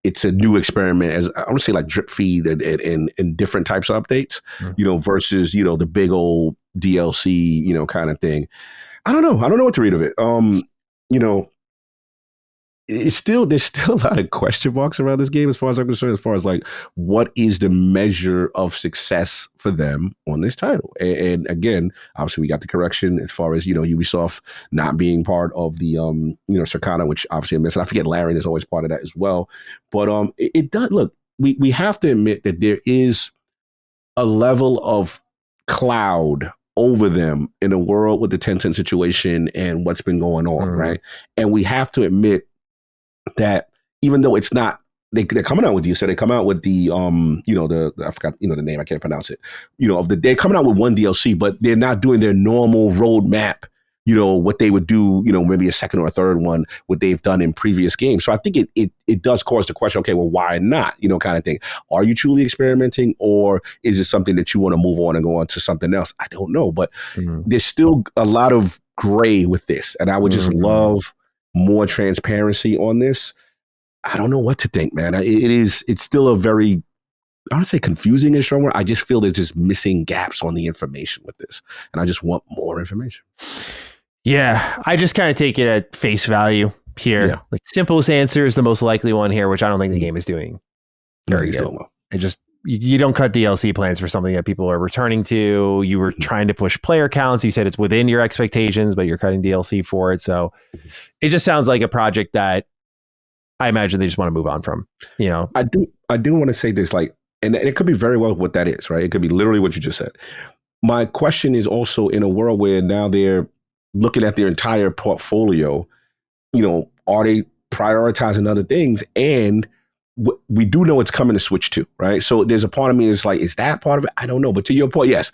it's a new experiment, as I want to say, like drip feed and different types of updates, versus the big old DLC kind of thing. I don't know what to read of it. There's still a lot of question marks around this game as far as I'm concerned, as far as like what is the measure of success for them on this title. And again, obviously we got the correction as far as Ubisoft not being part of the Circana, which obviously I missed. I forget Larian is always part of that as well. But it does look, we have to admit that there is a level of cloud over them in a world with the Tencent situation and what's been going on, right? And we have to admit that even though it's not they're coming out with you. So they come out with the I forgot the name, I can't pronounce it. They're coming out with one DLC, but they're not doing their normal roadmap. What they would do, maybe a second or a third one, what they've done in previous games. So I think it does cause the question, okay, well, why not? Kind of thing. Are you truly experimenting, or is it something that you want to move on and go on to something else? I don't know, but there's still a lot of gray with this. And I would just love more transparency on this. I don't know what to think, man. It's still a very, I don't say confusing is strong word. I just feel there's just missing gaps on the information with this. And I just want more information. Yeah, I just kind of take it at face value here. Yeah. Like simplest answer is the most likely one here, which I don't think the game is doing very good. Well. It just, you don't cut DLC plans for something that people are returning to. You were trying to push player counts. You said it's within your expectations, but you're cutting DLC for it. So it just sounds like a project that I imagine they just want to move on from. I do want to say this, like, and it could be very well what that is, right? It could be literally what you just said. My question is also, in a world where now they're looking at their entire portfolio, are they prioritizing other things? And we do know it's coming to Switch 2, right? So there's a part of me that's like, is that part of it? I don't know. But to your point, yes,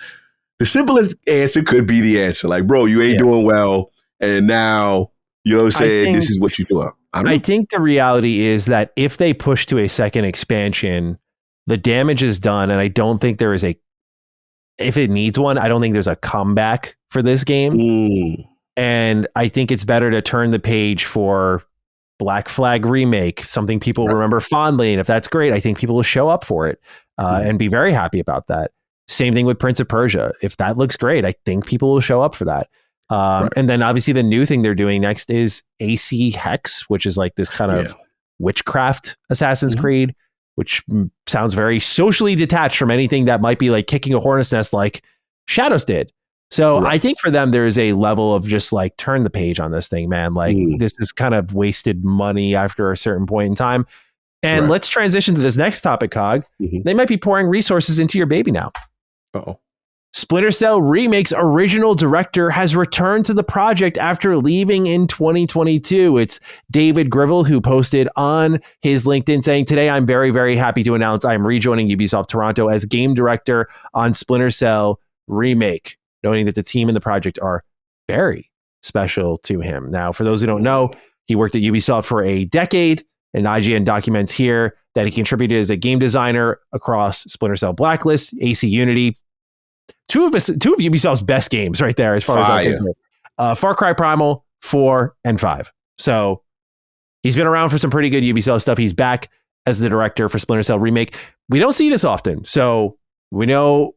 the simplest answer could be the answer. Like, bro, you ain't doing well. And now, what I'm saying? This is what you do. I think the reality is that if they push to a second expansion, the damage is done. And I don't think there is if it needs one, I don't think there's a comeback for this game. And I think it's better to turn the page for Black Flag Remake, something people remember fondly. And if that's great, I think people will show up for it and be very happy about that. Same thing with Prince of Persia. If that looks great, I think people will show up for that. And then obviously the new thing they're doing next is AC Hex, which is like this kind of witchcraft Assassin's Creed, which sounds very socially detached from anything that might be like kicking a hornet's nest like Shadows did. So I think for them, there is a level of just like turn the page on this thing, man. Like this is kind of wasted money after a certain point in time. And let's transition to this next topic, Cog. They might be pouring resources into your baby now. Uh-oh. Splinter Cell Remake's original director has returned to the project after leaving in 2022. It's David Grivell, who posted on his LinkedIn saying, "Today, I'm very, very happy to announce I'm rejoining Ubisoft Toronto as game director on Splinter Cell Remake," noting that the team and the project are very special to him. Now, for those who don't know, he worked at Ubisoft for a decade, and IGN documents here that he contributed as a game designer across Splinter Cell Blacklist, AC Unity, two of Ubisoft's best games right there, as far as I can go. Far Cry Primal 4 and 5. So he's been around for some pretty good Ubisoft stuff. He's back as the director for Splinter Cell Remake. We don't see this often. So we know,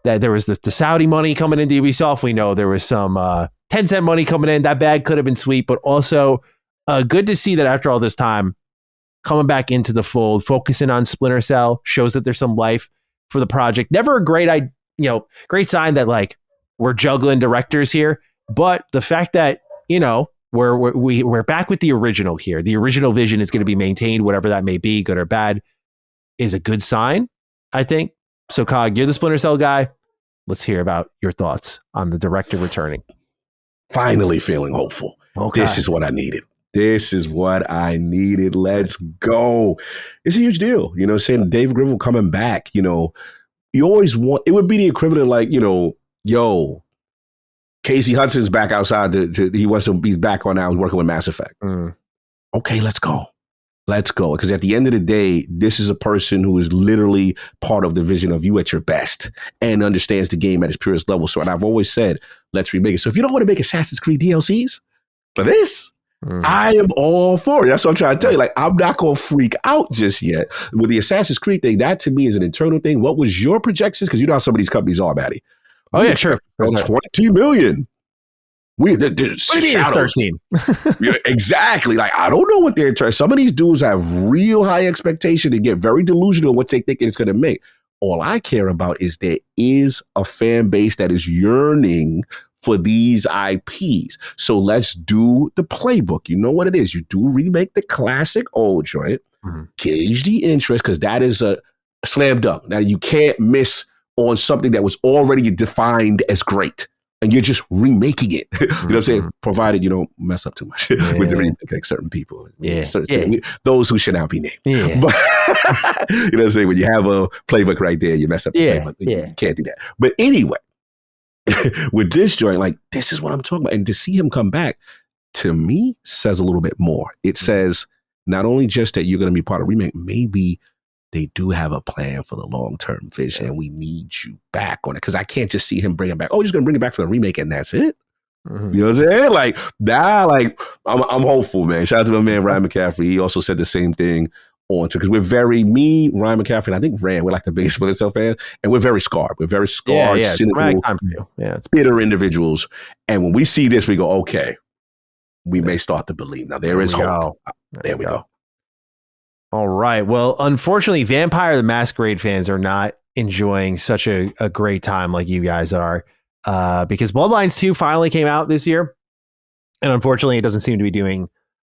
that there was the Saudi money coming into Ubisoft. We know there was some Tencent money coming in. That bag could have been sweet, but also good to see that after all this time, coming back into the fold, focusing on Splinter Cell, shows that there's some life for the project. Never a great sign that like we're juggling directors here, but the fact that we're back with the original here. The original vision is going to be maintained, whatever that may be, good or bad, is a good sign, I think. So, Cog, you're the Splinter Cell guy. Let's hear about your thoughts on the director returning. Finally feeling hopeful. Okay. This is what I needed. Let's go. It's a huge deal. Saying Dave Grivell coming back, you always want, it would be the equivalent of like, Casey Hudson's back outside. He's back on now. He's working with Mass Effect. Okay, let's go. Because at the end of the day, this is a person who is literally part of the vision of you at your best and understands the game at its purest level. So, and I've always said, let's remake it. So if you don't want to make Assassin's Creed DLCs for this, I am all for it. That's what I'm trying to tell you. Like, I'm not going to freak out just yet. With the Assassin's Creed thing, that to me is an internal thing. What was your projections? Because you know how some of these companies are, Matty. Oh, yeah, sure. 20 million. What do you mean it's 13? Yeah, exactly. Like, I don't know what they're trying. Some of these dudes have real high expectation and get very delusional what they think it's going to make. All I care about is there is a fan base that is yearning for these IPs. So let's do the playbook. You know what it is. You do remake the classic old joint, gauge the interest, because that is a slam dunk. Now, you can't miss on something that was already defined as great. and you're just remaking it. You know what I'm saying? Provided you don't mess up too much with the remake, like certain people. Those who should not be named. Yeah. But you know what I'm saying? When you have a playbook right there, you mess up the playbook. You can't do that. But anyway, with this joint, like, this is what I'm talking about. And to see him come back, to me, says a little bit more. It says not only just that you're going to be part of remake, maybe they do have a plan for the long-term vision, and we need you back on it. Because I can't just see him bring it back. Oh, he's going to bring it back for the remake, and that's it. You know what I'm saying? Like, I'm hopeful, man. Shout out to my man, Ryan McCaffrey. He also said the same thing on Twitter. Because Ryan McCaffrey, and I think Rand, we're like the biggest Splinter Cell fans, and we're very scarred. We're very scarred, cynical, bitter individuals. And when we see this, we go, okay, we may start to believe. Now, there is hope. There we go. All right. Well, unfortunately, Vampire the Masquerade fans are not enjoying such a great time like you guys are, because Bloodlines 2 finally came out this year. And unfortunately, it doesn't seem to be doing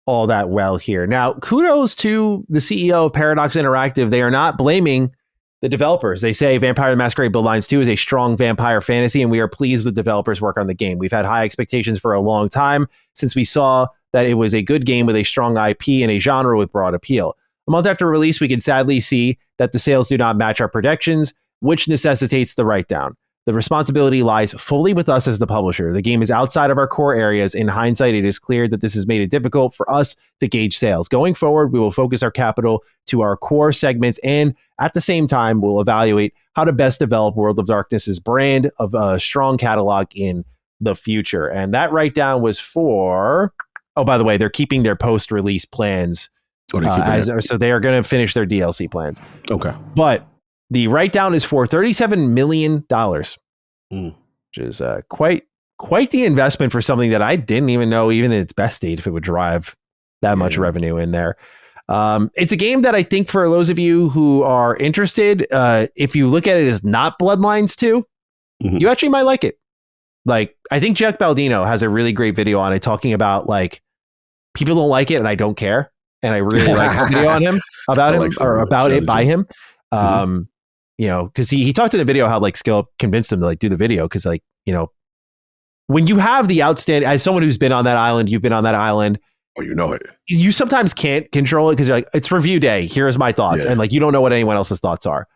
all that well here. Now, kudos to the CEO of Paradox Interactive. They are not blaming the developers. They say Vampire the Masquerade Bloodlines 2 is a strong vampire fantasy, and we are pleased with the developers' work on the game. We've had high expectations for a long time since we saw that it was a good game with a strong IP and a genre with broad appeal. A month after release, we can sadly see that the sales do not match our predictions, which necessitates the write-down. The responsibility lies fully with us as the publisher. The game is outside of our core areas. In hindsight, it is clear that this has made it difficult for us to gauge sales. Going forward, we will focus our capital to our core segments, and at the same time, we'll evaluate how to best develop World of Darkness's brand of a strong catalog in the future. And that write-down was for... Oh, by the way, they're keeping their post-release plans. So they are going to finish their DLC plans. Okay. But the write-down is for $37 million, which is quite the investment for something that I didn't even know, even in its best state, if it would drive that much revenue in there. It's a game that I think for those of you who are interested, if you look at it as not Bloodlines 2, you actually might like it. Like, I think Jack Baldino has a really great video on it talking about, like, people don't like it and I don't care. And I really like the video on him about him or about it by him. You know, because he talked in the video how like Skill convinced him to like do the video. Cause like, you know, when you have the outstanding, as someone who's been on that island, you've been on that island. Oh, you know it. You sometimes can't control it because you're like, it's review day. Here's my thoughts. Yeah. And like, you don't know what anyone else's thoughts are.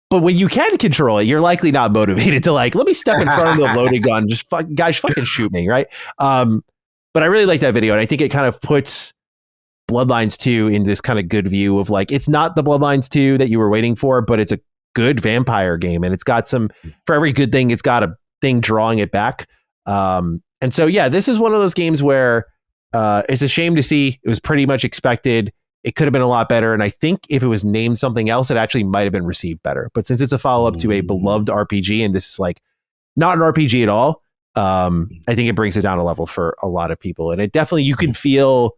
But when you can control it, you're likely not motivated to like, let me step in front of the loading gun. Just guys fucking shoot me. Right. But I really like that video. And I think it kind of puts Bloodlines 2 in this kind of good view of like, it's not the Bloodlines 2 that you were waiting for, but it's a good vampire game. And it's got some, for every good thing, it's got a thing drawing it back. And so, yeah, this is one of those games where it's a shame to see. It was pretty much expected. It could have been a lot better. And I think if it was named something else, it actually might have been received better. But since it's a follow-up to a beloved RPG, and this is like not an RPG at all, I think it brings it down a level for a lot of people. And it definitely, you can feel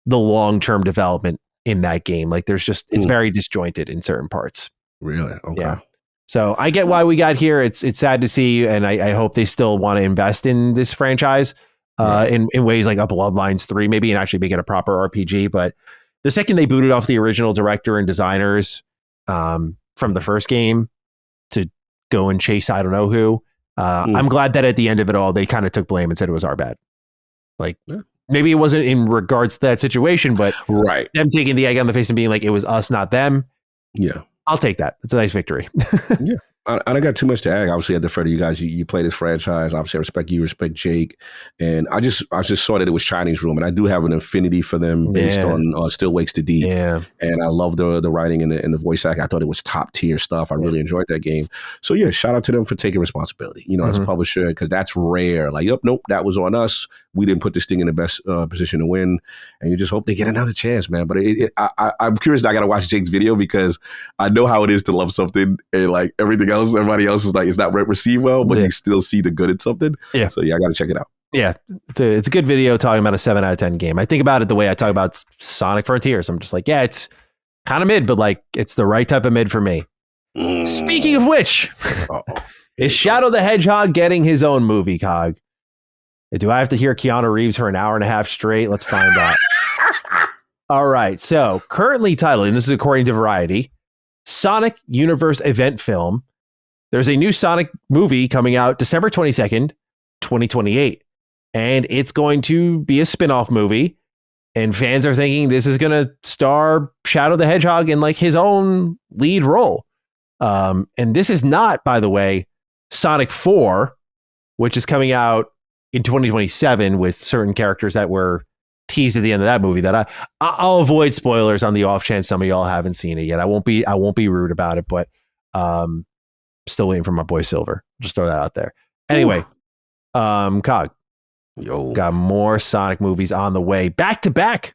the long-term development in that game. Like there's just, it's very disjointed in certain parts. Really? Okay. Yeah. So I get why we got here. It's sad to see. And I hope they still want to invest in this franchise in ways like a Bloodlines 3, maybe, and actually make it a proper RPG. But the second they booted off the original director and designers from the first game to go and chase, I don't know who, I'm glad that at the end of it all, they kind of took blame and said it was our bad. Like, maybe it wasn't in regards to that situation, but them taking the egg on the face and being like, it was us, not them. Yeah. I'll take that. It's a nice victory. Yeah. I don't got too much to add. Obviously, I defer to you guys. You play this franchise. Obviously, I respect you, respect Jake. And I just saw that it was Chinese Room, and I do have an affinity for them based on Still Wakes the Deep. Yeah. And I love the writing and the voice acting. I thought it was top tier stuff. I really enjoyed that game. So yeah, shout out to them for taking responsibility, as a publisher, because that's rare. Like, nope, that was on us. We didn't put this thing in the best position to win. And you just hope they get another chance, man. But I'm curious. I got to watch Jake's video because I know how it is to love something and like everything else. Everybody else is like, it's not received well, but you still see the good in something. Yeah. So yeah, I got to check it out. Yeah. It's a good video talking about a 7 out of 10 game. I think about it the way I talk about Sonic Frontiers. I'm just like, yeah, it's kind of mid, but like it's the right type of mid for me. Speaking of which, is Shadow the Hedgehog getting his own movie, Cog? Do I have to hear Keanu Reeves for an hour and a half straight? Let's find out. All right. So currently titled, and this is according to Variety, Sonic Universe event film, there's a new Sonic movie coming out December 22nd, 2028. And it's going to be a spin-off movie. And fans are thinking this is going to star Shadow the Hedgehog in like his own lead role. And this is not, by the way, Sonic 4, which is coming out in 2027 with certain characters that were teased at the end of that movie that I'll avoid spoilers on the off chance some of y'all haven't seen it yet. I won't be rude about it, but still waiting for my boy Silver. Just throw that out there. Anyway, Cog. Yo, got more Sonic movies on the way, back to back.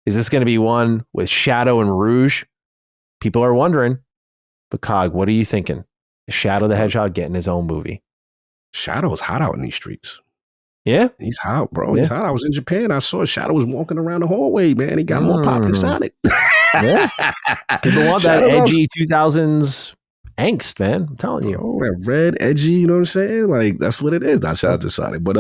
Is this going to be one with Shadow and Rouge? People are wondering. But Cog, what are you thinking? Is Shadow the Hedgehog getting his own movie? Shadow is hot out in these streets. Yeah, he's hot, bro. He's hot. I was in Japan. I saw Shadow was walking around the hallway. Man, he got more pop than Sonic. Yeah. People want that edgy 2000s angst, man. I'm telling you. Oh, that red, edgy, you know what I'm saying? Like, that's what it is. Not shout out to Sonic. But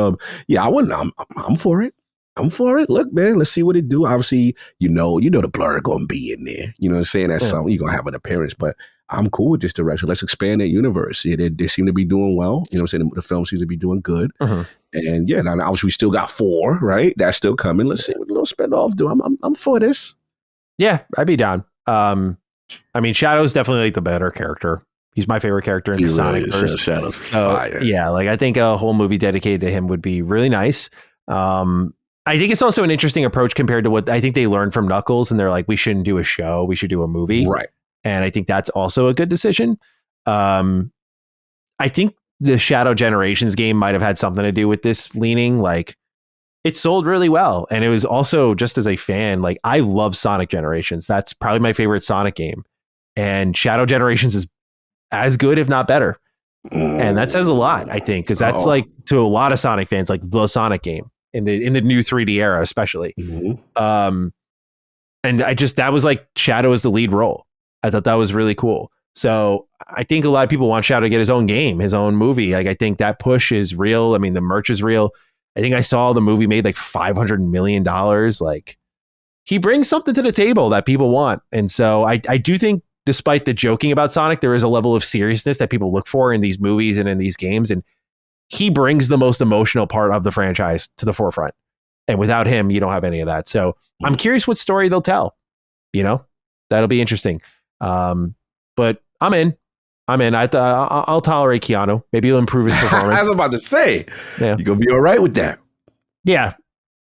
yeah, I'm for it. I'm for it. Look, man, let's see what it do. Obviously, you know the blur gonna be in there. You know what I'm saying? That's something you're gonna have an appearance. But I'm cool with this direction. Let's expand that universe. Yeah, they seem to be doing well. You know what I'm saying? The film seems to be doing good. And yeah, now obviously we still got 4, right? That's still coming. Let's see what the little spinoff do. I'm for this. Yeah, I'd be down. I mean, Shadow's definitely like the better character. He's my favorite character in the Sonic verse. Shadow's fire. Yeah, like I think a whole movie dedicated to him would be really nice. I think it's also an interesting approach compared to what I think they learned from Knuckles, and they're like, we shouldn't do a show, we should do a movie. Right. And I think that's also a good decision. I think the Shadow Generations game might have had something to do with this leaning. Like, it sold really well. And it was also, just as a fan, like, I love Sonic Generations. That's probably my favorite Sonic game. And Shadow Generations is as good, if not better. And that says a lot, I think, because that's like, to a lot of Sonic fans, like the Sonic game in the new 3D era, especially. And that was like Shadow as the lead role. I thought that was really cool. So I think a lot of people want Shadow to get his own game, his own movie. Like, I think that push is real. I mean, the merch is real. I think I saw the movie made like $500 million. Like, he brings something to the table that people want. And so I do think, despite the joking about Sonic, there is a level of seriousness that people look for in these movies and in these games. And he brings the most emotional part of the franchise to the forefront. And without him, you don't have any of that. So I'm curious what story they'll tell. You know, that'll be interesting. But I'm in. I'll tolerate Keanu. Maybe he'll improve his performance. I was about to say, yeah, you're going to be all right with that. Yeah.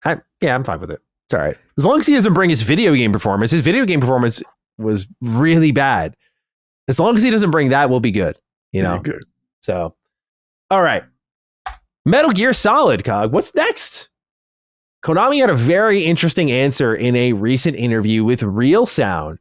I'm fine with it. It's all right. As long as he doesn't bring his video game performance. His video game performance was really bad. As long as he doesn't bring that, we'll be good. You know? Good. So, all right. Metal Gear Solid, Cog. What's next? Konami had a very interesting answer in a recent interview with Real Sound.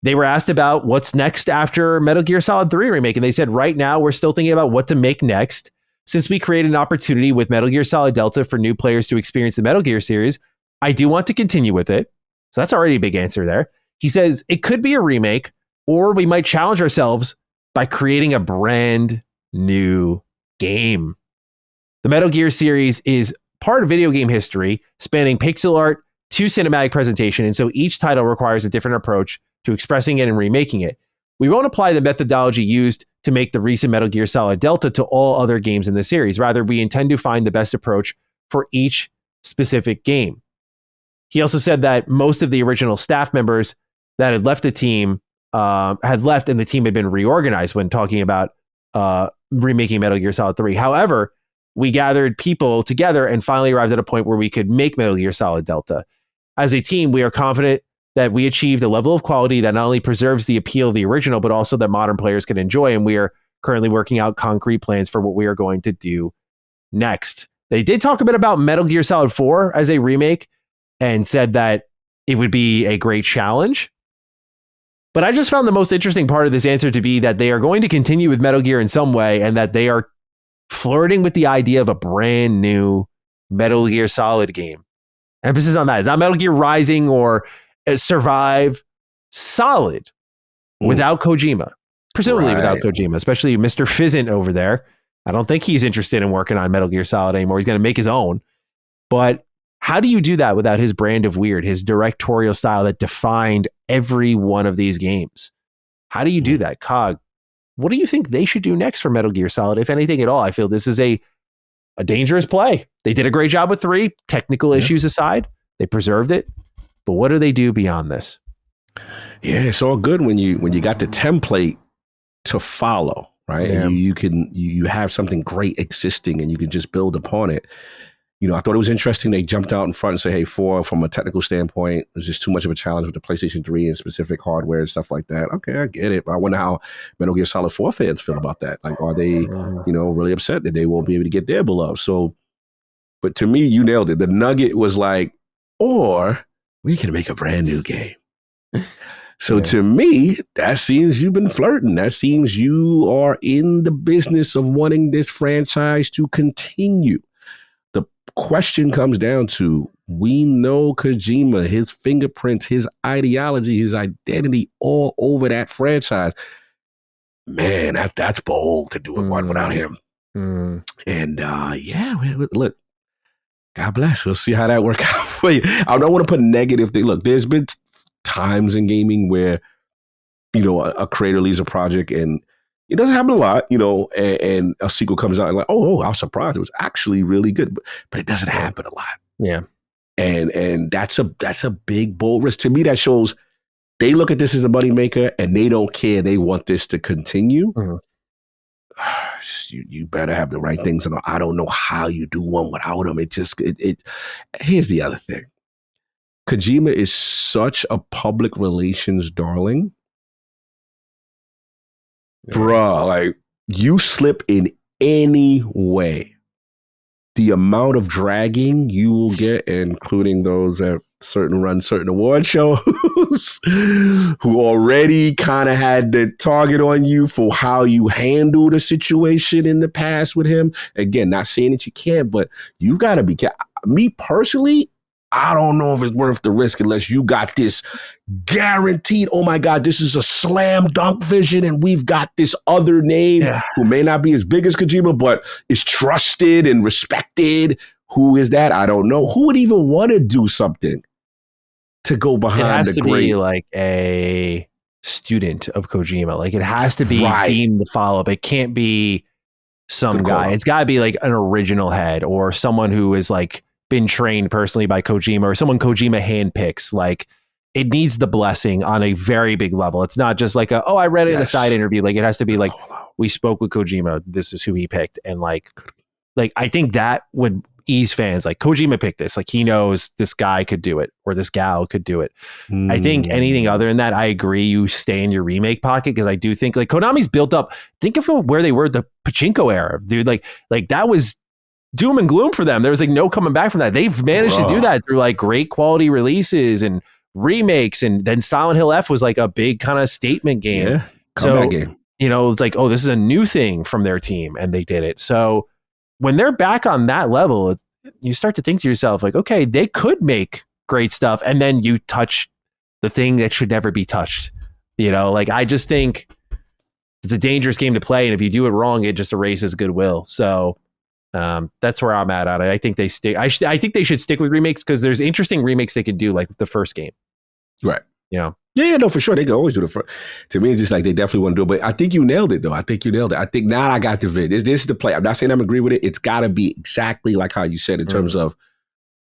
They were asked about what's next after Metal Gear Solid 3 remake, and they said, right now, we're still thinking about what to make next. Since we created an opportunity with Metal Gear Solid Delta for new players to experience the Metal Gear series, I do want to continue with it. So that's already a big answer there. He says it could be a remake, or we might challenge ourselves by creating a brand new game. The Metal Gear series is part of video game history, spanning pixel art to cinematic presentation, and so each title requires a different approach to expressing it and remaking it. We won't apply the methodology used to make the recent Metal Gear Solid Delta to all other games in the series. Rather, we intend to find the best approach for each specific game. He also said that most of the original staff members that had left the team had left, and the team had been reorganized when talking about remaking Metal Gear Solid 3. However, we gathered people together and finally arrived at a point where we could make Metal Gear Solid Delta. As a team, we are confident that we achieved a level of quality that not only preserves the appeal of the original, but also that modern players can enjoy. And we are currently working out concrete plans for what we are going to do next. They did talk a bit about Metal Gear Solid 4 as a remake and said that it would be a great challenge. But I just found the most interesting part of this answer to be that they are going to continue with Metal Gear in some way, and that they are flirting with the idea of a brand new Metal Gear Solid game. Emphasis on that. It's not Metal Gear Rising or Survive. Solid without Kojima. Presumably without Kojima, especially Mr. Fizzant over there. I don't think he's interested in working on Metal Gear Solid anymore. He's going to make his own. But how do you do that without his brand of weird, his directorial style that defined every one of these games? How do you do that, Cog? what do you think they should do next for Metal Gear Solid, if anything at all? I feel this is a dangerous play. They did a great job with 3, technical issues aside. They preserved it. But what do they do beyond this? Yeah, it's all good when you got the template to follow, right? Yeah. And you have something great existing and you can just build upon it. You know, I thought it was interesting. They jumped out in front and said, hey, 4, from a technical standpoint, it's just too much of a challenge with the PlayStation 3 and specific hardware and stuff like that. Okay, I get it. But I wonder how Metal Gear Solid 4 fans feel about that. Like, are they, you know, really upset that they won't be able to get their beloved? So, but to me, you nailed it. The nugget was like, or we can make a brand new game. So to me, that seems you've been flirting. That seems you are in the business of wanting this franchise to continue. The question comes down to, we know Kojima, his fingerprints, his ideology, his identity all over that franchise. Man, that's bold to do it one without him. And look, God bless. We'll see how that works out for you. I don't want to put negative things. Look, there's been times in gaming where, you know, a creator leaves a project and it doesn't happen a lot, you know, and a sequel comes out and like, oh, I was surprised. It was actually really good, but it doesn't happen a lot. Yeah. And that's a big, bold risk. To me, that shows they look at this as a moneymaker and they don't care. They want this to continue. You better have the right things. And I don't know how you do one without them. Here's the other thing. Kojima is such a public relations darling. Bruh, like, you slip in any way, the amount of dragging you will get, including those that run certain award shows who already kind of had the target on you for how you handled a situation in the past with him. Again, not saying that you can't, but you've got to be careful. Me personally, I don't know if it's worth the risk unless you got this guaranteed, oh my God, this is a slam dunk vision and we've got this other name who may not be as big as Kojima, but is trusted and respected. Who is that? I don't know. Who would even want to do something to go behind the great? It has to be like a student of Kojima. Like, it has to be deemed to follow up. It can't be some guy. It's got to be like an original head or someone who is like been trained personally by Kojima or someone Kojima handpicks. Like, it needs the blessing on a very big level. It's not just like I read it in a side interview. Like, it has to be like, we spoke with Kojima. This is who he picked. And like I think that would ease fans. Like, Kojima picked this. Like, he knows this guy could do it or this gal could do it. I think anything other than that, I agree, you stay in your remake pocket, because I do think like Konami's built up. Think of where they were the Pachinko era, dude. Like that was doom and gloom for them. There was like no coming back from that. They've managed to do that through like great quality releases and remakes. And then Silent Hill F was like a big kind of statement game. Yeah, comeback game. You know, it's like, oh, this is a new thing from their team, and they did it. So when they're back on that level, you start to think to yourself like, okay, they could make great stuff. And then you touch the thing that should never be touched. You know, like, I just think it's a dangerous game to play. And if you do it wrong, it just erases goodwill. So that's where I'm at on it. I think they stick. I think they should stick with remakes, because there's interesting remakes they could do, like the first game. Right. You know? Yeah, no, for sure. They can always do the first. To me, it's just like they definitely want to do it. But I think you nailed it, though. I think now I got the vid. This is the play. I'm not saying I'm agree with it. It's got to be exactly like how you said, in terms of,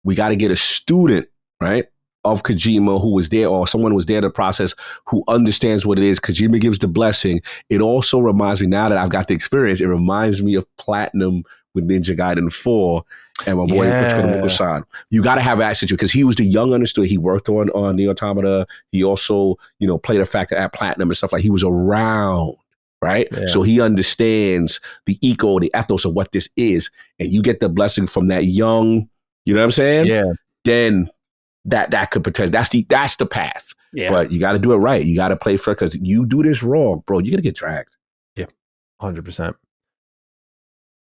we got to get a student, right, of Kojima who was there, or someone who was there in the process, who understands what it is. Kojima gives the blessing. It also reminds me, now that I've got the experience, it reminds me of Platinum with Ninja Gaiden 4 and my boy Mukusan. You got to have that situation, because he was the young understood. He worked on the Automata. He also, you know, played a factor at Platinum and stuff. Like, he was around, right? Yeah. So he understands the the ethos of what this is. And you get the blessing from that young, you know what I'm saying? Yeah. Then that could potentially, that's the path. Yeah. But you got to do it right. You got to play fair, because you do this wrong, bro, you're going to get dragged. Yeah, 100%.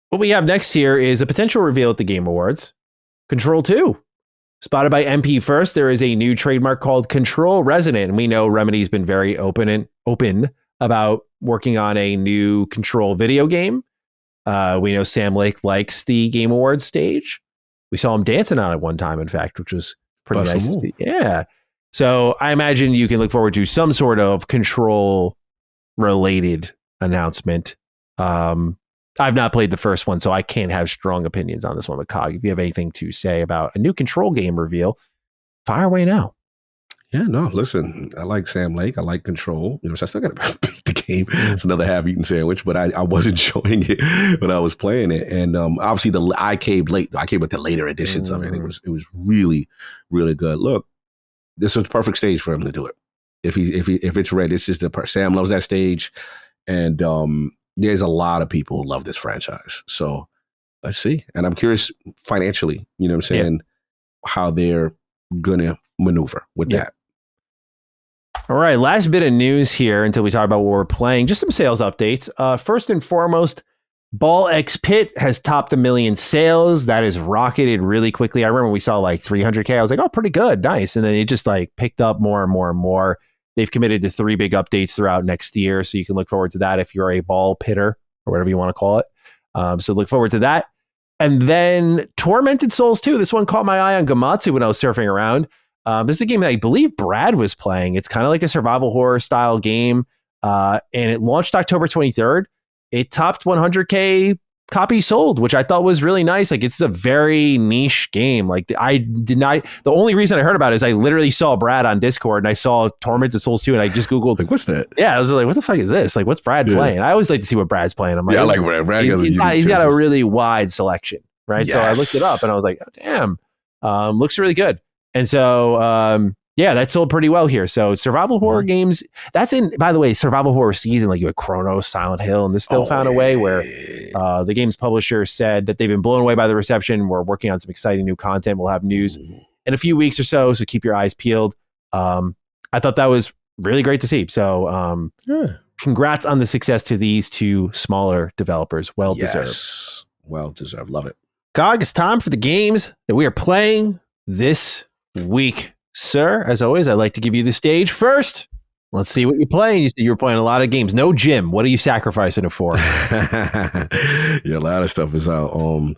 What we have next here is a potential reveal at the Game Awards. Control 2. Spotted by MP First, there is a new trademark called Control Resonant. And we know Remedy's been very open about working on a new Control video game. We know Sam Lake likes the Game Awards stage. We saw him dancing on it one time, in fact, which was pretty nice to see. Yeah. So I imagine you can look forward to some sort of Control related announcement. I've not played the first one, so I can't have strong opinions on this one. But Cog, if you have anything to say about a new Control game reveal, fire away now. Yeah, no, listen, I like Sam Lake. I like Control. So I still got to beat the game. It's another half-eaten sandwich, but I was enjoying it when I was playing it. And obviously, I came late. I came with the later editions of it. It was really, really good. Look, this was the perfect stage for him to do it. If it's Red, this is Sam loves that stage, and there's a lot of people who love this franchise. So let's see. And I'm curious financially, you know what I'm saying, how they're gonna maneuver with that. All right, last bit of news here until we talk about what we're playing. Just some sales updates. First and foremost, Ball X Pit has topped 1 million sales. That has rocketed really quickly. I remember we saw like 300K. I was like, oh, pretty good. Nice. And then it just like picked up more and more and more. They've committed to 3 big updates throughout next year. So you can look forward to that if you're a ball pitter or whatever you want to call it. So look forward to that. And then Tormented Souls 2. This one caught my eye on Gamatsu when I was surfing around. This is a game that I believe Brad was playing. It's kind of like a survival horror style game. And it launched October 23rd. It topped 100K copies sold, which I thought was really nice. Like, it's a very niche game. Like, the only reason I heard about it is I literally saw Brad on Discord and I saw Tormented Souls 2 and I just Googled, like, what's that? Yeah, I was like, what the fuck is this? Like, what's Brad playing? I always like to see what Brad's playing. I'm like, I like Brad. He's got a really wide selection, right? Yes. So I looked it up and I was like, oh, damn, looks really good. And so, that sold pretty well here. So survival horror games, that's in, by the way, survival horror season, like you had Chronos, Silent Hill, and this still found a way where the game's publisher said that they've been blown away by the reception. We're working on some exciting new content. We'll have news in a few weeks or so keep your eyes peeled. I thought that was really great to see. So congrats on the success to these 2 smaller developers. Well deserved. Well deserved. Love it. Cog, it's time for the games that we are playing this week. Sir, as always, I'd like to give you the stage first. Let's see what you're playing. You said you were playing a lot of games. No gym. What are you sacrificing it for? A lot of stuff is out. Let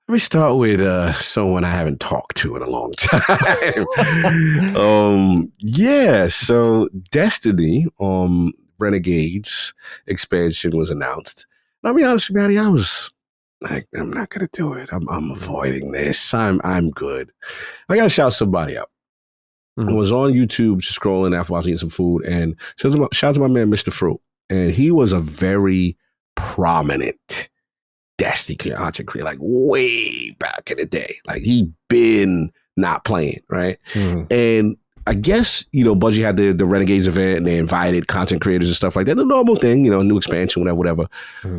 me start with someone I haven't talked to in a long time. So Destiny Renegades expansion was announced. I'll be honest with you, I was like, I'm not gonna do it. I'm avoiding this. I'm good. I gotta shout somebody out. I was on YouTube just scrolling after I was eating some food, and shout out to my man, Mr. Fruit. And he was a very prominent Destiny content creator, like way back in the day. Like, he been not playing, right? And I guess, Bungie had the Renegades event and they invited content creators and stuff like that. The normal thing, new expansion, whatever.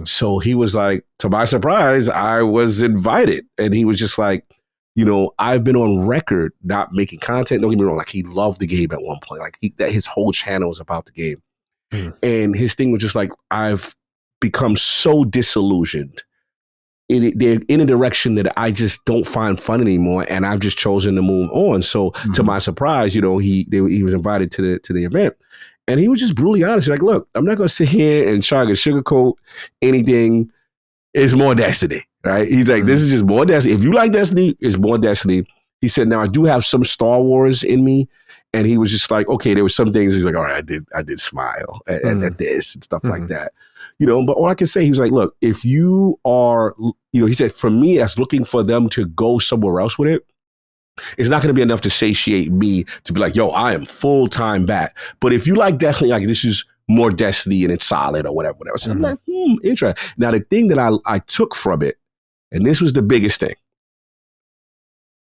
So he was like, to my surprise, I was invited. And he was just like, I've been on record not making content. Don't get me wrong. Like, he loved the game at one point. Like, that his whole channel was about the game. And his thing was just like, I've become so disillusioned. They're in a direction that I just don't find fun anymore, and I've just chosen to move on. So, to my surprise, he was invited to the event, and he was just brutally honest. He's like, "Look, I'm not going to sit here and try to sugarcoat anything. It's more Destiny, right?" He's like, "This is just more Destiny. If you like Destiny, it's more Destiny." He said, "Now I do have some Star Wars in me," and he was just like, "Okay, there were some things." He's like, "All right, I did smile at this and stuff like that." But all I can say, he was like, look, if you are, he said, for me, as looking for them to go somewhere else with it, it's not going to be enough to satiate me to be like, yo, I am full-time back. But if you like Destiny, like, this is more Destiny and it's solid or whatever. So I'm like, interesting. Now, the thing that I took from it, and this was the biggest thing,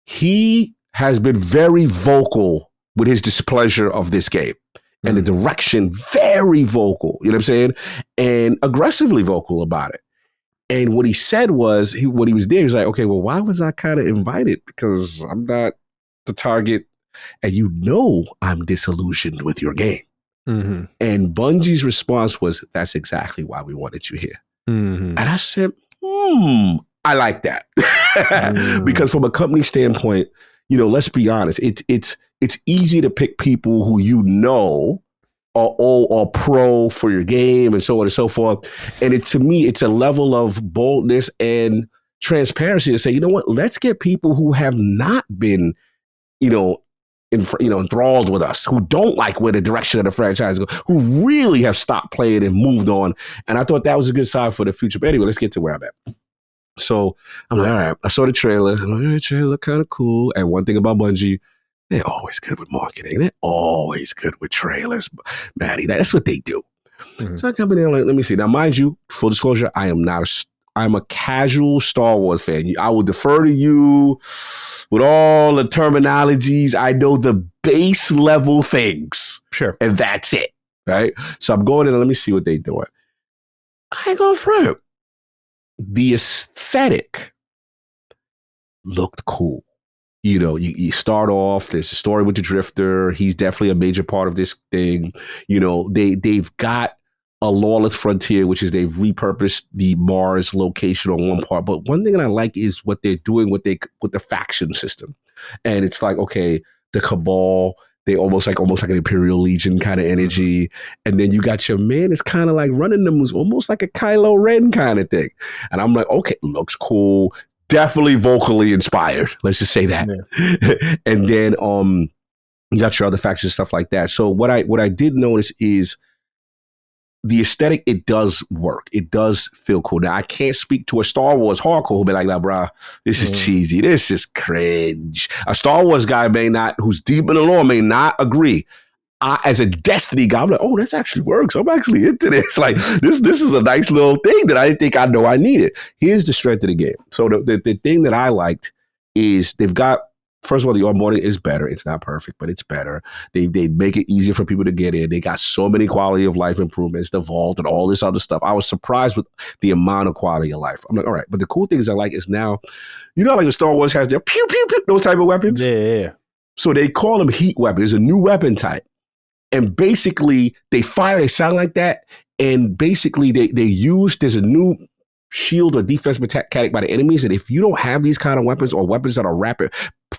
he has been very vocal with his displeasure of this game. And the direction, very vocal, you know what I'm saying? And aggressively vocal about it. And what he said was, when he was there, he was like, okay, well, why was I kind of invited? Because I'm not the target. And I'm disillusioned with your game. And Bungie's response was, that's exactly why we wanted you here. And I said, I like that. Because from a company standpoint, let's be honest, it's easy to pick people who are pro for your game and so on and so forth. And to me, it's a level of boldness and transparency to say, you know what, let's get people who have not been, enthralled with us, who don't like where the direction of the franchise goes, who really have stopped playing and moved on. And I thought that was a good sign for the future. But anyway, let's get to where I'm at. So I'm like, all right, I saw the trailer. I'm like, all right, trailer look kind of cool. And one thing about Bungie, they're always good with marketing. They're always good with trailers. Maddie, that's what they do. Mm-hmm. So I come in there, like, let me see. Now, mind you, full disclosure, I'm a casual Star Wars fan. I will defer to you with all the terminologies. I know the base level things. Sure. And that's it. Right? So I'm going in and let me see what they're doing. I go front. The aesthetic looked cool. You start off, there's a story with the Drifter. He's definitely a major part of this thing. They've got a lawless frontier, which is they've repurposed the Mars location on one part. But one thing that I like is what they're doing with the faction system. And it's like, okay, the Cabal, they almost like an Imperial Legion kind of energy. And then you got your man, it's kind of like running them was almost like a Kylo Ren kind of thing. And I'm like, okay, looks cool. Definitely vocally inspired. Let's just say that. Yeah. And then you got your other factions, stuff like that. So what I did notice is the aesthetic, it does work. It does feel cool. Now, I can't speak to a Star Wars hardcore who'll be like, nah, bro, this is cheesy. This is cringe. A Star Wars guy who's deep in the lore may not agree. As a Destiny guy, I'm like, oh, this actually works. I'm actually into this. Like, this is a nice little thing that I didn't think I know I needed. Here's the strength of the game. So the thing that I liked is they've got, first of all, the onboarding is better. It's not perfect, but it's better. They make it easier for people to get in. They got so many quality of life improvements, the vault and all this other stuff. I was surprised with the amount of quality of life. I'm like, all right. But the cool things I like is now, like the Star Wars has their pew, pew, pew, those type of weapons. Yeah. So they call them heat weapons. It's a new weapon type. And basically, they sound like that. And basically, there's a new shield or defense mechanic by the enemies. And if you don't have these kind of weapons or weapons that are rapid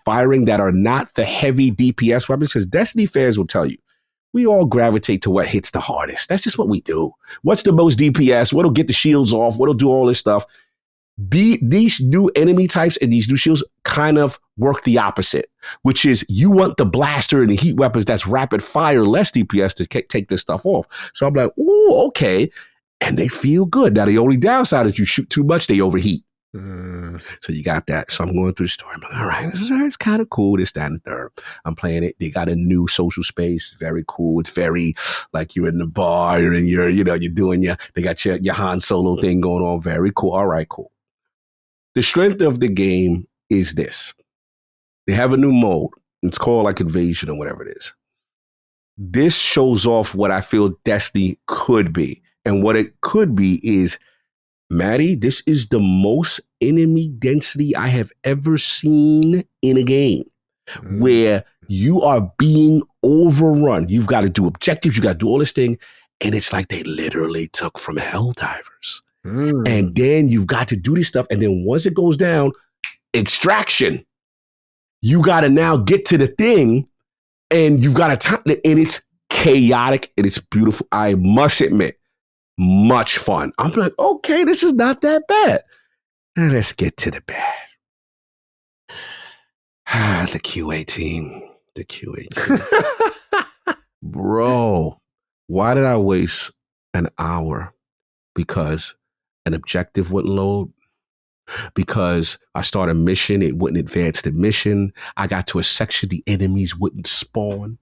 firing that are not the heavy DPS weapons, because Destiny fans will tell you, we all gravitate to what hits the hardest. That's just what we do. What's the most DPS? What'll get the shields off? What'll do all this stuff? These new enemy types and these new shields kind of work the opposite, which is you want the blaster and the heat weapons that's rapid fire, less DPS to take this stuff off. So I'm like, ooh, okay. And they feel good. Now, the only downside is you shoot too much, they overheat. So you got that. So I'm going through the story. I'm like, all right, it's kind of cool. This, that, and the third. I'm playing it. They got a new social space. Very cool. It's very like you're in the bar and you're doing they got your Han Solo thing going on. Very cool. All right, cool. The strength of the game is this. They have a new mode. It's called like Invasion or whatever it is. This shows off what I feel Destiny could be. And what it could be is, Maddie, this is the most enemy density I have ever seen in a game where you are being overrun. You've got to do objectives. You got to do all this thing. And it's like they literally took from Helldivers. And then you've got to do this stuff. And then once it goes down, extraction. You got to now get to the thing and you've got to and it's chaotic and it's beautiful. I must admit, much fun. I'm like, okay, this is not that bad. And let's get to the bad. The QA team. The QA team. Bro, why did I waste an hour? Because an objective wouldn't load. Because I started a mission, it wouldn't advance the mission. I got to a section, the enemies wouldn't spawn.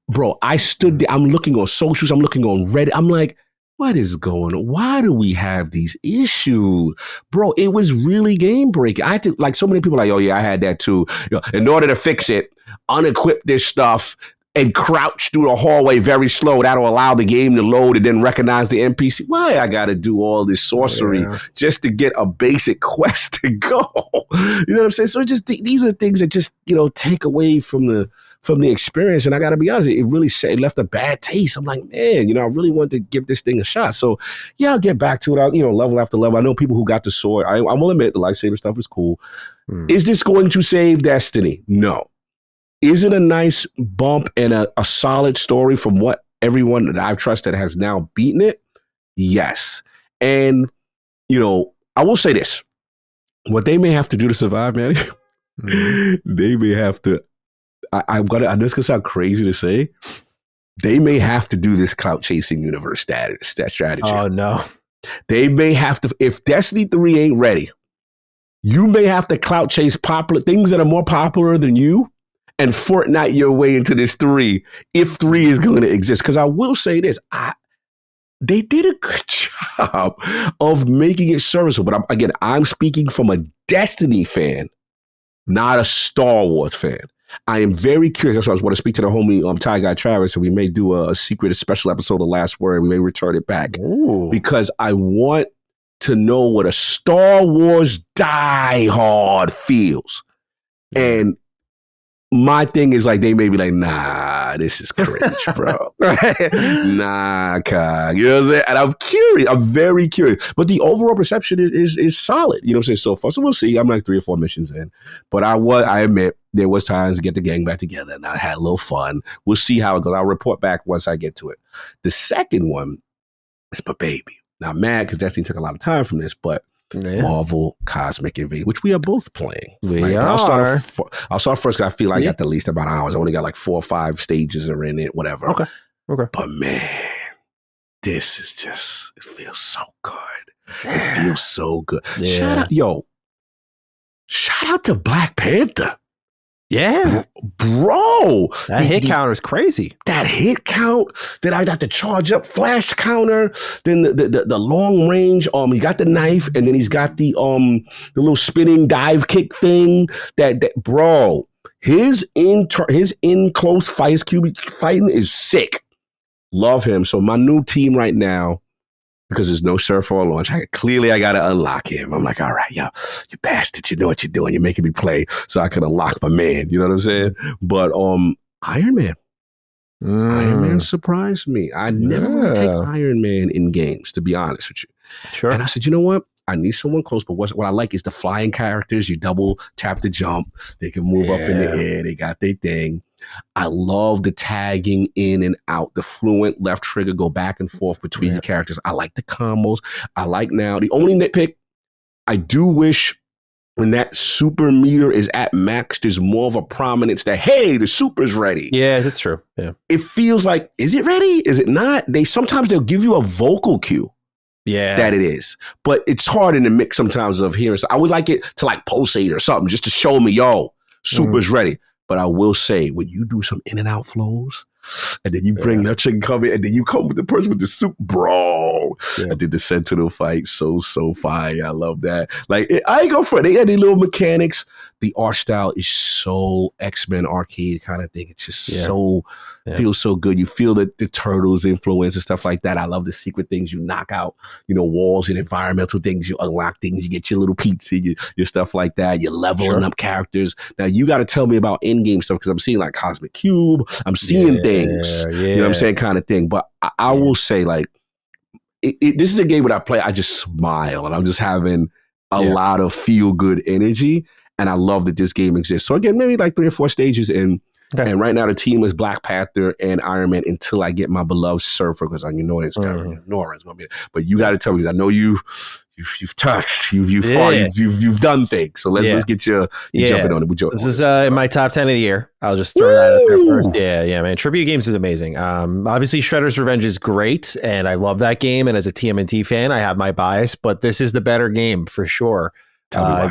Bro, I stood there, I'm looking on socials, I'm looking on Reddit. I'm like, what is going on? Why do we have these issues? Bro, it was really game breaking. I had to, like, so many people are like, oh yeah, I had that too. In order to fix it, unequip this stuff and crouch through the hallway very slow. That'll allow the game to load and then recognize the NPC. Why I got to do all this sorcery just to get a basic quest to go? You know what I'm saying? So just these are things that just, take away from the experience. And I got to be honest, it really left a bad taste. I'm like, man, I really wanted to give this thing a shot. So yeah, I'll get back to it. Level after level. I know people who got the sword. I will admit the lightsaber stuff is cool. Is this going to save Destiny? No. Is it a nice bump and a solid story from what everyone that I've trusted has now beaten it? Yes. And, I will say this. What they may have to do to survive, man, they may have to, I know it's gonna sound crazy to say. They may have to do this clout chasing universe strategy. Oh no. They may have to, if Destiny 3 ain't ready, you may have to clout chase popular things that are more popular than you and Fortnite your way into this 3 if 3 is going to exist. Because I will say this, they did a good job of making it serviceable. But I'm speaking from a Destiny fan, not a Star Wars fan. I am very curious. That's why I want to speak to the homie Ty Guy Travis, and we may do a secret special episode of Last Word. We may return it back. Ooh. Because I want to know what a Star Wars diehard feels. And my thing is like, they may be like, nah, this is cringe, bro. Nah, cog. You know what I'm saying? And I'm curious. I'm very curious. But the overall perception is solid. You know what I'm saying? So far. So we'll see. I'm like 3 or 4 missions in. But I admit, there was times to get the gang back together and I had a little fun. We'll see how it goes. I'll report back once I get to it. The second one is my baby. Now, I'm mad because Destiny took a lot of time from this, but Marvel Cosmic Invasion, which we are both playing. I'll start first because I feel like I got the least amount of hours. I only got like 4 or 5 stages are in it, whatever. Okay. But man, this is just, it feels so good. It feels so good. Yeah. Shout out to Black Panther. Yeah. Bro. That hit counter is crazy. That hit count, then I got the charge up flash counter, then the long range, he got the knife, and then he's got the little spinning dive kick thing. That bro, his in close fights, QB fighting is sick. Love him. So my new team right now, because there's no Surfer or Launch, I got to unlock him. I'm like, all right, yo, you bastard, you know what you're doing. You're making me play so I can unlock my man. You know what I'm saying? But Iron Man. Iron Man surprised me. I never really take Iron Man in games, to be honest with you. Sure. And I said, you know what? I need someone close, but what I like is the flying characters. You double tap to jump. They can move up in the air. They got their thing. I love the tagging in and out, the fluent left trigger, go back and forth between the characters. I like the combos. I like now. The only nitpick, I do wish when that super meter is at max, there's more of a prominence that, hey, the super's ready. Yeah, that's true. Yeah. It feels like, is it ready? Is it not? Sometimes they'll give you a vocal cue. Yeah. That it is. But it's hard in the mix sometimes of hearing. So I would like it to like pulsate or something just to show me, yo, super's ready. But I will say, when you do some in and out flows, and then you bring that chicken coming, and then you come with the person with the soup, bro. I did the Sentinel fight, so fire. I love that. Like, I ain't go for it. They had these little mechanics. The art style is so X-Men arcade kind of thing. It's just feels so good. You feel the Turtles influence and stuff like that. I love the secret things you knock out, walls and environmental things. You unlock things. You get your little pizza, your stuff like that. You're leveling up characters. Now, you got to tell me about in-game stuff because I'm seeing like Cosmic Cube. I'm seeing things, you know what I'm saying, kind of thing. But I will say, like, this is a game when I play, I just smile and I'm just having a lot of feel-good energy. And I love that this game exists. So again, maybe like 3 or 4 stages in. Okay. And right now the team is Black Panther and Iron Man until I get my beloved Surfer, because I know it's Noran's gonna be. But you got to tell me, because I know you've touched, you've fought, you've done things. So let's get you jumping on it. This is in my top 10 of the year. I'll just throw that out there first. Yeah, man. Tribute Games is amazing. Obviously, Shredder's Revenge is great, and I love that game. And as a TMNT fan, I have my bias, but this is the better game for sure.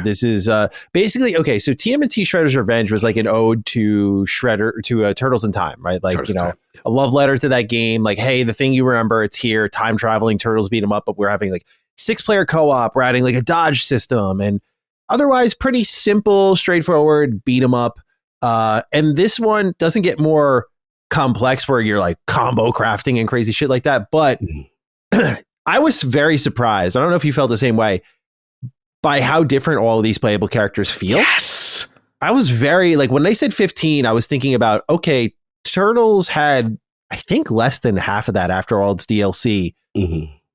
This is basically okay. So TMNT Shredder's Revenge was like an ode to Turtles in Time, right? Like a love letter to that game. Like, hey, the thing you remember, it's here. Time traveling turtles beat them up, but we're having like 6-player co-op. We're adding like a dodge system, and otherwise pretty simple, straightforward beat 'em up. And this one doesn't get more complex where you're like combo crafting and crazy shit like that. But I was very surprised. I don't know if you felt the same way, by how different all of these playable characters feel. Yes. I was very, like, when they said 15, I was thinking about, okay, Turtles had, I think, less than half of that after all its DLC.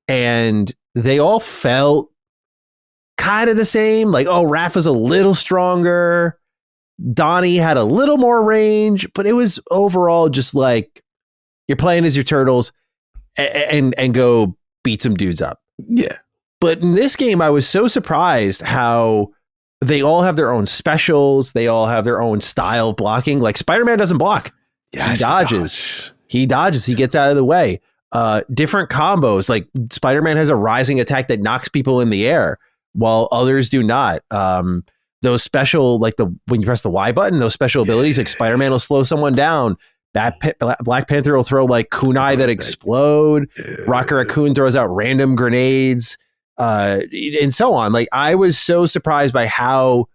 And they all felt kind of the same. Like, oh, Raph is a little stronger. Donnie had a little more range, but it was overall just like, you're playing as your Turtles and go beat some dudes up. Yeah. But in this game, I was so surprised how they all have their own specials. They all have their own style of blocking. Like Spider-Man doesn't block. He dodges. He dodges. He gets out of the way. Different combos. Like Spider-Man has a rising attack that knocks people in the air while others do not. Those special, like when you press the Y button, those special abilities, like Spider-Man will slow someone down. Black Panther will throw like kunai that explode. Rocket Raccoon throws out random grenades, and so on. Like I was so surprised by how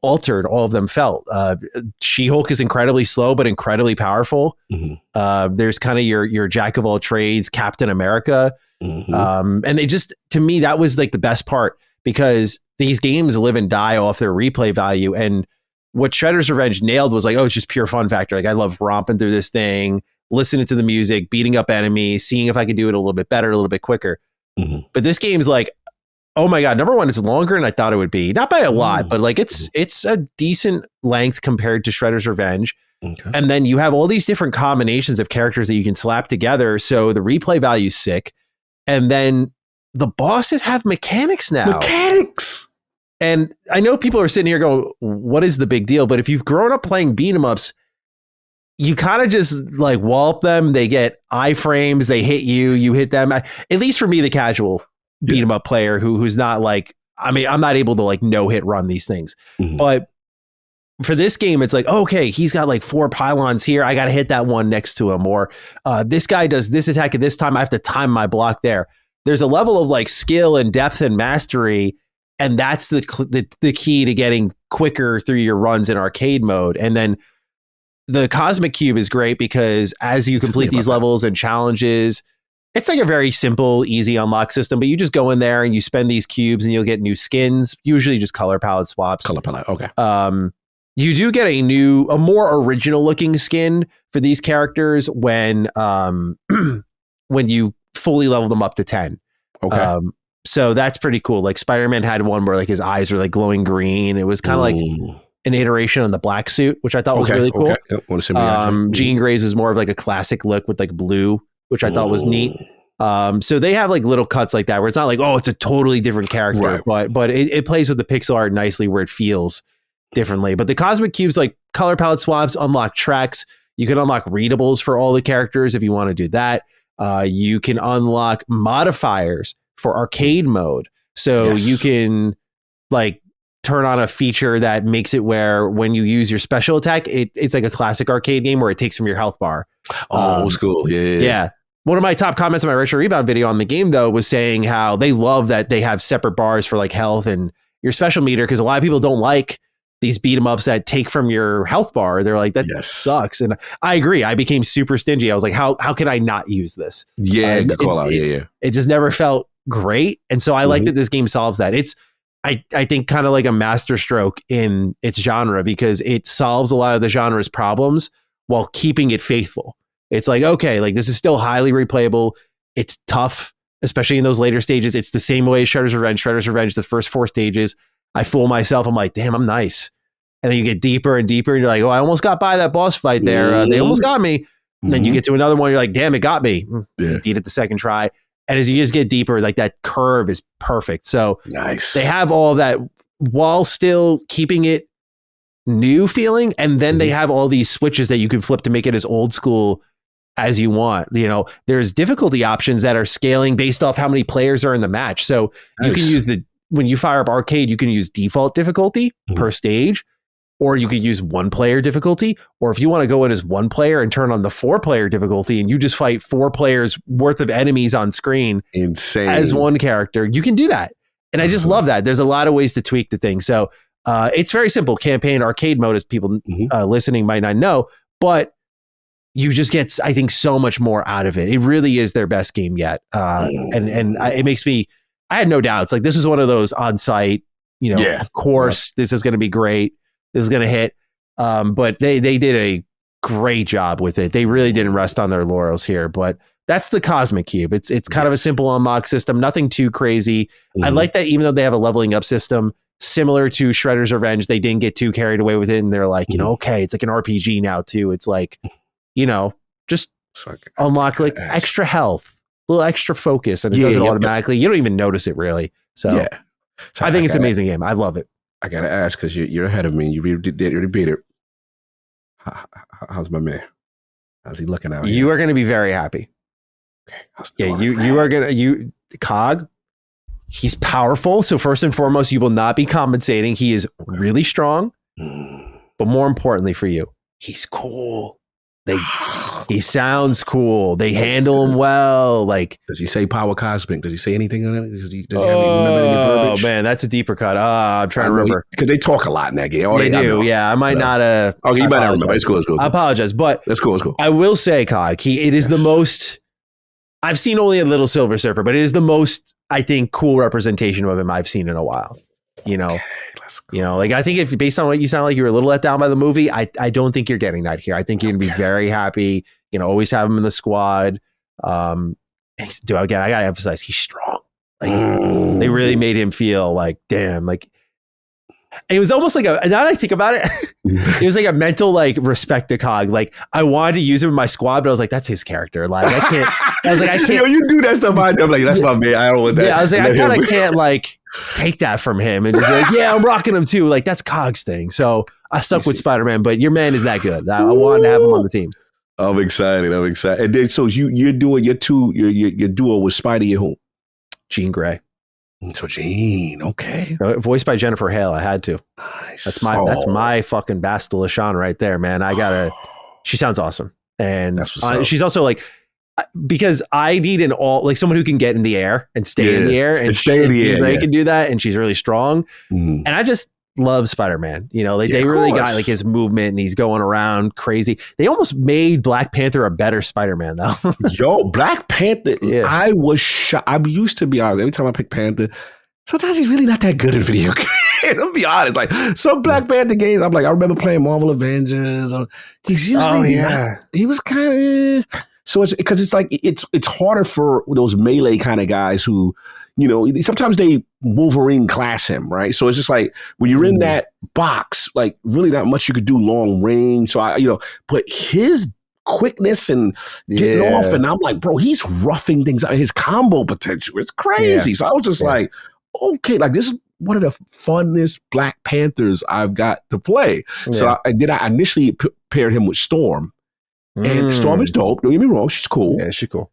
altered all of them felt. She-Hulk is incredibly slow but incredibly powerful. There's kind of your jack of all trades, Captain America, and they just, to me, that was like the best part, because these games live and die off their replay value. And what Shredder's Revenge nailed was like, oh, it's just pure fun factor. Like I love romping through this thing, listening to the music, beating up enemies, seeing if I could do it a little bit better, a little bit quicker. But this game's like, oh my God, number one, it's longer than I thought it would be. Not by a lot, but like it's a decent length compared to Shredder's Revenge. And then you have all these different combinations of characters that you can slap together. So the replay value is sick. And then the bosses have mechanics now. And I know people are sitting here going, what is the big deal? But if you've grown up playing beat 'em ups, you kind of just like wallop them. They get iframes. They hit you. You hit them. At least for me, the casual beat 'em up player who's not like, I mean, I'm not able to like no hit run these things. But for this game, it's like, okay, he's got like 4 pylons here. I got to hit that one next to him. Or this guy does this attack at this time. I have to time my block there. There's a level of like skill and depth and mastery. And that's the key to getting quicker through your runs in arcade mode. And then the Cosmic Cube is great because as you complete these levels and challenges, it's like a very simple, easy unlock system, but you just go in there and you spend these cubes and you'll get new skins, usually just color palette swaps. Okay. You do get a more original looking skin for these characters when when you fully level them up to 10. Okay. So that's pretty cool. Like Spider-Man had one where like his eyes were like glowing green. It was kind of like an iteration on the black suit, which I thought was really cool. Jean Grey's is more of like a classic look with like blue, which I thought was neat. So they have like little cuts like that where it's not like, oh, it's a totally different character, but it plays with the pixel art nicely where it feels differently. But the Cosmic Cubes, like color palette swaps, unlock tracks. You can unlock readables for all the characters if you want to do that. You can unlock modifiers for arcade mode. So you can like turn on a feature that makes it where when you use your special attack, it's like a classic arcade game where it takes from your health bar. Old school. Yeah. One of my top comments on my Retro Rebound video on the game, though, was saying how they love that they have separate bars for like health and your special meter, because a lot of people don't like these beat 'em ups that take from your health bar. They're like, that sucks. And I agree. I became super stingy. I was like, how can I not use this? Yeah, good call out. It just never felt great. And so I like that this game solves that. It's, I think, kind of like a masterstroke in its genre, because it solves a lot of the genre's problems while keeping it faithful. It's like, okay, like this is still highly replayable. It's tough, especially in those later stages. It's the same way as Shredder's Revenge, the first 4 stages. I fool myself. I'm like, damn, I'm nice. And then you get deeper and deeper, and you're like, oh, I almost got by that boss fight there. They almost got me. And then you get to another one. You're like, damn, it got me. Beat it the second try. And as you just get deeper, like that curve is perfect. So they have all of that while still keeping it new feeling. And then they have all these switches that you can flip to make it as old school as you want. You know, there's difficulty options that are scaling based off how many players are in the match. So you can use when you fire up arcade, you can use default difficulty per stage, or you could use 1-player difficulty. Or if you want to go in as 1 player and turn on the 4-player difficulty and you just fight 4 players worth of enemies on screen as one character, you can do that. And I just love that. There's a lot of ways to tweak the thing. So it's very simple. Campaign arcade mode, as people listening might not know, but you just get, I think, so much more out of it. It really is their best game yet. It makes me, I had no doubts. Like, this is one of those on-site, of course, this is going to be great. This is going to hit. But they did a great job with it. They really didn't rest on their laurels here, but that's the Cosmic Cube. It's kind of a simple unlock system, nothing too crazy. I like that even though they have a leveling up system similar to Shredder's Revenge, they didn't get too carried away with it. And they're like, okay, it's like an RPG now too. It's like, just unlock like extra health, a little extra focus, and it does it automatically. You don't even notice it really. So I think it's an amazing game. I love it. I gotta ask because you're ahead of me. You already beat it. How's my man? How's he looking out here? You are going to be very happy. Okay. You are going to Cog. He's powerful. So first and foremost, you will not be compensating. He is really strong, but more importantly for you, he's cool. He sounds cool. They handle him well. Like, does he say power cosmic? Does he say anything on it? Does he remember any verbiage? Oh man, that's a deeper cut. I'm trying to remember because they talk a lot in that game. They do. Yeah, I might not. Okay, you might not remember. It's cool. I apologize, but that's cool. It's cool. I will say, Cog, it is the most. I've seen only a little Silver Surfer, but it is the most, I think, cool representation of him I've seen in a while. Like I think if based on what you sound like, you were a little let down by the movie. I don't think you're getting that here. I think you're gonna be very happy. Always have him in the squad. And again, I gotta emphasize, he's strong. Like they really made him feel like, damn, like it was almost like now that I think about it, it was like a mental like respect to Cog. Like I wanted to use him in my squad, but I was like, that's his character. Like I can't. I was like, I can't. You do that stuff. I'm like, that's my man. I don't want that. Yeah, I was like, I kind of can't like take that from him and just be like, yeah, I'm rocking him too. Like that's Cog's thing. So I stuck with Spider-Man, but your man is that good. I wanted to have him on the team. I'm excited. And then so you're doing your duo with Spidey at home. Jean Grey. So Jean, okay. Voiced by Jennifer Hale. I had to. Nice. That's my fucking Bastille LaShawn right there, man. She sounds awesome. And she's also like, because I need someone who can get in the air and stay in the air and stay in the air. They can do that. And she's really strong. And I just love Spider-Man. They really got like his movement and he's going around crazy. They almost made Black Panther a better Spider-Man though. Yo, Black Panther. Yeah. I was shocked. I used to be honest. Every time I pick Panther, sometimes he's really not that good in video games. I'll be honest. Like some Black Panther games, I'm like, I remember playing Marvel Avengers. He's usually he was kind of. So it's because it's like it's harder for those melee kind of guys who, sometimes they Wolverine class him, right? So it's just like when you're in that box, like really not much you could do long range. So but his quickness and getting off, and I'm like, bro, he's roughing things out. His combo potential is crazy. Yeah. So I was just like, okay, like this is one of the funnest Black Panthers I've got to play. Yeah. So I initially paired him with Storm. And Storm is dope. Don't get me wrong. She's cool. Yeah, she's cool.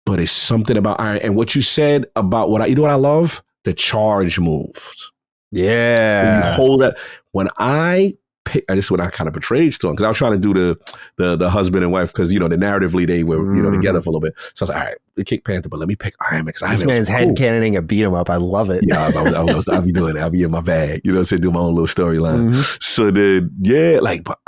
But it's something about Iron. And what you said about what I love? The charge moves. Yeah. When you hold that. When I pick, this is when I kind of betrayed Storm because I was trying to do the husband and wife because, narratively they were, together for a little bit. So I was like, all right, we kick Panther, but let me pick Iron Man. This man's headcanoning a beat him up. I love it. Yeah, I'll be doing it. I'll be in my bag. Do my own little storyline. So then, but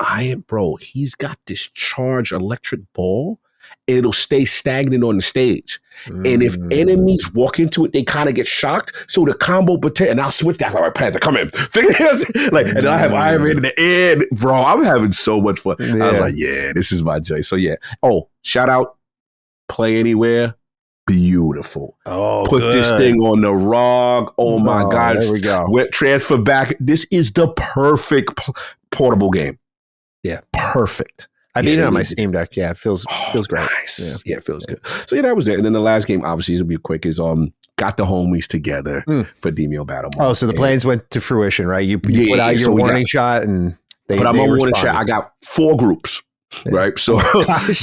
bro, he's got this charged electric ball. It'll stay stagnant on the stage. And if enemies walk into it, they kind of get shocked. So the combo and I'll switch that. All right, Panther, come in. And then I have Iron Man in the end. Bro, I'm having so much fun. Yeah. I was like, this is my joy. So Oh, shout out. Play Anywhere. Beautiful. Oh, put this thing on the rug. Oh my God. There we go. Transfer back. This is the perfect portable game. Yeah. Perfect. I beat it on my Steam Deck. Yeah, it feels great. Nice. Yeah, it feels good. So that was it. And then the last game, obviously, it'll be quick, is got the homies together for Demio Battle. Oh, so the plans went to fruition, right? You put out your warning shot and they put out my warning shot. I got 4 groups. Yeah. Right. So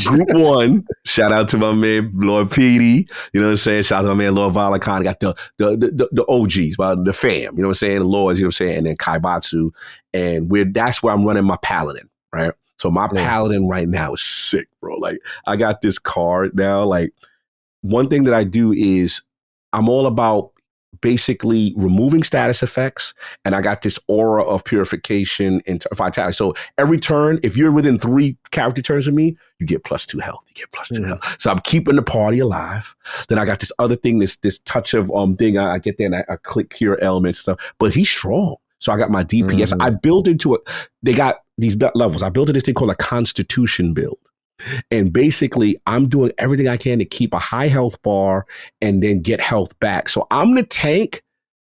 group 1, shout out to my man Lord Petey. You know what I'm saying? Shout out to my man Lord Valakon. I got the OGs, the fam, you know what I'm saying? The Lords, you know what I'm saying? And then Kaibatsu. And that's where I'm running my Paladin, right? So my Paladin right now is sick, bro. Like I got this card now. Like one thing that I do is I'm all about basically removing status effects. And I got this aura of purification and vitality. So every turn, if you're within 3 character turns of me, you get +2 health. You get +2 health. So I'm keeping the party alive. Then I got this other thing, this touch of thing. I get there and I click cure elements and stuff. But he's strong. So I got my DPS. I built into it. They got these levels. I built this thing called a Constitution build. And basically, I'm doing everything I can to keep a high health bar and then get health back. So I'm the tank,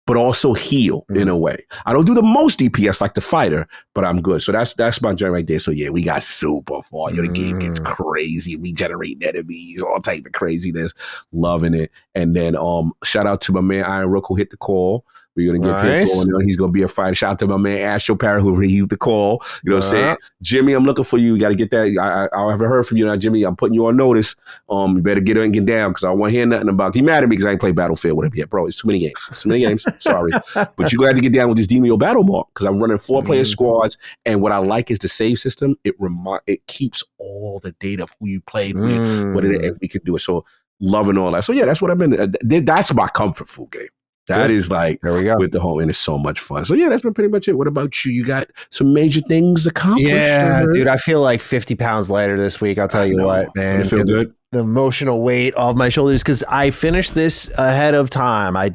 but also heal in a way. I don't do the most DPS like the fighter, but I'm good. So that's my joint right there. So yeah, we got super far. The game gets crazy, regenerating enemies, all type of craziness. Loving it. And then shout out to my man Iron Rook who hit the call. We're gonna get him going on. He's gonna be a fighter. Shout out to my man Astro Parrot who reviewed the call. You know what I'm saying? Jimmy, I'm looking for you. You got to get that. I haven't heard from you now, Jimmy. I'm putting you on notice. You better get in and get down because I won't hear nothing about. He mad at me because I ain't played Battlefield with him yet, bro. It's too many games. Sorry, but you got to get down with this Demio Battle Mark because I'm running 4-player squads, and what I like is the save system. It keeps all the data of who you played with, and we can do it. So loving all that. So yeah, that's what I've been. That's my comfort food game. That is like, there we go, with the home, and it's so much fun. So yeah, that's been pretty much it. What about you? You got some major things accomplished? Yeah, dude, I feel like 50 pounds lighter this week. I'll tell you what, man. You feel good? The emotional weight off my shoulders because I finished this ahead of time. I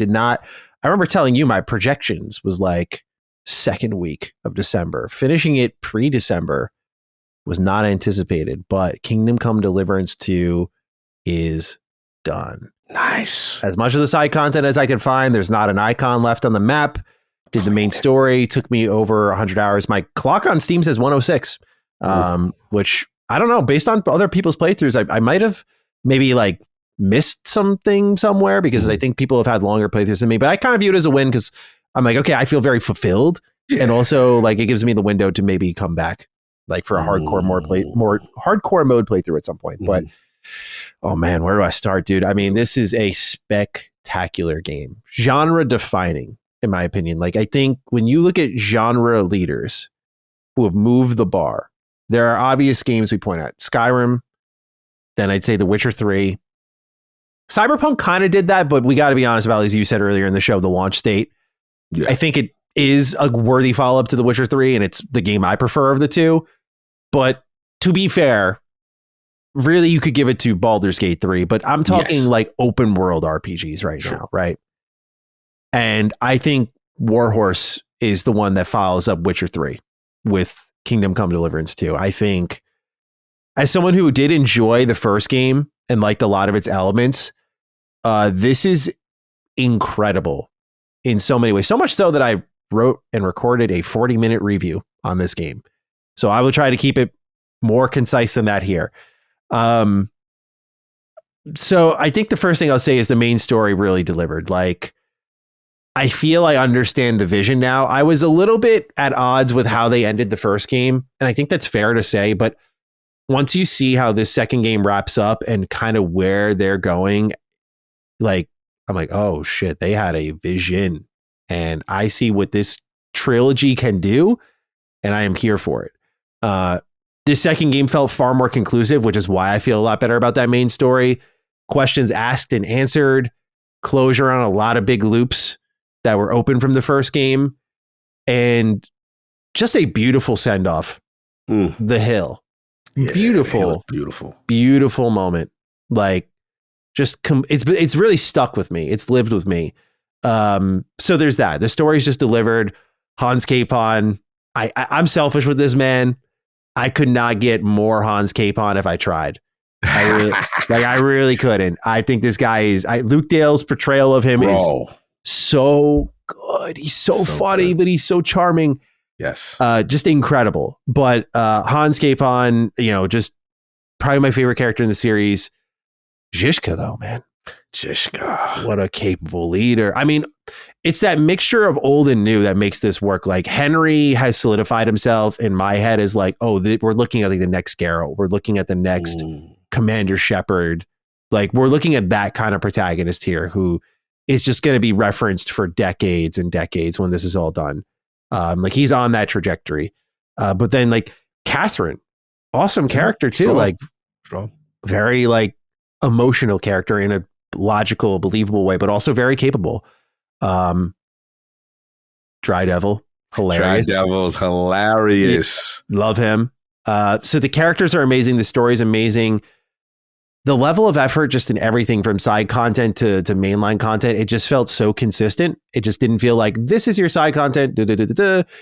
remember telling you my projections was like second week of December. Finishing it pre-December was not anticipated, but Kingdom Come Deliverance 2 is done. Nice. As much of the side content as I could find. There's not an icon left on the map. Did the main story. Took me over 100 hours. My clock on Steam says 106, which I don't know. Based on other people's playthroughs, I might have maybe like missed something somewhere because I think people have had longer playthroughs than me. But I kind of view it as a win because I'm like, okay, I feel very fulfilled, and also like it gives me the window to maybe come back like for a hardcore more hardcore mode playthrough at some point. But oh man, where do I start, dude? I mean, this is a spectacular game. Genre defining, in my opinion. Like, I think when you look at genre leaders who have moved the bar, there are obvious games we point at. Skyrim, then I'd say The Witcher 3. Cyberpunk kind of did that, but we got to be honest about, as you said earlier in the show, the launch state. Yeah. I think it is a worthy follow-up to The Witcher 3, and it's the game I prefer of the two. But to be fair, really, you could give it to Baldur's Gate 3, but I'm talking like open world RPGs right now, right? And I think Warhorse is the one that follows up Witcher 3 with Kingdom Come Deliverance 2. I think as someone who did enjoy the first game and liked a lot of its elements, this is incredible in so many ways. So much so that I wrote and recorded a 40-minute review on this game. So I will try to keep it more concise than that here. So I think the first thing I'll say is the main story really delivered. Like, I feel I understand the vision now. I was a little bit at odds with how they ended the first game, and I think that's fair to say, but once you see how this second game wraps up and kind of where they're going, like, I'm like, oh shit, they had a vision, and I see what this trilogy can do, and I am here for it. This second game felt far more conclusive, which is why I feel a lot better about that main story. Questions asked and answered, closure on a lot of big loops that were open from the first game, and just a beautiful send-off. The Hill. Yeah, beautiful moment. Like, just it's really stuck with me. It's lived with me. So there's that. The story's just delivered. Hans Capon. I'm selfish with this man. I could not get more Hans Capon if I tried. I really couldn't. I think this guy is Luke Dale's portrayal of him is so good. He's so funny, but he's so charming. Yes. Just incredible. But Hans Capon, just probably my favorite character in the series. Zizka, though, man. Zizka. What a capable leader. I mean, it's that mixture of old and new that makes this work. Like, Henry has solidified himself in my head as like, we're looking at like the next Geralt. We're looking at the next Commander Shepard. Like, we're looking at that kind of protagonist here who is just going to be referenced for decades and decades when this is all done. Like, he's on that trajectory. But then like Catherine, awesome character too. Strong. Very like emotional character in a logical, believable way, but also very capable. Dry Devil, hilarious. Dry Devil's hilarious. Love him. So the characters are amazing. The story is amazing. The level of effort just in everything from side content to mainline content, it just felt so consistent. It just didn't feel like this is your side content.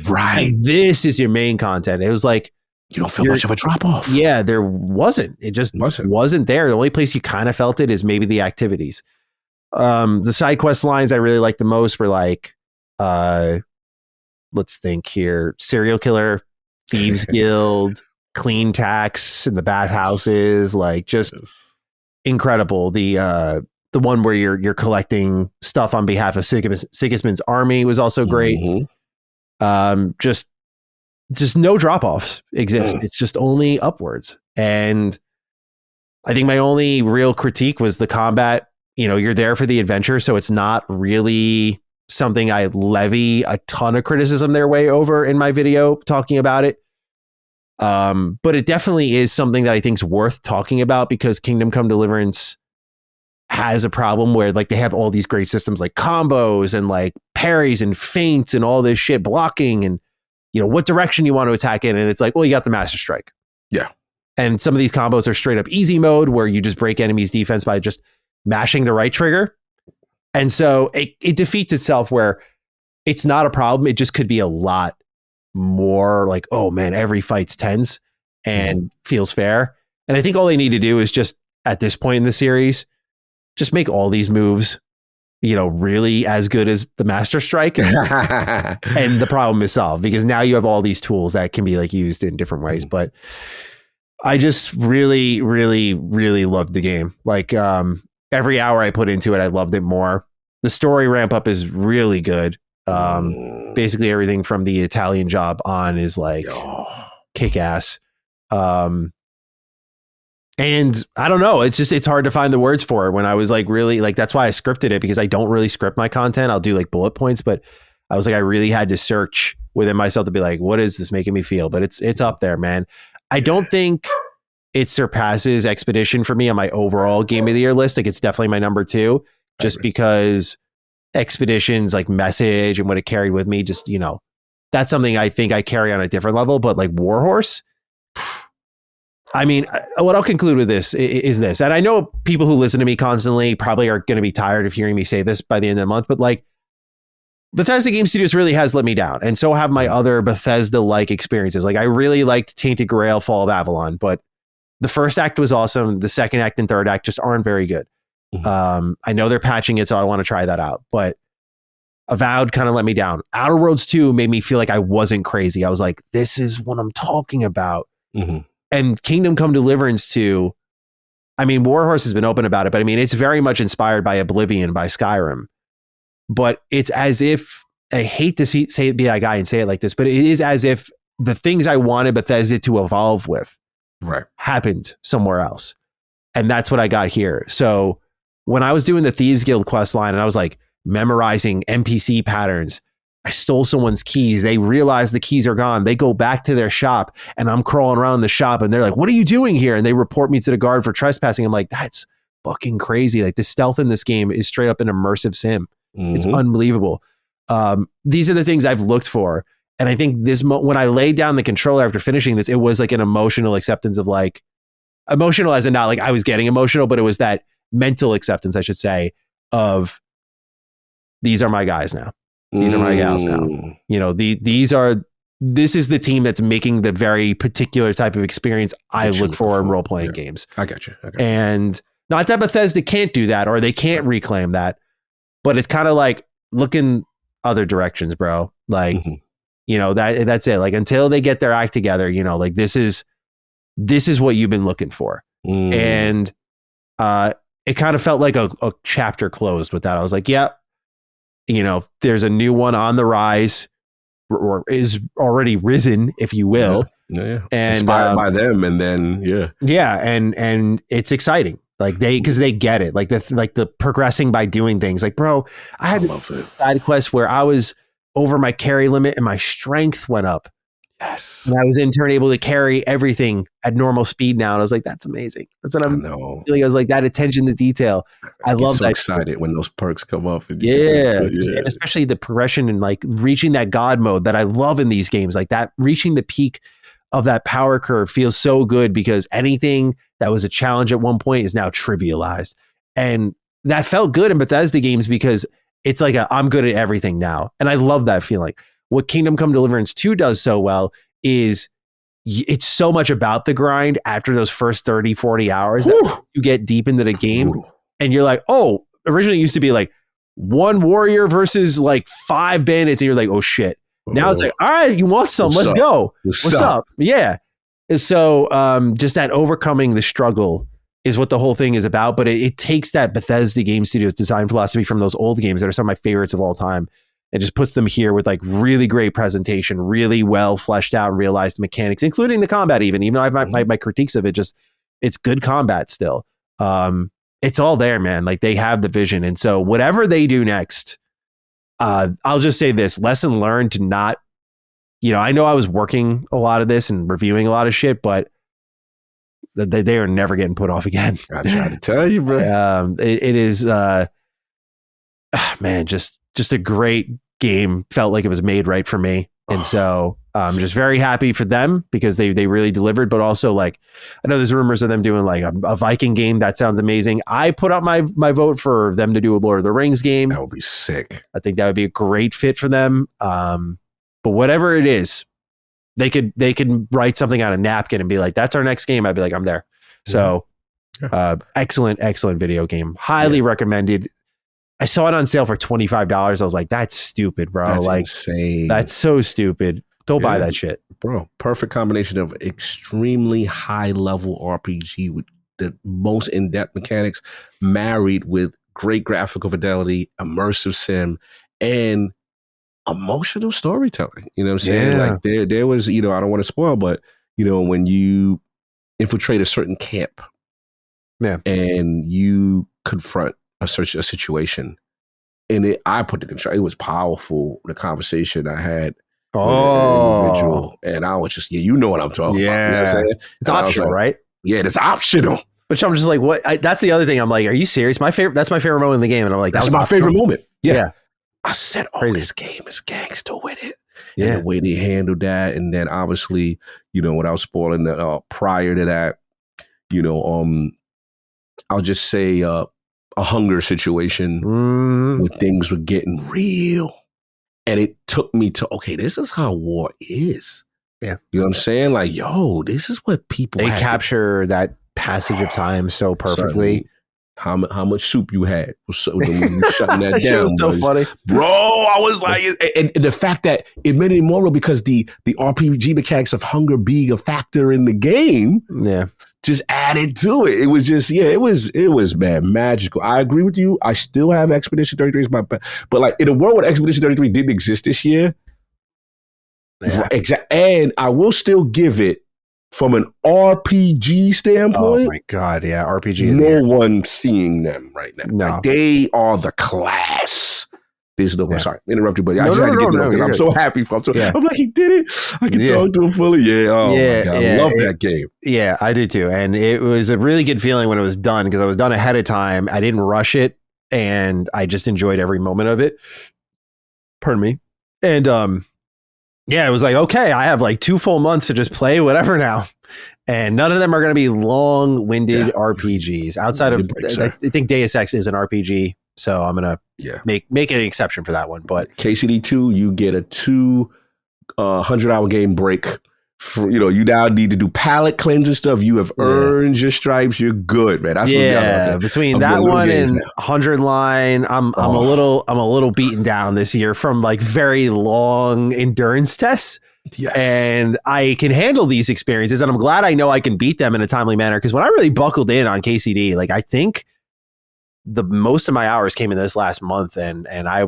Right. And this is your main content. It was like, you don't feel much of a drop off. Yeah, there wasn't. It just wasn't there. The only place you kind of felt it is maybe the activities. The side quest lines I really like the most were like, let's think here. Serial killer Thieves Guild, clean tax in the bathhouses, like just incredible. The one where you're collecting stuff on behalf of Sigismund's army was also great. Just no drop-offs exist. It's just only upwards. And I think my only real critique was the combat. You're there for the adventure, so it's not really something I levy a ton of criticism their way over in my video talking about it. But it definitely is something that I think is worth talking about, because Kingdom Come Deliverance has a problem where like they have all these great systems like combos and like parries and feints and all this shit, blocking and what direction you want to attack in. And it's like, well, you got the Master Strike. Yeah. And some of these combos are straight up easy mode where you just break enemies' defense by just mashing the right trigger. And so it defeats itself, where it's not a problem. It just could be a lot more like, oh man, every fight's tense and feels fair. And I think all they need to do is just, at this point in the series, just make all these moves, really as good as the Master Strike. And the problem is solved, because now you have all these tools that can be like used in different ways. But I just really, really, really loved the game. Like every hour I put into it, I loved it more. The story ramp up is really good. Basically everything from the Italian job on is like kick ass. And I don't know, it's hard to find the words for it. When I was like, really, like, that's why I scripted it, because I don't really script my content. I'll do like bullet points, but I was like, I really had to search within myself to be like, what is this making me feel? But it's up there, man. I don't think it surpasses Expedition for me on my overall game of the year list. Like, it's definitely my number 2, just because Expedition's like message and what it carried with me, just, that's something I think I carry on a different level. But like Warhorse, I mean, what I'll conclude with this is this, and I know people who listen to me constantly probably are going to be tired of hearing me say this by the end of the month, but like, Bethesda Game Studios really has let me down, and so have my other Bethesda-like experiences. Like, I really liked Tainted Grail, Fall of Avalon, but the first act was awesome. The second act and third act just aren't very good. I know they're patching it, so I want to try that out. But Avowed kind of let me down. Outer Worlds 2 made me feel like I wasn't crazy. I was like, this is what I'm talking about. And Kingdom Come Deliverance 2, I mean, Warhorse has been open about it, but I mean, it's very much inspired by Oblivion by Skyrim. But it's as if, I hate to be that guy and say it like this, but it is as if the things I wanted Bethesda to evolve with happened somewhere else. And that's what I got here. So when I was doing the Thieves Guild quest line and I was like memorizing NPC patterns, I stole someone's keys. They realize the keys are gone. They go back to their shop and I'm crawling around the shop and they're like, what are you doing here? And they report me to the guard for trespassing. I'm like, that's fucking crazy. Like, the stealth in this game is straight up an immersive sim. It's unbelievable. These are the things I've looked for. And I think when I laid down the controller after finishing this, it was like an emotional acceptance of like, emotional as in not like I was getting emotional, but it was that mental acceptance, I should say, of these are my guys now. These are my gals now. This is the team that's making the very particular type of experience I look for in role-playing games. I got you. And not that Bethesda can't do that or they can't reclaim that, but it's kind of like, look in other directions, bro. Like, that's it. Like, until they get their act together, like this is what you've been looking for. And it kind of felt like a chapter closed with that. I was like, yeah, there's a new one on the rise, or is already risen, if you will. Yeah. And inspired by them. And then, and it's exciting. Like because they get it. Like the progressing by doing things. Like, bro, I had this side quest where I was over my carry limit and my strength went up. Yes. And I was in turn able to carry everything at normal speed now. And I was like, that's amazing. That's what I'm feeling. I was like, that attention to detail. I love that. Excited when those perks come up. And especially the progression and like reaching that God mode that I love in these games. Like that, reaching the peak of that power curve feels so good, because anything that was a challenge at one point is now trivialized. And that felt good in Bethesda games because it's like I'm good at everything now. And I love that feeling. What Kingdom Come Deliverance 2 does so well is it's so much about the grind after those first 30, 40 hours that you get deep into the game. And you're like, oh, originally it used to be like one warrior versus like 5 bandits. And you're like, oh shit. Now it's like, all right, you want some? Let's go. What's up? Yeah. So just that overcoming the struggle is what the whole thing is about. But it takes that Bethesda Game Studios design philosophy from those old games that are some of my favorites of all time and just puts them here with like really great presentation, really well fleshed out and realized mechanics, including the combat even though I have my critiques of it, just it's good combat still. It's all there, man. Like they have the vision. And so whatever they do next, I'll just say this, lesson learned to not, I know I was working a lot of this and reviewing a lot of shit, but they are never getting put off again. I tried to tell you, bro. It is, man, just a great game. Felt like it was made right for me. And so I'm just very happy for them because they really delivered, but also like, I know there's rumors of them doing like a Viking game. That sounds amazing. I put up my vote for them to do a Lord of the Rings game. That would be sick. I think that would be a great fit for them. But whatever it is, they could write something on a napkin and be like, that's our next game. I'd be like, I'm there. So excellent video game. Highly recommended. I saw it on sale for $25. I was like, that's stupid, bro. That's like insane. That's so stupid. Go buy that shit. Bro, perfect combination of extremely high level RPG with the most in-depth mechanics married with great graphical fidelity, immersive sim, and emotional storytelling. You know what I'm saying? Like there was, I don't want to spoil, but when you infiltrate a certain camp and you confront a situation, and I put the control, it was powerful, the conversation I had with an individual, and I was just, you know what I'm talking about. You know what I'm saying? It's optional, right? Yeah, it's optional. But I'm just like, what? That's the other thing. I'm like, are you serious? That's my favorite moment in the game. And I'm like, that's my favorite moment. Yeah. I said, this game is gangster with it. And the way they handled that. And then obviously, without spoiling prior to that, I'll just say a hunger situation where things were getting real. And it took me to, okay, this is how war is. Yeah. You know what I'm saying? Like, yo, this is what people They capture that passage of time so perfectly. How much soup you had when you shutting that down? Was so funny, bro. I was like, and the fact that it made it more real because the RPG mechanics of hunger being a factor in the game, just added to it. It was just, it was man, magical. I agree with you. I still have Expedition 33 is but like in a world where Expedition 33 didn't exist this year, and I will still give it. From an RPG standpoint, oh my god, RPG. No one seeing them right now. No. Like, they are the class. There's no sorry, interrupt you, but I just had to get to because I'm so happy for him. I'm like, he did it. I can talk to him fully. My god, I love that game. Yeah, I do too, and it was a really good feeling when it was done because I was done ahead of time. I didn't rush it, and I just enjoyed every moment of it. Pardon me, and it was like, okay, I have like 2 full months to just play whatever now. And none of them are going to be long-winded RPGs. Outside of, I think Deus Ex is an RPG. So I'm going to make an exception for that one. But KCD 2, you get a 200-hour game break. You now need to do palate cleansing stuff. You have earned your stripes. You're good, man. That's what between that one and 100 line, I'm a little beaten down this year from like very long endurance tests. Yes. And I can handle these experiences, and I'm glad I know I can beat them in a timely manner. Because when I really buckled in on KCD, like I think the most of my hours came in this last month, and I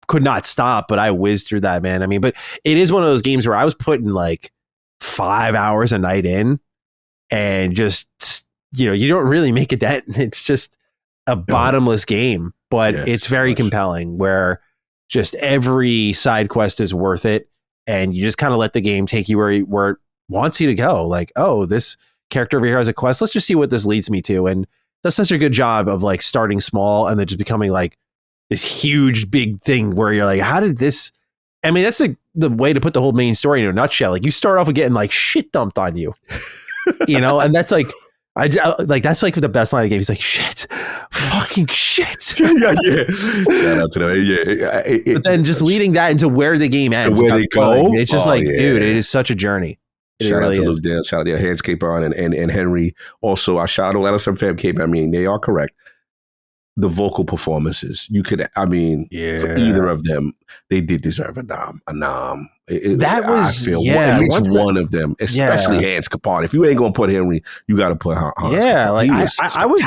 could not stop, but I whizzed through that, man. I mean, but it is one of those games where I was putting like 5 hours a night in and just, you don't really make a dent. It's just a bottomless game, but it's very compelling where just every side quest is worth it. And you just kind of let the game take you where it wants you to go. Like, oh, this character over here has a quest. Let's just see what this leads me to. And does such a good job of like starting small and then just becoming like this huge big thing where you're like, how did this? I mean, that's the way to put the whole main story in a nutshell. Like you start off with getting like shit dumped on you, and that's like, that's like the best line of the game. He's like, shit, fucking shit. Yeah. Shout out to them. But then just leading that into where the game ends. To where they go. It's just dude, it is such a journey. Shout out to Luke Dale, shout out to Hands Cape on and Henry. Also, I shout out to Let Us Fam Cape. I mean, they are correct. the vocal performances. You could, I mean, for either of them, they did deserve a nom. I feel at least one of them, especially Hans Capone. If you ain't gonna put Henry, you got to put Hans. Yeah, Capone. like He was I would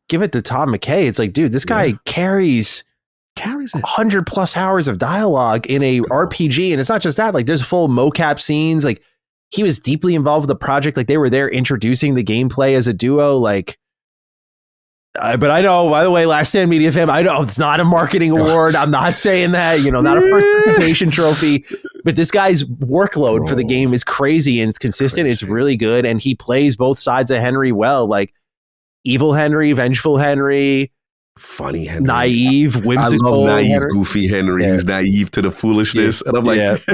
give it to Tom McKay. It's like, dude, this guy carries it 100+ hours of dialogue in a RPG, and it's not just that. Like, there's full mocap scenes. Like, he was deeply involved with the project. Like, they were there introducing the gameplay as a duo. Like. But I know, by the way, Last Stand Media Fam, I know it's not a marketing award. I'm not saying that, not a participation trophy, but this guy's workload for the game is crazy and it's consistent. It's really good. And he plays both sides of Henry well, like evil Henry, vengeful Henry, funny Henry, naive, whimsical. I love naive, Henry. Goofy Henry. He's naive to the foolishness. And I'm like,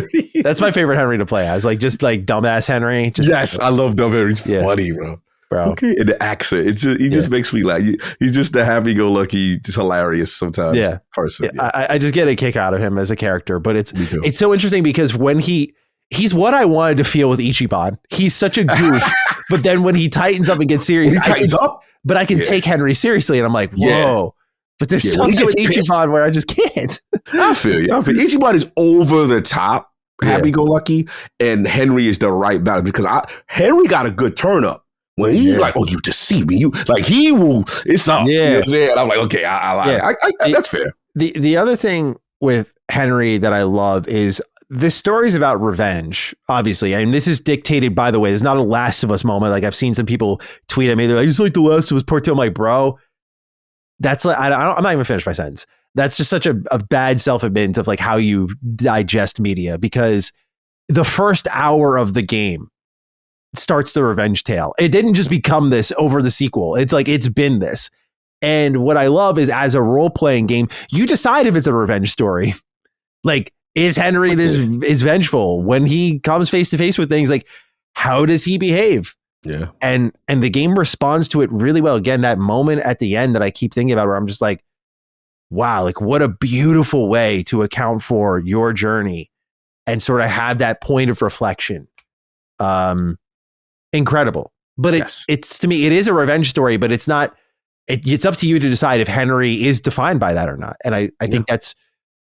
that's my favorite Henry to play as, like, just like dumbass Henry. Just, I love dumb Henry. He's funny, bro. Okay, and the accent, he just makes me laugh. He's just the happy-go-lucky, just hilarious sometimes person. I just get a kick out of him as a character, but it's so interesting because when he's what I wanted to feel with Ichiban. He's such a goof, but then when he tightens up and gets serious, but I can take Henry seriously, and I'm like, whoa. But there's something with Ichiban where I just can't. I feel you. Ichiban is over the top, happy-go-lucky, and Henry is the right balance because Henry got a good turn-up. When he's like, "Oh, you deceive me," he will. It's up. Yeah, you know what I'm saying? I'm like, okay, I that's fair. The other thing with Henry that I love is the stories about revenge. Obviously, and this is dictated, by the way. There's not a Last of Us moment. Like, I've seen some people tweet at me. They're like, "It's like the Last of Us Part 2." I'm like, bro, that's like I'm not even finished my sentence. That's just such a bad self-admittance of like how you digest media, because the first hour of the game starts the revenge tale. It didn't just become this over the sequel. It's like, it's been this. And what I love is, as a role-playing game, you decide if it's a revenge story. Like, is Henry is vengeful when he comes face to face with things? Like, how does he behave? Yeah. And the game responds to it really well. Again, that moment at the end that I keep thinking about, where I'm just like, wow, like, what a beautiful way to account for your journey and sort of have that point of reflection. Incredible. But it's to me, it is a revenge story, but it's not, it's up to you to decide if Henry is defined by that or not. And I think that's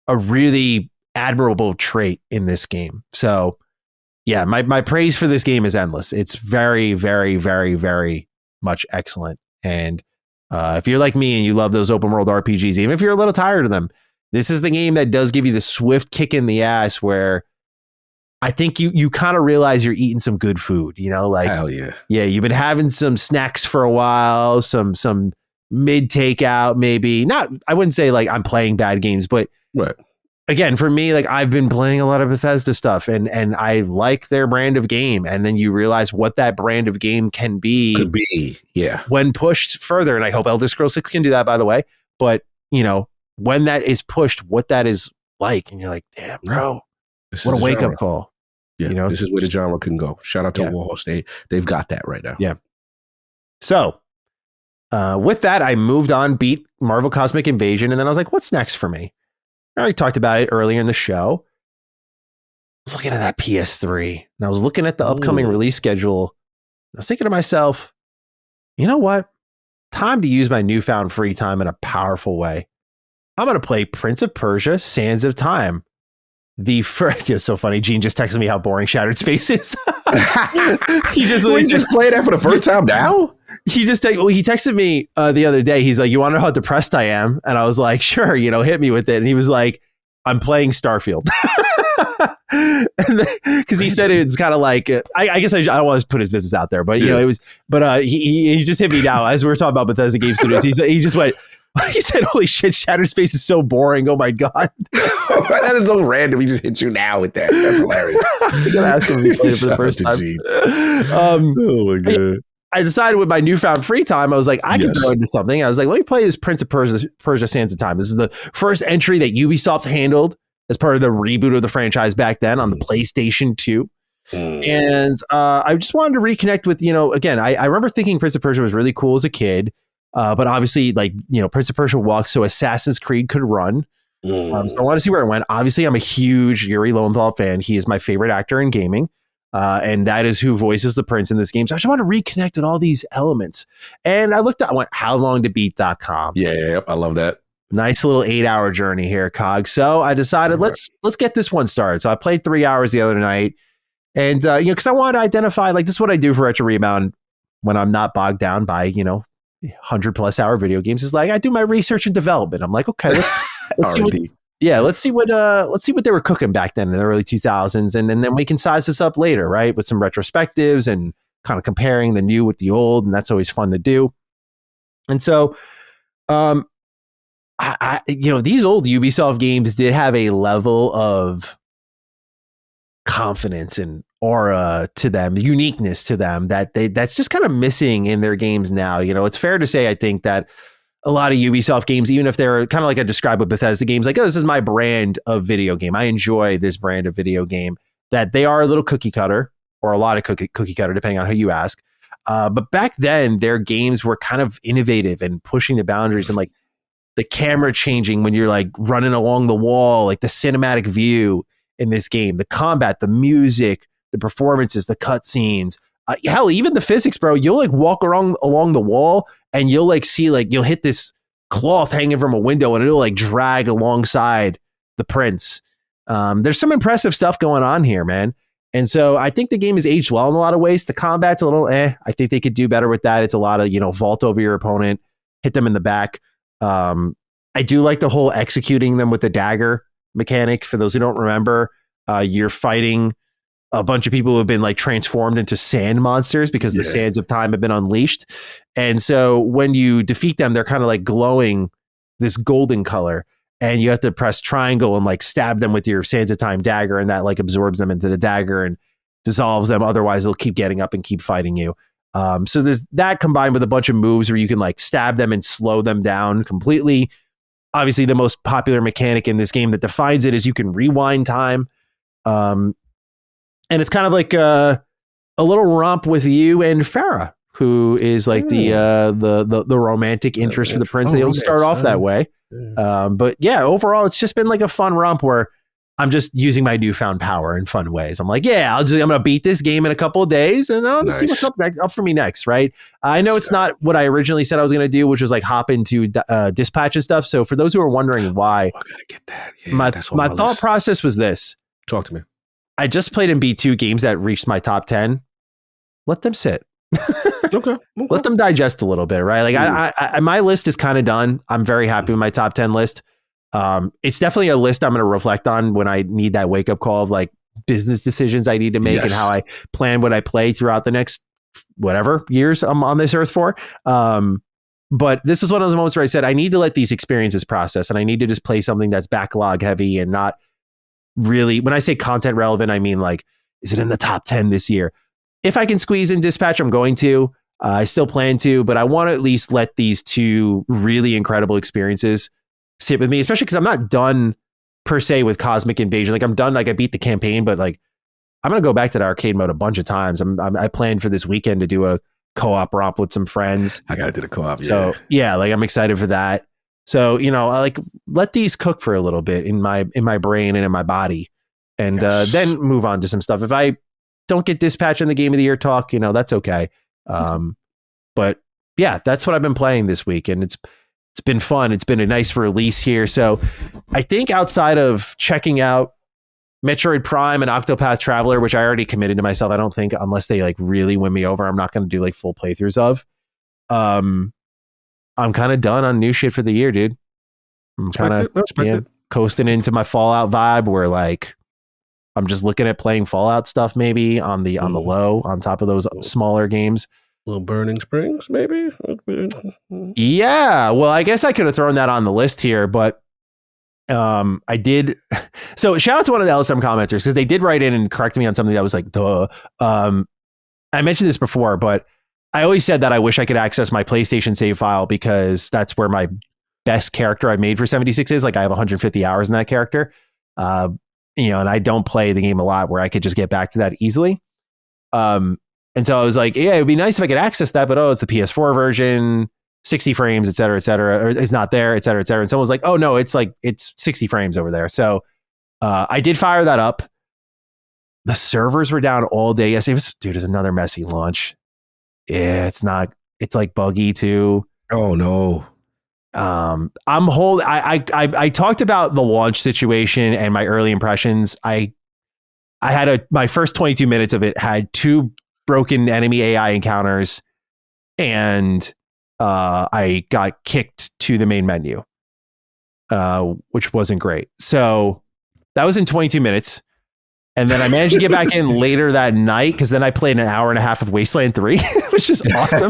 a really admirable trait in this game. So yeah, my praise for this game is endless. It's very, very, very, very much excellent. And if you're like me and you love those open world RPGs, even if you're a little tired of them, this is the game that does give you the swift kick in the ass where I think you kind of realize you're eating some good food, like, hell yeah. Yeah. You've been having some snacks for a while, some mid takeout, maybe not. I wouldn't say like I'm playing bad games, but again, for me, like, I've been playing a lot of Bethesda stuff and I like their brand of game. And then you realize what that brand of game can be. Could be. Yeah. When pushed further. And I hope Elder Scrolls 6 can do that, by the way. But when that is pushed, what that is like, and you're like, damn, bro, what a wake up call. Yeah, this is where the genre can go. Shout out to Warhorse. They've got that right now. Yeah. So with that, I moved on, beat Marvel Cosmic Invasion, and then I was like, what's next for me? I already talked about it earlier in the show. I was looking at that PS3, and I was looking at the upcoming release schedule. I was thinking to myself, you know what? Time to use my newfound free time in a powerful way. I'm going to play Prince of Persia: Sands of Time. The first, it's so funny. Gene just texted me how boring Shattered Space is. He just played that for the first time now. He texted me the other day. He's like, "You want to know how depressed I am?" And I was like, "Sure, hit me with it." And he was like, "I'm playing Starfield," because he said it's kind of like I guess I don't want to put his business out there, but it was. But he just hit me now as we were talking about Bethesda game studios. He just went. He said, "Holy shit, Shattered Space is so boring. Oh my god." That is so random. He just hit you now with that. That's hilarious. You gotta ask him if he played it for the first time. Oh my god. I decided with my newfound free time, I was like, I could go into something. I was like, let me play this Prince of Persia: Sands of Time. This is the first entry that Ubisoft handled as part of the reboot of the franchise back then on the PlayStation 2. And I just wanted to reconnect with, again, I remember thinking Prince of Persia was really cool as a kid. But obviously, like, Prince of Persia walked so Assassin's Creed could run. So I want to see where it went. Obviously, I'm a huge Yuri Lowenthal fan. He is my favorite actor in gaming. and that is who voices the prince in this game. So I just want to reconnect with all these elements. And I went, how long to beat.com. Yeah, I love that. Nice little 8-hour journey here, Cog. So I decided let's get this one started. So I played 3 hours the other night, and because I wanted to identify, like, this is what I do for Retro Rebound when I'm not bogged down by 100+ hour video games. Is like I do my research and development. I'm like, okay, let's see what. Yeah, let's see what they were cooking back then in the early 2000s, and then we can size this up later, right? With some retrospectives and kind of comparing the new with the old, and that's always fun to do. And so, these old Ubisoft games did have a level of confidence and aura to them, uniqueness to them that's just kind of missing in their games now. It's fair to say, I think, that a lot of Ubisoft games, even if they're kind of like I describe with Bethesda games, like, oh, this is my brand of video game, I enjoy this brand of video game, that they are a little cookie cutter, or a lot of cookie cutter, depending on who you ask. But back then, their games were kind of innovative and pushing the boundaries, and like the camera changing when you're like running along the wall, like the cinematic view in this game, the combat, the music, the performances, the cutscenes, hell, even the physics, bro. You'll like walk along the wall, and you'll like see, like, you'll hit this cloth hanging from a window, and it'll like drag alongside the prince. There's some impressive stuff going on here, man. And so I think the game has aged well in a lot of ways. The combat's a little I think they could do better with that. It's a lot of, vault over your opponent, hit them in the back. I do like the whole executing them with the dagger mechanic. For those who don't remember, you're fighting a bunch of people who have been like transformed into sand monsters because the sands of time have been unleashed. And so when you defeat them, they're kind of like glowing this golden color, and you have to press triangle and like stab them with your sands of time dagger, and that like absorbs them into the dagger and dissolves them. Otherwise they'll keep getting up and keep fighting you. So there's that, combined with a bunch of moves where you can like stab them and slow them down completely. Obviously, the most popular mechanic in this game that defines it is you can rewind time. And it's kind of like a little romp with you and Farah, who is like the romantic interest for the prince. They don't start off that way. But yeah, overall, it's just been like a fun romp where I'm just using my newfound power in fun ways. I'm like, yeah, I'm going to beat this game in a couple of days, and I'll see what's up for me next, right? I know it's not what I originally said I was going to do, which was like hop into dispatch and stuff. So for those who are wondering why, I gotta get that. Yeah, my thought process was this. Talk to me. I just played in B2 games that reached my top 10. Let them sit. Okay. Let them digest a little bit, right? Like I my list is kind of done. I'm very happy with my top 10 list. It's definitely a list I'm going to reflect on when I need that wake up call of like business decisions I need to make and how I plan what I play throughout the next whatever years I'm on this earth for. But this is one of those moments where I said, I need to let these experiences process, and I need to just play something that's backlog heavy and not really, when I say content relevant, I mean like, is it in the top 10 this year? If I can squeeze in Dispatch, I'm going to. I still plan to, but I want to at least let these two really incredible experiences sit with me, especially because I'm not done per se with Cosmic Invasion. Like I'm done, like I beat the campaign, but like I'm going to go back to the arcade mode a bunch of times. I planned for this weekend to do a co-op romp with some friends. I got to do the co-op. So yeah, like I'm excited for that. So, I like let these cook for a little bit in my brain and in my body, and then move on to some stuff. If I don't get Dispatch in the Game of the Year talk, that's okay. But yeah, that's what I've been playing this week, and it's been fun. It's been a nice release here. So I think outside of checking out Metroid Prime and Octopath Traveler, which I already committed to myself, I don't think, unless they like really win me over, I'm not going to do like full playthroughs of. I'm kind of done on new shit for the year, dude. I'm kind of coasting into my Fallout vibe, where like I'm just looking at playing Fallout stuff, maybe on the low, on top of those smaller games. Little Burning Springs, maybe. Yeah, well, I guess I could have thrown that on the list here, but I did. So shout out to one of the LSM commenters, because they did write in and correct me on something that was like, duh. I mentioned this before, but I always said that I wish I could access my PlayStation save file, because that's where my best character I've made for 76 is. Like I have 150 hours in that character, and I don't play the game a lot where I could just get back to that easily. And so I was like, yeah, it'd be nice if I could access that, but it's the PS4 version, 60 frames, et cetera, or it's not there, et cetera, et cetera. And someone was like, oh no, it's 60 frames over there. So I did fire that up. The servers were down all day. Yes, it's another messy launch. Yeah, it's like buggy too. Oh no. I talked about the launch situation and my early impressions. I had my first 22 minutes of it had 2 broken enemy AI encounters, and I got kicked to the main menu, which wasn't great. So that was in 22 minutes. And then I managed to get back in later that night, because then I played an hour and a half of Wasteland 3, which is awesome.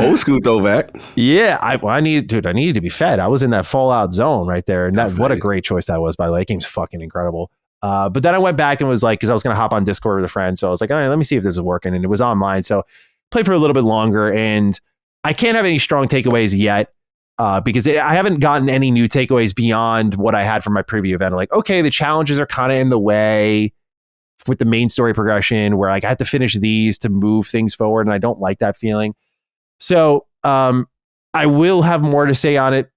Old school throwback. Yeah, I needed to be fed. I was in that Fallout zone right there. And what a great choice that was, by the way. That game's fucking incredible. But then I went back and was like, because I was going to hop on Discord with a friend. So I was like, all right, let me see if this is working. And it was online. So played for a little bit longer. And I can't have any strong takeaways yet, because I haven't gotten any new takeaways beyond what I had from my preview event. Like, okay, the challenges are kind of in the way with the main story progression, where like I had to finish these to move things forward, and I don't like that feeling. So I will have more to say on it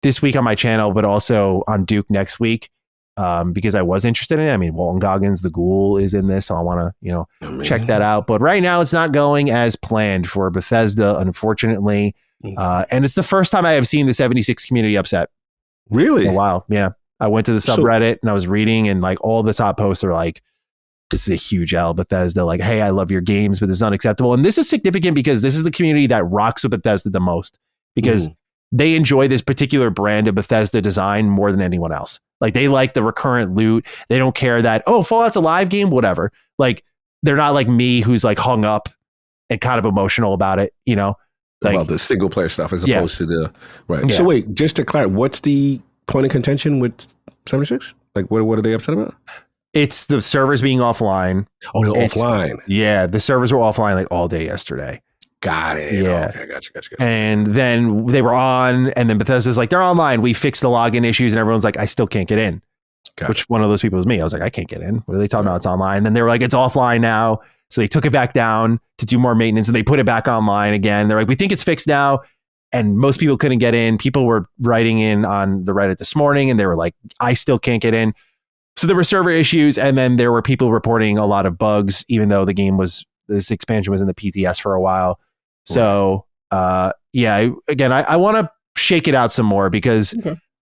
this week on my channel, but also on Duke next week, because I was interested in it. I mean, Walton Goggins, the Ghoul, is in this, so I want to check that out. But right now, it's not going as planned for Bethesda, unfortunately. And it's the first time I have seen the 76 community upset. Really? In a while, yeah. I went to the subreddit and I was reading, and like all the top posts are like, this is a huge L, Bethesda. Like, hey, I love your games, but this is unacceptable. And this is significant because this is the community that rocks with Bethesda the most, because they enjoy this particular brand of Bethesda design more than anyone else. Like, they like the recurrent loot. They don't care that, oh, Fallout's a live game, whatever. Like, they're not like me, who's like hung up and kind of emotional about it, you know? Like, about the single player stuff as opposed to the right. Yeah. So wait, just to clarify, what's the point of contention with 76? Like, what are they upset about? It's the servers being offline. Oh, they're offline. Yeah, the servers were offline like all day yesterday. Got it. Yeah. Okay, gotcha. And then they were on, and then Bethesda's like, they're online. We fixed the login issues, and everyone's like, I still can't get in. Which one of those people was me. I was like, I can't get in. What are they talking about? It's online. And then they were like, it's offline now. So they took it back down to do more maintenance, and they put it back online again. They're like, we think it's fixed now. And most people couldn't get in. People were writing in on the Reddit this morning, and they were like, I still can't get in. So there were server issues, and then there were people reporting a lot of bugs, even though this expansion was in the PTS for a while. So, yeah, again, I want to shake it out some more, because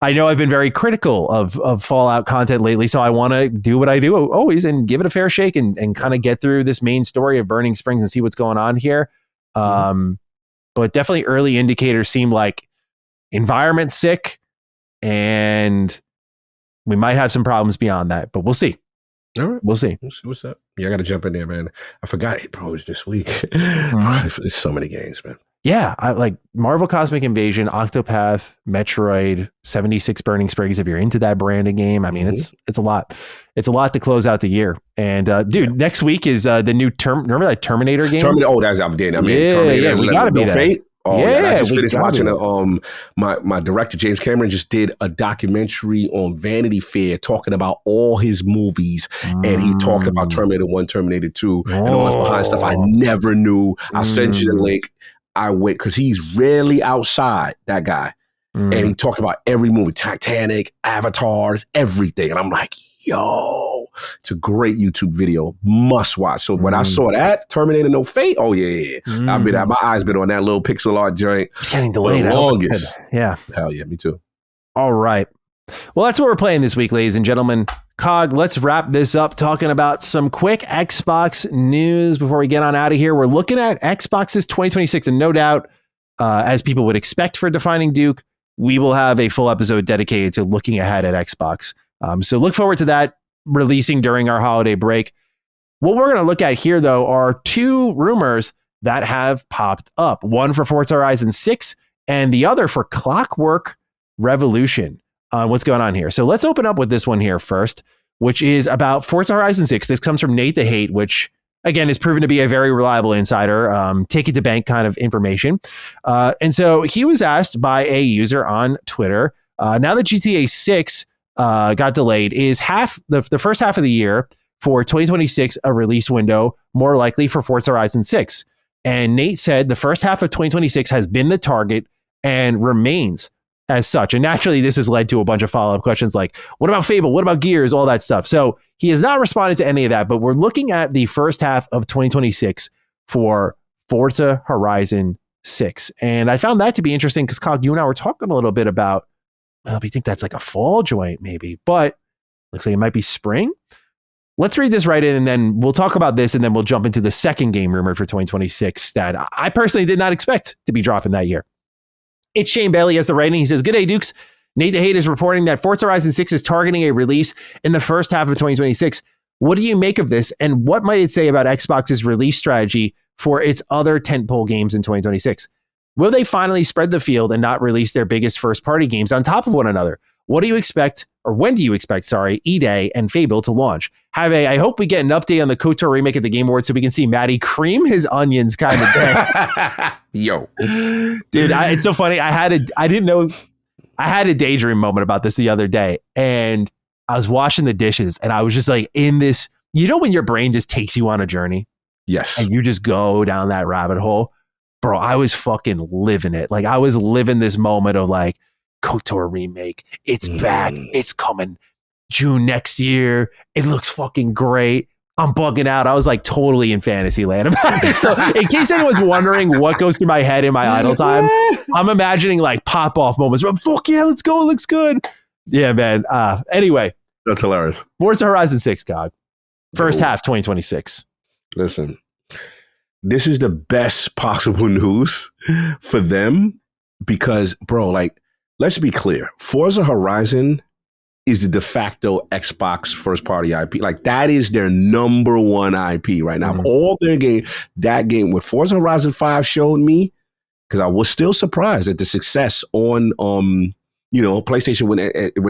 I know I've been very critical of Fallout content lately. So I want to do what I do always and give it a fair shake and kind of get through this main story of Burning Springs and see what's going on here. But definitely early indicators seem like environment sick, and we might have some problems beyond that, but we'll see. All right. We'll see. What's up? Yeah, I got to jump in there, man. I forgot April was this week. There's so many games, man. Yeah, I like Marvel Cosmic Invasion, Octopath, Metroid, 76 Burning Springs. If you're into that brand of game, I mean, it's a lot. It's a lot to close out the year. And dude, next week is the new remember that Terminator game? That's outdated. I mean, yeah, Terminator, we gotta be there. Oh yeah, I just finished watching my director James Cameron just did a documentary on Vanity Fair talking about all his movies, and he talked about Terminator 1, Terminator 2, and all this behind stuff I never knew. I'll send you the link. I wait, because he's rarely outside, that guy. And he talked about every movie, Titanic, Avatars, everything. And I'm like, yo, it's a great YouTube video. Must watch. So when I saw that, Terminator No Fate, oh yeah. My eyes been on that little pixel art joint. It's getting delayed. Longest. Yeah. Hell yeah, me too. All right. Well, that's what we're playing this week, ladies and gentlemen. Cog, let's wrap this up talking about some quick Xbox news before we get on out of here. We're looking at Xbox's 2026, and no doubt, as people would expect for Defining Duke, we will have a full episode dedicated to looking ahead at Xbox. So look forward to that releasing during our holiday break. What we're going to look at here, though, are 2 rumors that have popped up. One for Forza Horizon 6 and the other for Clockwork Revolution. What's going on here? So let's open up with this one here first, which is about Forza Horizon 6. This comes from Nate the Hate, which again is proven to be a very reliable insider, take it to bank kind of information. And so he was asked by a user on Twitter, now that GTA 6 got delayed, is the first half of the year for 2026 a release window more likely for Forza Horizon 6? And Nate said the first half of 2026 has been the target and remains as such. And naturally, this has led to a bunch of follow-up questions like, what about Fable? What about Gears? All that stuff. So he has not responded to any of that, but we're looking at the first half of 2026 for Forza Horizon 6. And I found that to be interesting because, Cog, you and I were talking a little bit about, well, we think that's like a fall joint maybe, but looks like it might be spring. Let's read this right in, and then we'll talk about this, and then we'll jump into the second game rumored for 2026 that I personally did not expect to be dropping that year. It's Shane Bailey as the writing. He says, "Good day, Dukes. Nate the Hate is reporting that Forza Horizon 6 is targeting a release in the first half of 2026. What do you make of this, and what might it say about Xbox's release strategy for its other tentpole games in 2026? Will they finally spread the field and not release their biggest first-party games on top of one another? What do you expect, or when do you expect, E-Day and Fable to launch? I hope we get an update on the KOTOR remake at the Game Awards so we can see Maddie cream his onions kind of day." Yo. Dude, it's so funny. I had a daydream moment about this the other day, and I was washing the dishes, and I was just like in this, when your brain just takes you on a journey? Yes. And you just go down that rabbit hole. Bro, I was fucking living it. Like, I was living this moment of like, KOTOR remake. It's back. It's coming June next year. It looks fucking great. I'm bugging out. I was like totally in fantasy land about it. So in case anyone's wondering what goes through my head in my idle time, I'm imagining like pop off moments where, fuck yeah, let's go. It looks good. Yeah, man. Anyway. That's hilarious. Forza Horizon 6, God. First half 2026. Listen, this is the best possible news for them because, bro, like, let's be clear. Forza Horizon is the de facto Xbox first party IP. Like, that is their number one IP right now. All their game, that game, what Forza Horizon 5 showed me, because I was still surprised at the success on PlayStation when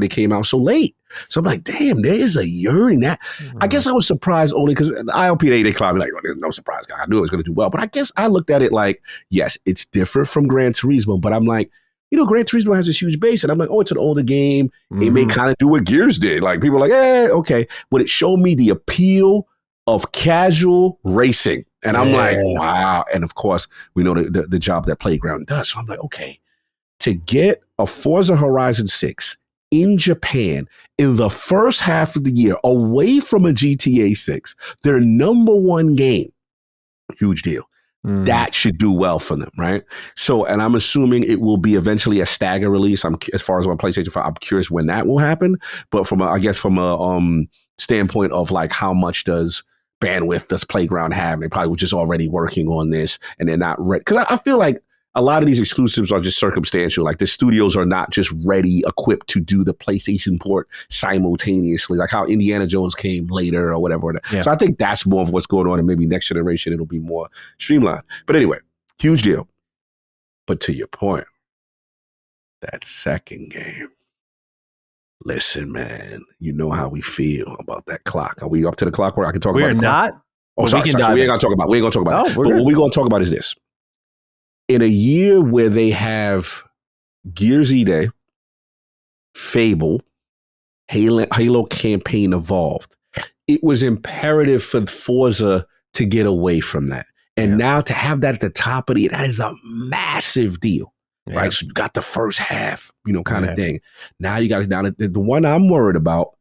it came out so late. So I'm like, damn, there is a yearning that. I guess I was surprised only because the ILP they called me like, oh, there's no surprise, guy. I knew it was going to do well. But I guess I looked at it like, yes, it's different from Gran Turismo, but I'm like, Gran Turismo has this huge base, and I'm like, oh, it's an older game. It may kind of do what Gears did. Like, people are like, okay. But it showed me the appeal of casual racing. And I'm like, wow. And of course, we know the job that Playground does. So I'm like, okay, to get a Forza Horizon 6 in Japan in the first half of the year, away from a GTA 6, their number one game, huge deal. That should do well for them, right? So, and I'm assuming it will be eventually a stagger release. As far as on PlayStation 5, I'm curious when that will happen. But from a standpoint of like how much bandwidth does Playground have? They probably were just already working on this, and they're not ready. Because I feel like a lot of these exclusives are just circumstantial. Like, the studios are not just ready, equipped to do the PlayStation port simultaneously, like how Indiana Jones came later or whatever. Yeah. So I think that's more of what's going on, and maybe next generation it'll be more streamlined. But anyway, huge deal. But to your point, that second game, listen, man, you know how we feel about that clock. Are we up to the clock where I can talk about it? We're not. Oh, sorry. We ain't gonna talk about it. We ain't gonna talk about it. But what we're gonna talk about is this. In a year where they have Gears E-Day, Fable, Halo campaign Evolved, it was imperative for Forza to get away from that. And now to have that at the top of that is a massive deal, right? So you got the first half, kind of thing. Now you got it down. The one I'm worried about,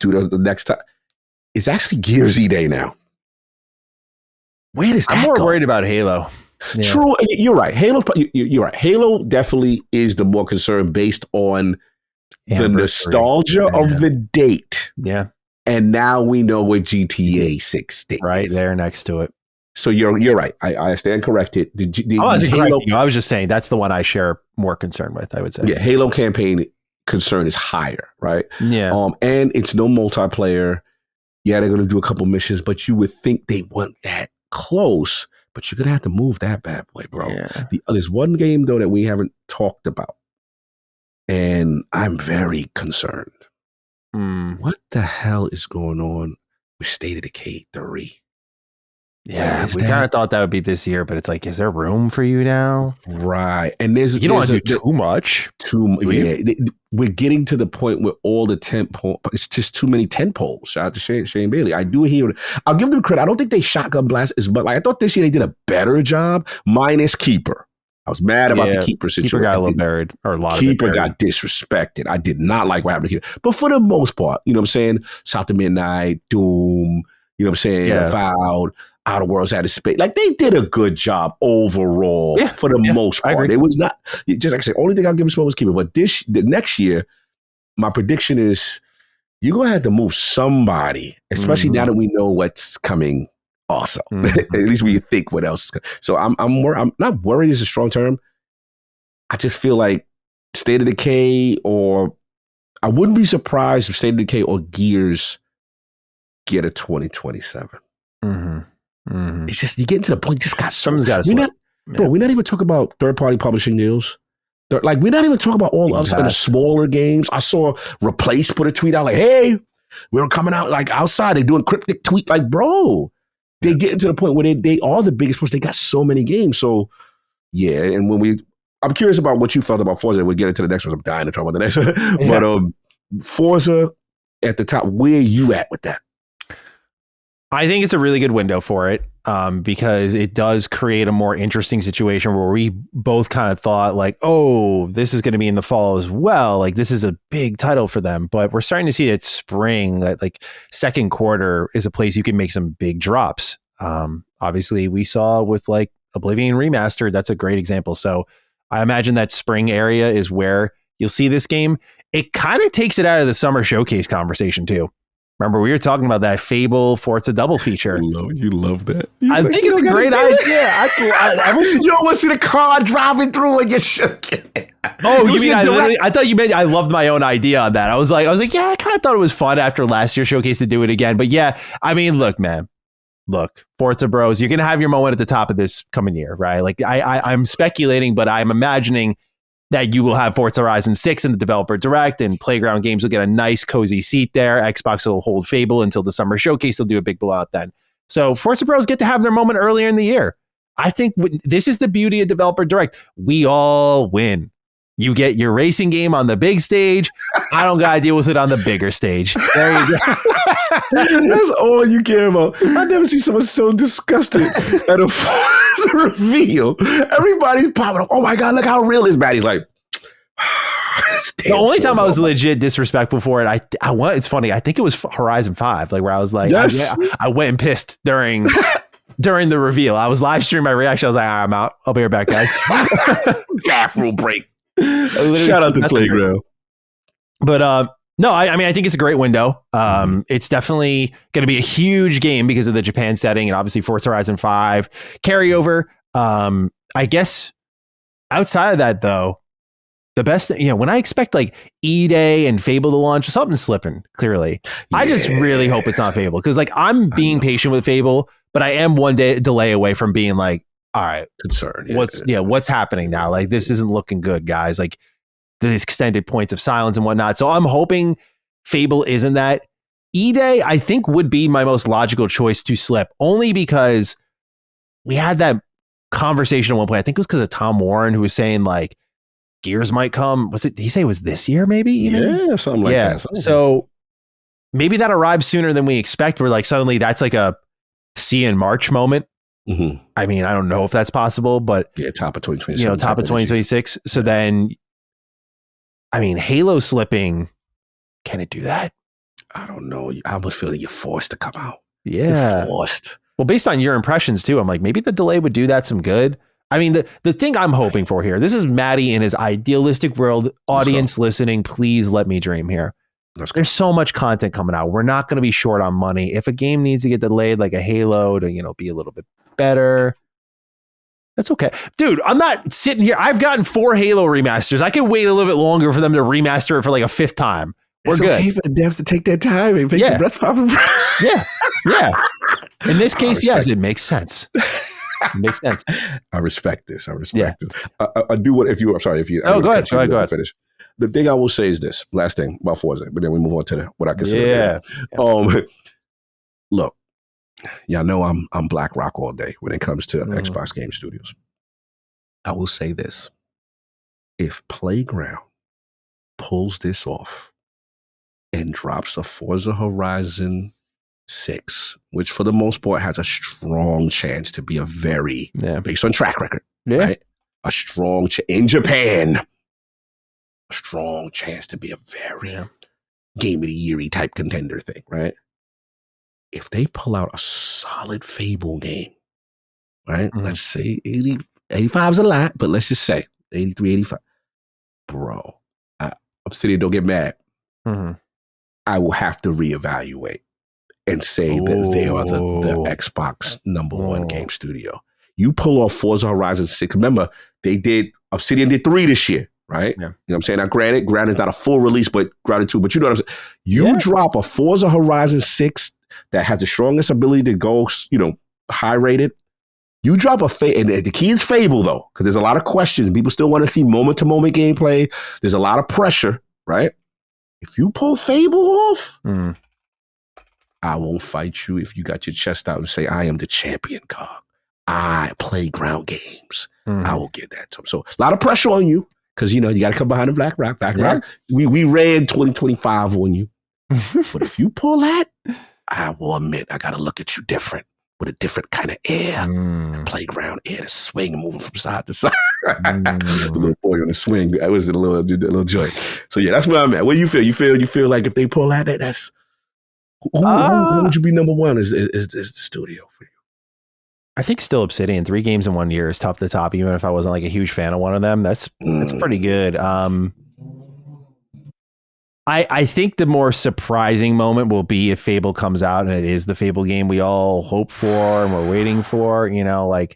the next time, it's actually Gears E-Day now. Where does that I'm more go? worried about Halo. Yeah. True, you're right. You're right. Halo definitely is the more concern based on the nostalgia of the date. Yeah, and now we know where GTA 6 sticks. Right there next to it. So you're right. I stand corrected. I was just saying that's the one I share more concern with. I would say. Yeah, Halo campaign concern is higher, right? Yeah. And it's no multiplayer. Yeah, they're going to do a couple missions, but you would think they want that close. But you're going to have to move that bad boy, bro. Yeah. There's one game, though, that we haven't talked about. And I'm very concerned. What the hell is going on with State of Decay 3? Yeah, we kind of thought that would be this year, but it's like, is there room for you now? Right. And you don't want to do too much. We're getting to the point where all the tentpole, it's just too many tentpoles. Shout out to Shane Bailey. I do hear, I'll give them credit. I don't think they shotgun blast as much. Like, I thought this year they did a better job, minus Keeper. I was mad about the Keeper situation. Keeper got a little buried, or a lot Keeper of it got disrespected. I did not like what happened to Keeper. But for the most part, you know what I'm saying? South of Midnight, Doom, you know what I'm saying? Avowed, Outer Worlds had a space. Like, they did a good job overall for the most part. It was not, just like I said, only thing I'll give them was Keeper. But the next year, my prediction is you're going to have to move somebody, especially now that we know what's coming also. At least we think what else is coming. So I'm not worried is a strong term. I just feel like State of Decay, or I wouldn't be surprised if State of Decay or Gears get a 2027. It's just, you get into the point, just got something's got to slip. Bro, we're not even talking about third-party publishing deals. Like, we're not even talking about all other the smaller games. I saw Replace put a tweet out like, hey, we're coming out like outside. They're doing cryptic tweet. Like, bro, they get to the point where they are the biggest push. They got so many games. So, yeah, and I'm curious about what you felt about Forza. We'll get into the next one. I'm dying to talk about the next one. But Forza at the top, where you at with that? I think it's a really good window for it, because it does create a more interesting situation where we both kind of thought like, oh, this is going to be in the fall as well. Like, this is a big title for them, but we're starting to see it spring, like second quarter is a place you can make some big drops. Obviously we saw with like Oblivion Remastered, that's a great example. So I imagine that spring area is where you'll see this game. It kind of takes it out of the summer showcase conversation too. Remember, we were talking about that Fable Forza double feature. You love that. I think it's a great idea. You almost see the car driving through and you shook it. Oh, you mean I thought you meant I loved my own idea on that. I was like, yeah, I kind of thought it was fun after last year's showcase to do it again. But yeah, I mean, look, man. Look, Forza Bros, you're going to have your moment at the top of this coming year, right? Like, I'm speculating, but I'm imagining that you will have Forza Horizon 6 in the developer direct, and Playground Games will get a nice cozy seat there. Xbox will hold Fable until the summer showcase. They'll do a big blowout then. So Forza Bros get to have their moment earlier in the year. I think this is the beauty of developer direct. We all win. You get your racing game on the big stage. I don't got to deal with it on the bigger stage. There you go. That's all you care about. I never see someone so disgusted at a Forza reveal. Everybody's popping up. Oh my God, look how real this Maddie's like. The only time I was legit disrespectful for it, it's funny. I think it was Horizon 5, like where I was like, I went and pissed during the reveal. I was live streaming my reaction. I was like, I'm out. I'll be right back, guys. Gaff rule break. Shout out to Playground. But no, I mean, I think it's a great window. It's definitely going to be a huge game because of the Japan setting, and obviously Forza Horizon 5 carryover. I guess outside of that, though, the best thing, when I expect like E-Day and Fable to launch, something's slipping, clearly. Yeah. I just really hope it's not Fable, because like I'm being patient with Fable, but I am one day delay away from being like, all right, concerned. What's happening now? Like, this isn't looking good, guys. Like, the extended points of silence and whatnot. So I'm hoping Fable isn't that. E-Day, I think, would be my most logical choice to slip, only because we had that conversation at one point. I think it was because of Tom Warren, who was saying like Gears might come. Did he say it was this year? Maybe even? Yeah, something like that. So maybe that arrives sooner than we expect. We're like, suddenly that's like a see in March moment. I mean, I don't know if that's possible, but top of 2026. Top of 2026. So then, I mean, Halo slipping, can it do that? I don't know. I almost feel like you're forced to come out. Yeah. You're forced. Well, based on your impressions too, I'm like, maybe the delay would do that some good. I mean, the thing I'm hoping for here, this is Maddie in his idealistic world. Audience listening, please let me dream here. There's so much content coming out. We're not going to be short on money. If a game needs to get delayed, like a Halo, to be a little bit better, that's okay. Dude, I'm not sitting here. I've gotten 4 Halo remasters. I can wait a little bit longer for them to remaster it for like a 5th time. We're good. Okay for the devs to take their time and make the breath pop. Yeah. In this case, yes, it makes sense. It makes sense. I respect this. I do what if you. I'm sorry if you. Oh, go ahead. Finish. The thing I will say is this. Last thing about Forza, but then we move on to what I consider. Look, y'all know I'm Black Rock all day when it comes to Xbox Game Studios. I will say this: if Playground pulls this off and drops a Forza Horizon 6, which for the most part has a strong chance to be a very, based on track record, right? a strong in Japan, a strong chance to be a very game of the year type contender thing, right? If they pull out a solid Fable game, right? Let's say 85 is a lot, but let's just say 83, 85. Bro, Obsidian, don't get mad. I will have to reevaluate and say that they are the Xbox number one game studio. You pull off Forza Horizon 6. Remember, Obsidian did 3 this year, right? Yeah. You know what I'm saying? Now, granted is not a full release, but Grounded 2, but you know what I'm saying? You drop a Forza Horizon 6 that has the strongest ability to go, high rated. You drop and the key is Fable, though, because there's a lot of questions. People still want to see moment-to-moment gameplay. There's a lot of pressure, right? If you pull Fable off, I won't fight you if you got your chest out and say, I am the champion, Cog. I play ground games. I will get that to him. So a lot of pressure on you because, you got to come behind the Black Rock. We ran 2025 on you. But if you pull that, I will admit I got to look at you different with a different kind of air. Playground air to swing and moving from side to side. The little boy on the swing. I was in a little joint. So yeah, that's where I'm at. What do you feel? You feel like if they pull that, that's who would you be number one is the studio for you? I think still Obsidian. 3 games in 1 year is tough to top, even if I wasn't like a huge fan of one of them. That's pretty good. I think the more surprising moment will be if Fable comes out and it is the Fable game we all hope for and we're waiting for. I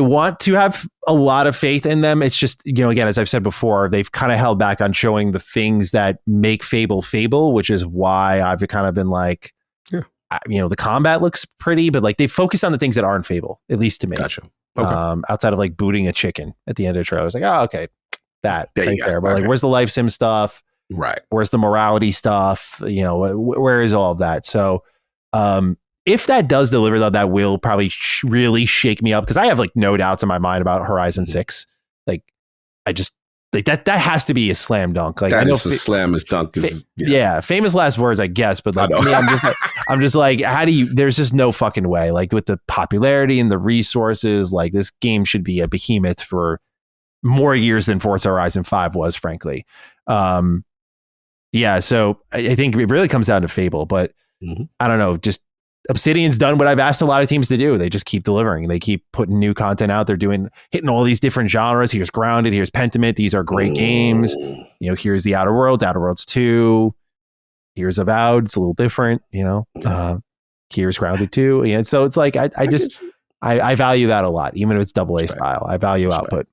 want to have a lot of faith in them. It's just, again, as I've said before, they've kind of held back on showing the things that make Fable, which is why I've kind of been like, the combat looks pretty, but like they focus on the things that aren't Fable, at least to me. Gotcha. Okay. Outside of like booting a chicken at the end of the trailer, I was like, oh, okay, that right there. But like, where's the life sim stuff? Right. Where's the morality stuff? Where is all of that? So, if that does deliver, though, that will probably really shake me up because I have like no doubts in my mind about Horizon 6. Like, I just like that has to be a slam dunk. Like, that is a slam dunk. Famous last words, I guess. But like, I'm just like, how do you? There's just no fucking way. Like with the popularity and the resources, like this game should be a behemoth for more years than Forza Horizon 5 was, frankly. So I think it really comes down to Fable, but I don't know, just Obsidian's done what I've asked a lot of teams to do. They just keep delivering. They keep putting new content out. They're hitting all these different genres. Here's Grounded. Here's Pentiment. These are great games. Here's the Outer Worlds 2. Here's Avowed. It's a little different, here's Grounded 2. And so it's like, I value that a lot, even if it's AA style. I value output.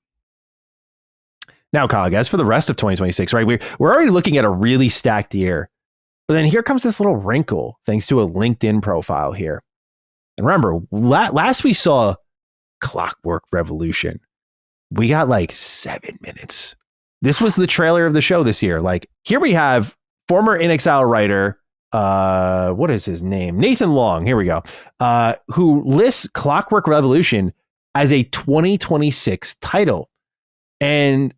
Now, Kyle, as for the rest of 2026, right? We're already looking at a really stacked year. But then here comes this little wrinkle, thanks to a LinkedIn profile here. And remember, last we saw Clockwork Revolution, we got like 7 minutes. This was the trailer of the show this year. Like, here we have former In Exile writer, what is his name? Nathan Long, here we go, who lists Clockwork Revolution as a 2026 title. And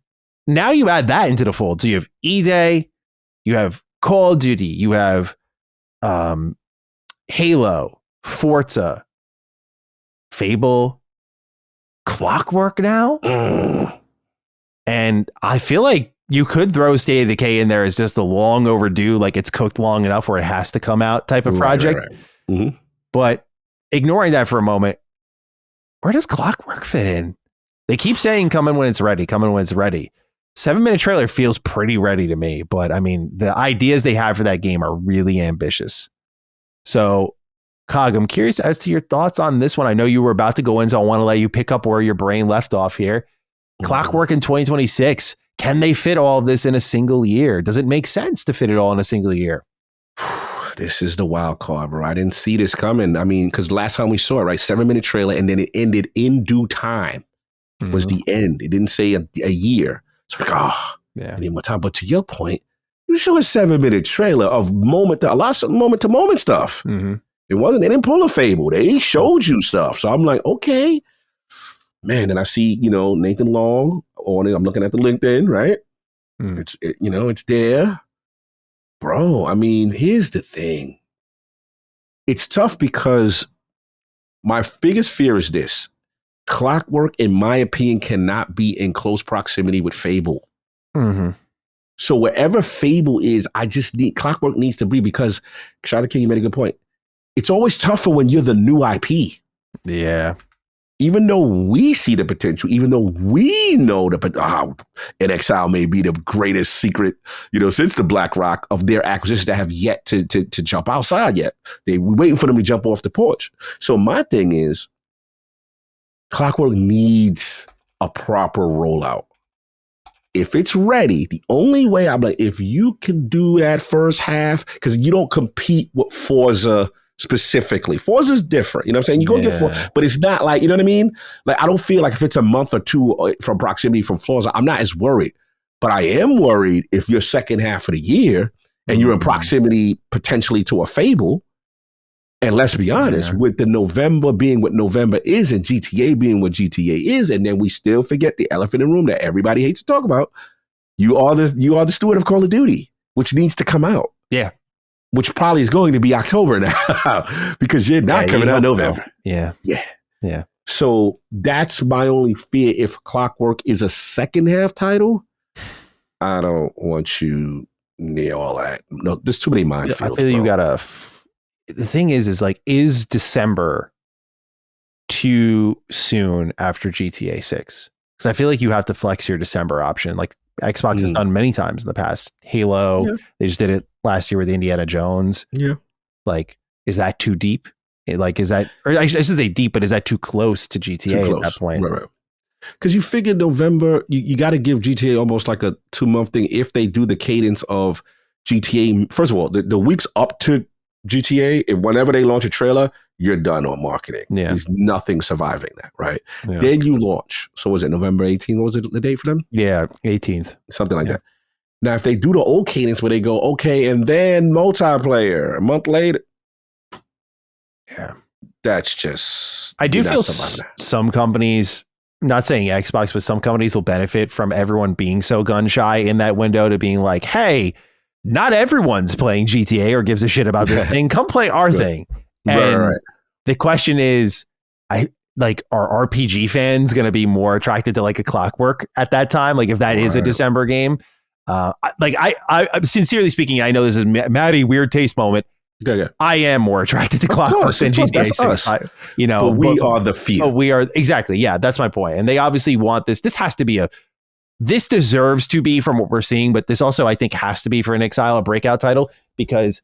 now you add that into the fold. So you have E-Day, you have Call of Duty, you have Halo, Forza, Fable, Clockwork now. And I feel like you could throw State of Decay in there as just a long overdue, like it's cooked long enough where it has to come out type of project. Right. But ignoring that for a moment, where does Clockwork fit in? They keep saying coming when it's ready, 7-minute trailer feels pretty ready to me, but I mean, the ideas they have for that game are really ambitious. So, Cog, I'm curious as to your thoughts on this one. I know you were about to go in, so I want to let you pick up where your brain left off here. Clockwork in 2026. Can they fit all of this in a single year? Does it make sense to fit it all in a single year? This is the wild card, bro. I didn't see this coming. I mean, because last time we saw it, right, 7-minute trailer, and then it ended in due time was the end. It didn't say a year. It's like, I need more time. But to your point, you show a 7-minute trailer of a lot of moment-to-moment stuff. It wasn't, they didn't pull a Fable. They showed you stuff. So I'm like, okay. Man, and I see, Nathan Long on it. I'm looking at the LinkedIn, right? It's there. Bro, I mean, here's the thing. It's tough because my biggest fear is this. Clockwork, in my opinion, cannot be in close proximity with Fable. Mm-hmm. So wherever Fable is, I just need Clockwork needs to be, because Shadow King, you made a good point. It's always tougher when you're the new IP. Yeah. Even though we see the potential, even though we know In Exile may be the greatest secret, since the Black Rock, of their acquisitions that have yet to jump outside yet. We're waiting for them to jump off the porch. So my thing is, Clockwork needs a proper rollout. If it's ready, the only way I'm like, if you can do that first half, because you don't compete with Forza specifically. Forza's different, you know what I'm saying? You go get Forza, but it's not like, you know what I mean? Like, I don't feel like if it's a month or two from proximity from Forza, I'm not as worried. But I am worried if you're second half of the year and you're in proximity potentially to a Fable. And let's be honest, with the November being what November is and GTA being what GTA is, and then we still forget the elephant in the room that everybody hates to talk about. You are the steward of Call of Duty, which needs to come out. Yeah. Which probably is going to be October now because you're not coming out in November. So. Yeah. Yeah. Yeah. So that's my only fear. If Clockwork is a second half title, I don't want you near all that. No, there's too many minefields. I feel you gotta. The thing is like, is December too soon after GTA 6? Because I feel like you have to flex your December option. Like Xbox has done many times in the past. Halo, they just did it last year with Indiana Jones. Yeah. Like, is that too deep? Like, is that, or I should say deep, but is that too close to GTA at that point? Right. Because you figure November, you got to give GTA almost like a 2-month thing if they do the cadence of GTA. First of all, the weeks up to GTA, if whenever they launch a trailer, you're done on marketing. Yeah. There's nothing surviving that, right? Yeah. Then you launch. So was it November 18th? What was it, the date for them? Yeah, 18th. Something like that. Now, if they do the old cadence where they go, okay, and then multiplayer a month later, that's just... I do feel some companies, not saying Xbox, but some companies will benefit from everyone being so gun shy in that window to being like, hey, not everyone's playing GTA or gives a shit about this thing. Come play our thing. And the question is, are RPG fans going to be more attracted to like a Clockwork at that time? Like if that is a December game, I sincerely speaking, I know this is Maddie weird taste moment. I am more attracted to Clockwork than GTA 6. But we are the few. We are exactly. Yeah, that's my point. And they obviously want this. This has to be this deserves to be from what we're seeing, but this also I think has to be for an Exile, a breakout title, because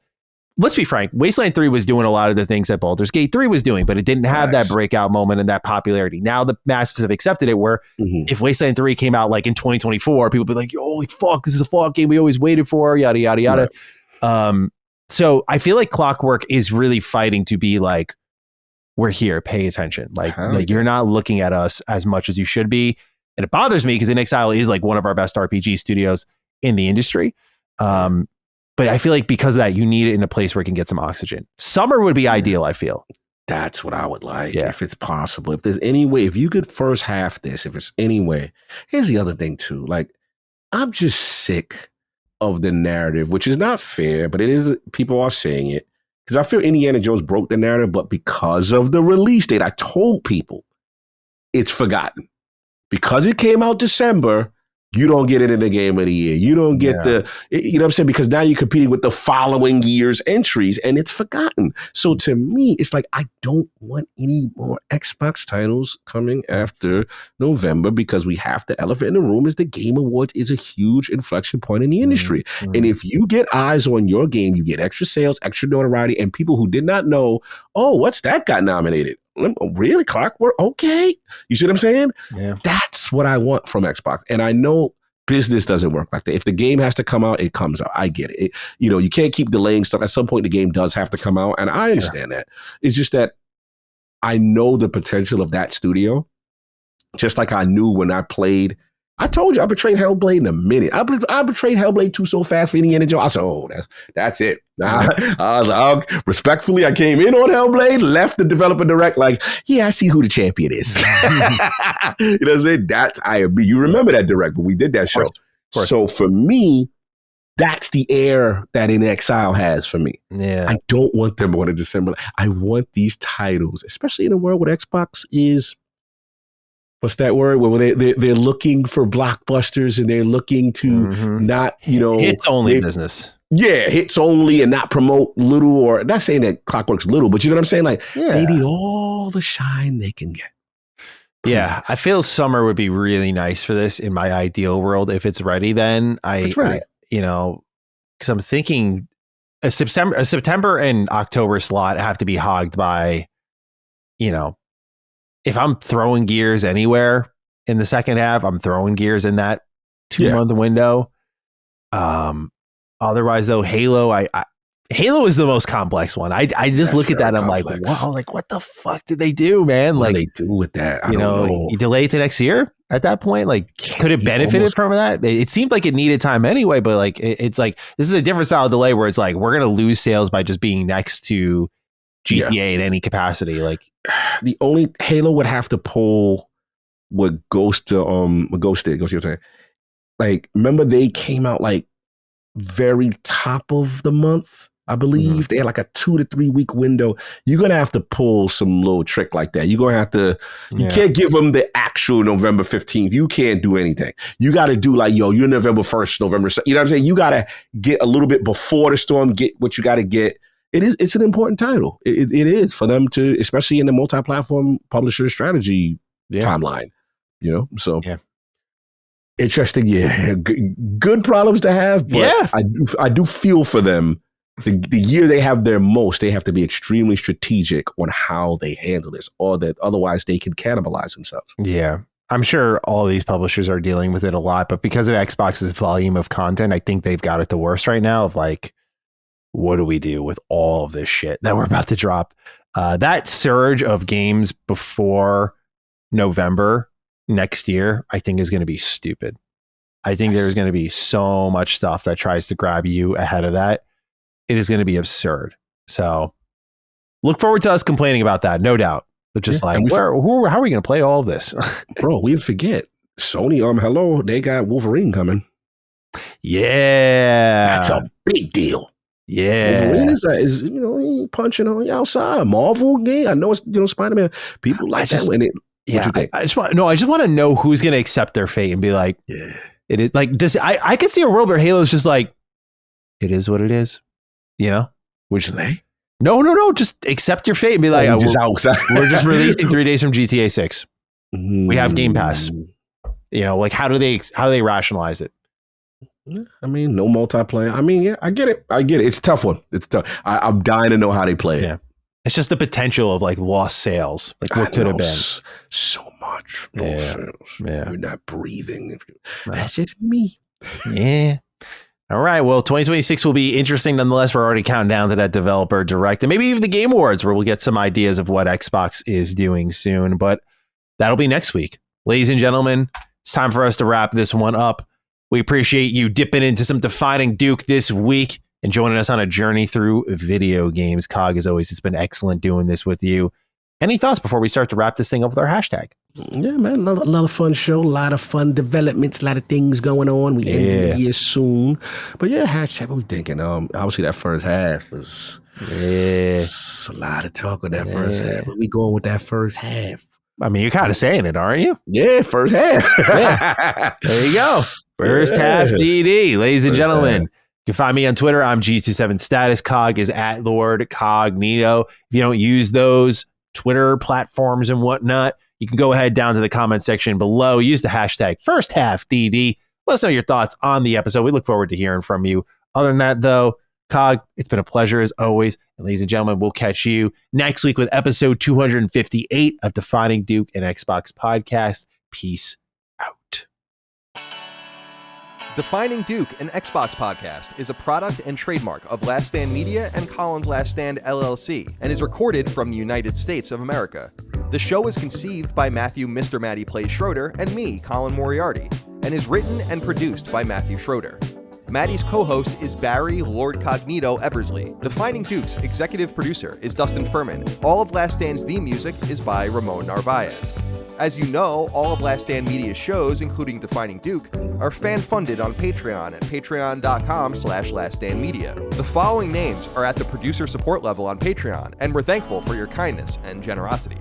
let's be frank, Wasteland 3 was doing a lot of the things that Baldur's Gate 3 was doing, but it didn't have that breakout moment and that popularity. Now the masses have accepted it, where if Wasteland 3 came out like in 2024, people would be like, holy fuck, this is a Fallout game we always waited for, yada, yada, yada. Right. So I feel like Clockwork is really fighting to be like, we're here, pay attention. Like you're not looking at us as much as you should be. And it bothers me because In Exile is like one of our best RPG studios in the industry. But I feel like because of that, you need it in a place where it can get some oxygen. Summer would be ideal, I feel. That's what I would like, if it's possible. If there's any way, if you could first half this, if it's any way. Here's the other thing too. Like, I'm just sick of the narrative, which is not fair, but it is, people are saying it. Because I feel Indiana Jones broke the narrative, but because of the release date, I told people it's forgotten. Because it came out December, you don't get it in the game of the year. You don't get you know what I'm saying? Because now you're competing with the following year's entries and it's forgotten. So to me, it's like, I don't want any more Xbox titles coming after November, because we have the elephant in the room is the Game Awards is a huge inflection point in the industry. And if you get eyes on your game, you get extra sales, extra notoriety, and people who did not know, what's that got nominated? Really? Clockwork? Okay. You see what I'm saying? Yeah. That's what I want from Xbox. And I know business doesn't work like that. If the game has to come out, it comes out. I get it. You can't keep delaying stuff. At some point, the game does have to come out. And I understand that. It's just that I know the potential of that studio. Just like I knew when I played. I told you I betrayed Hellblade in a minute. I betrayed Hellblade 2 so fast for Indiana Jones. I said, that's it. Respectfully, I came in on Hellblade, left the developer direct like, I see who the champion is. You know what I'm saying? That's IMB. You remember that direct, but we did that show. Of course. So for me, that's the air that In Exile has for me. Yeah. I don't want them on in December. I want these titles, especially in a world where Xbox is what's that word? Where they're looking for blockbusters and they're looking to not, hits only business. Yeah, hits only and not promote little, or not saying that Clockwork's little, but you know what I'm saying? Like they need all the shine they can get. Please. Yeah, I feel summer would be really nice for this in my ideal world. If it's ready, then because I'm thinking a September and October slot have to be hogged by, if I'm throwing gears anywhere in the second half, I'm throwing gears in that 2-month window. Otherwise, though, Halo, Halo is the most complex one. I just That's look at that. I'm complex. Like, wow, like what the fuck did they do, man? What like do they do with that? I don't know. You delay it to next year at that point. Like, could it benefited from that? It seemed like it needed time anyway, but like, it's like, this is a different style of delay where it's like, we're going to lose sales by just being next to GTA in any capacity. Like, the only Halo would have to pull what Ghost did. Ghost, you know what I'm saying? Like, remember they came out like very top of the month, I believe. They had like a 2 to 3 week window. You're going to have to pull some little trick like that. You're going to have to, you can't give them the actual November 15th. You can't do anything. You got to do like, you're November 1st, November 2nd. You know what I'm saying? You got to get a little bit before the storm, get what you got to get. It's an important title. It is for them to, especially in the multi-platform publisher strategy timeline, so. Yeah. Interesting, good problems to have, but I do feel for them. The year they have their most, they have to be extremely strategic on how they handle this, or that otherwise they can cannibalize themselves. Yeah, I'm sure all these publishers are dealing with it a lot, but because of Xbox's volume of content, I think they've got it the worst right now. Of like, what do we do with all of this shit that we're about to drop? That surge of games before November next year, I think is going to be stupid. I think there's going to be so much stuff that tries to grab you ahead of that. It is going to be absurd. So look forward to us complaining about that, no doubt. But just like, how are we going to play all of this? Bro, we forget. Sony, they got Wolverine coming. Yeah. That's a big deal. Yeah. Wolverine is he punching on you outside. Marvel game. I know it's, Spider-Man. People like that when it. Yeah, what you think? I just want to know who's going to accept their fate and be like, it is like, I could see a world where Halo's just like, it is what it is, which no, just accept your fate and be like, we're just releasing 3 days from GTA 6. We have Game Pass, like how do they rationalize it? I mean, no multiplayer. I mean, I get it. It's a tough one. It's tough. I'm dying to know how they play it. Yeah. It's just the potential of like lost sales, like what could have been. So much lost sales. Yeah. You're not breathing. That's just me. Yeah. All right. Well, 2026 will be interesting nonetheless. We're already counting down to that developer direct and maybe even the Game Awards where we'll get some ideas of what Xbox is doing soon. But that'll be next week. Ladies and gentlemen, it's time for us to wrap this one up. We appreciate you dipping into some Defining Duke this week and joining us on a journey through video games. Cog, as always, it's been excellent doing this with you. Any thoughts before we start to wrap this thing up with our hashtag? Yeah, man, another fun show, a lot of fun developments, a lot of things going on. We end the year soon. But hashtag, what we thinking? Obviously that first half was a lot of talk on that first half. Where we going with that first half? I mean, you're kind of saying it, aren't you? Yeah, first half. There you go. First half DD, ladies and gentlemen. You can find me on Twitter. I'm G27status. Cog is at Lord Cognito. If you don't use those Twitter platforms and whatnot, you can go ahead down to the comment section below. Use the hashtag FirstHalfDD. Let us know your thoughts on the episode. We look forward to hearing from you. Other than that, though, Cog, it's been a pleasure as always. And ladies and gentlemen, we'll catch you next week with episode 258 of Defining Duke and Xbox Podcast. Peace out. Defining Duke, an Xbox podcast, is a product and trademark of Last Stand Media and Colin's Last Stand LLC, and is recorded from the United States of America. The show is conceived by Matthew Mr. Matty Plays Schroeder and me, Colin Moriarty, and is written and produced by Matthew Schroeder. Matty's co-host is Barry Lord Cognito Eversley. Defining Duke's executive producer is Dustin Furman. All of Last Stand's theme music is by Ramon Narvaez. As you know, all of Last Stand Media's shows, including Defining Duke, are fan-funded on Patreon at patreon.com/laststandmedia. The following names are at the producer support level on Patreon, and we're thankful for your kindness and generosity.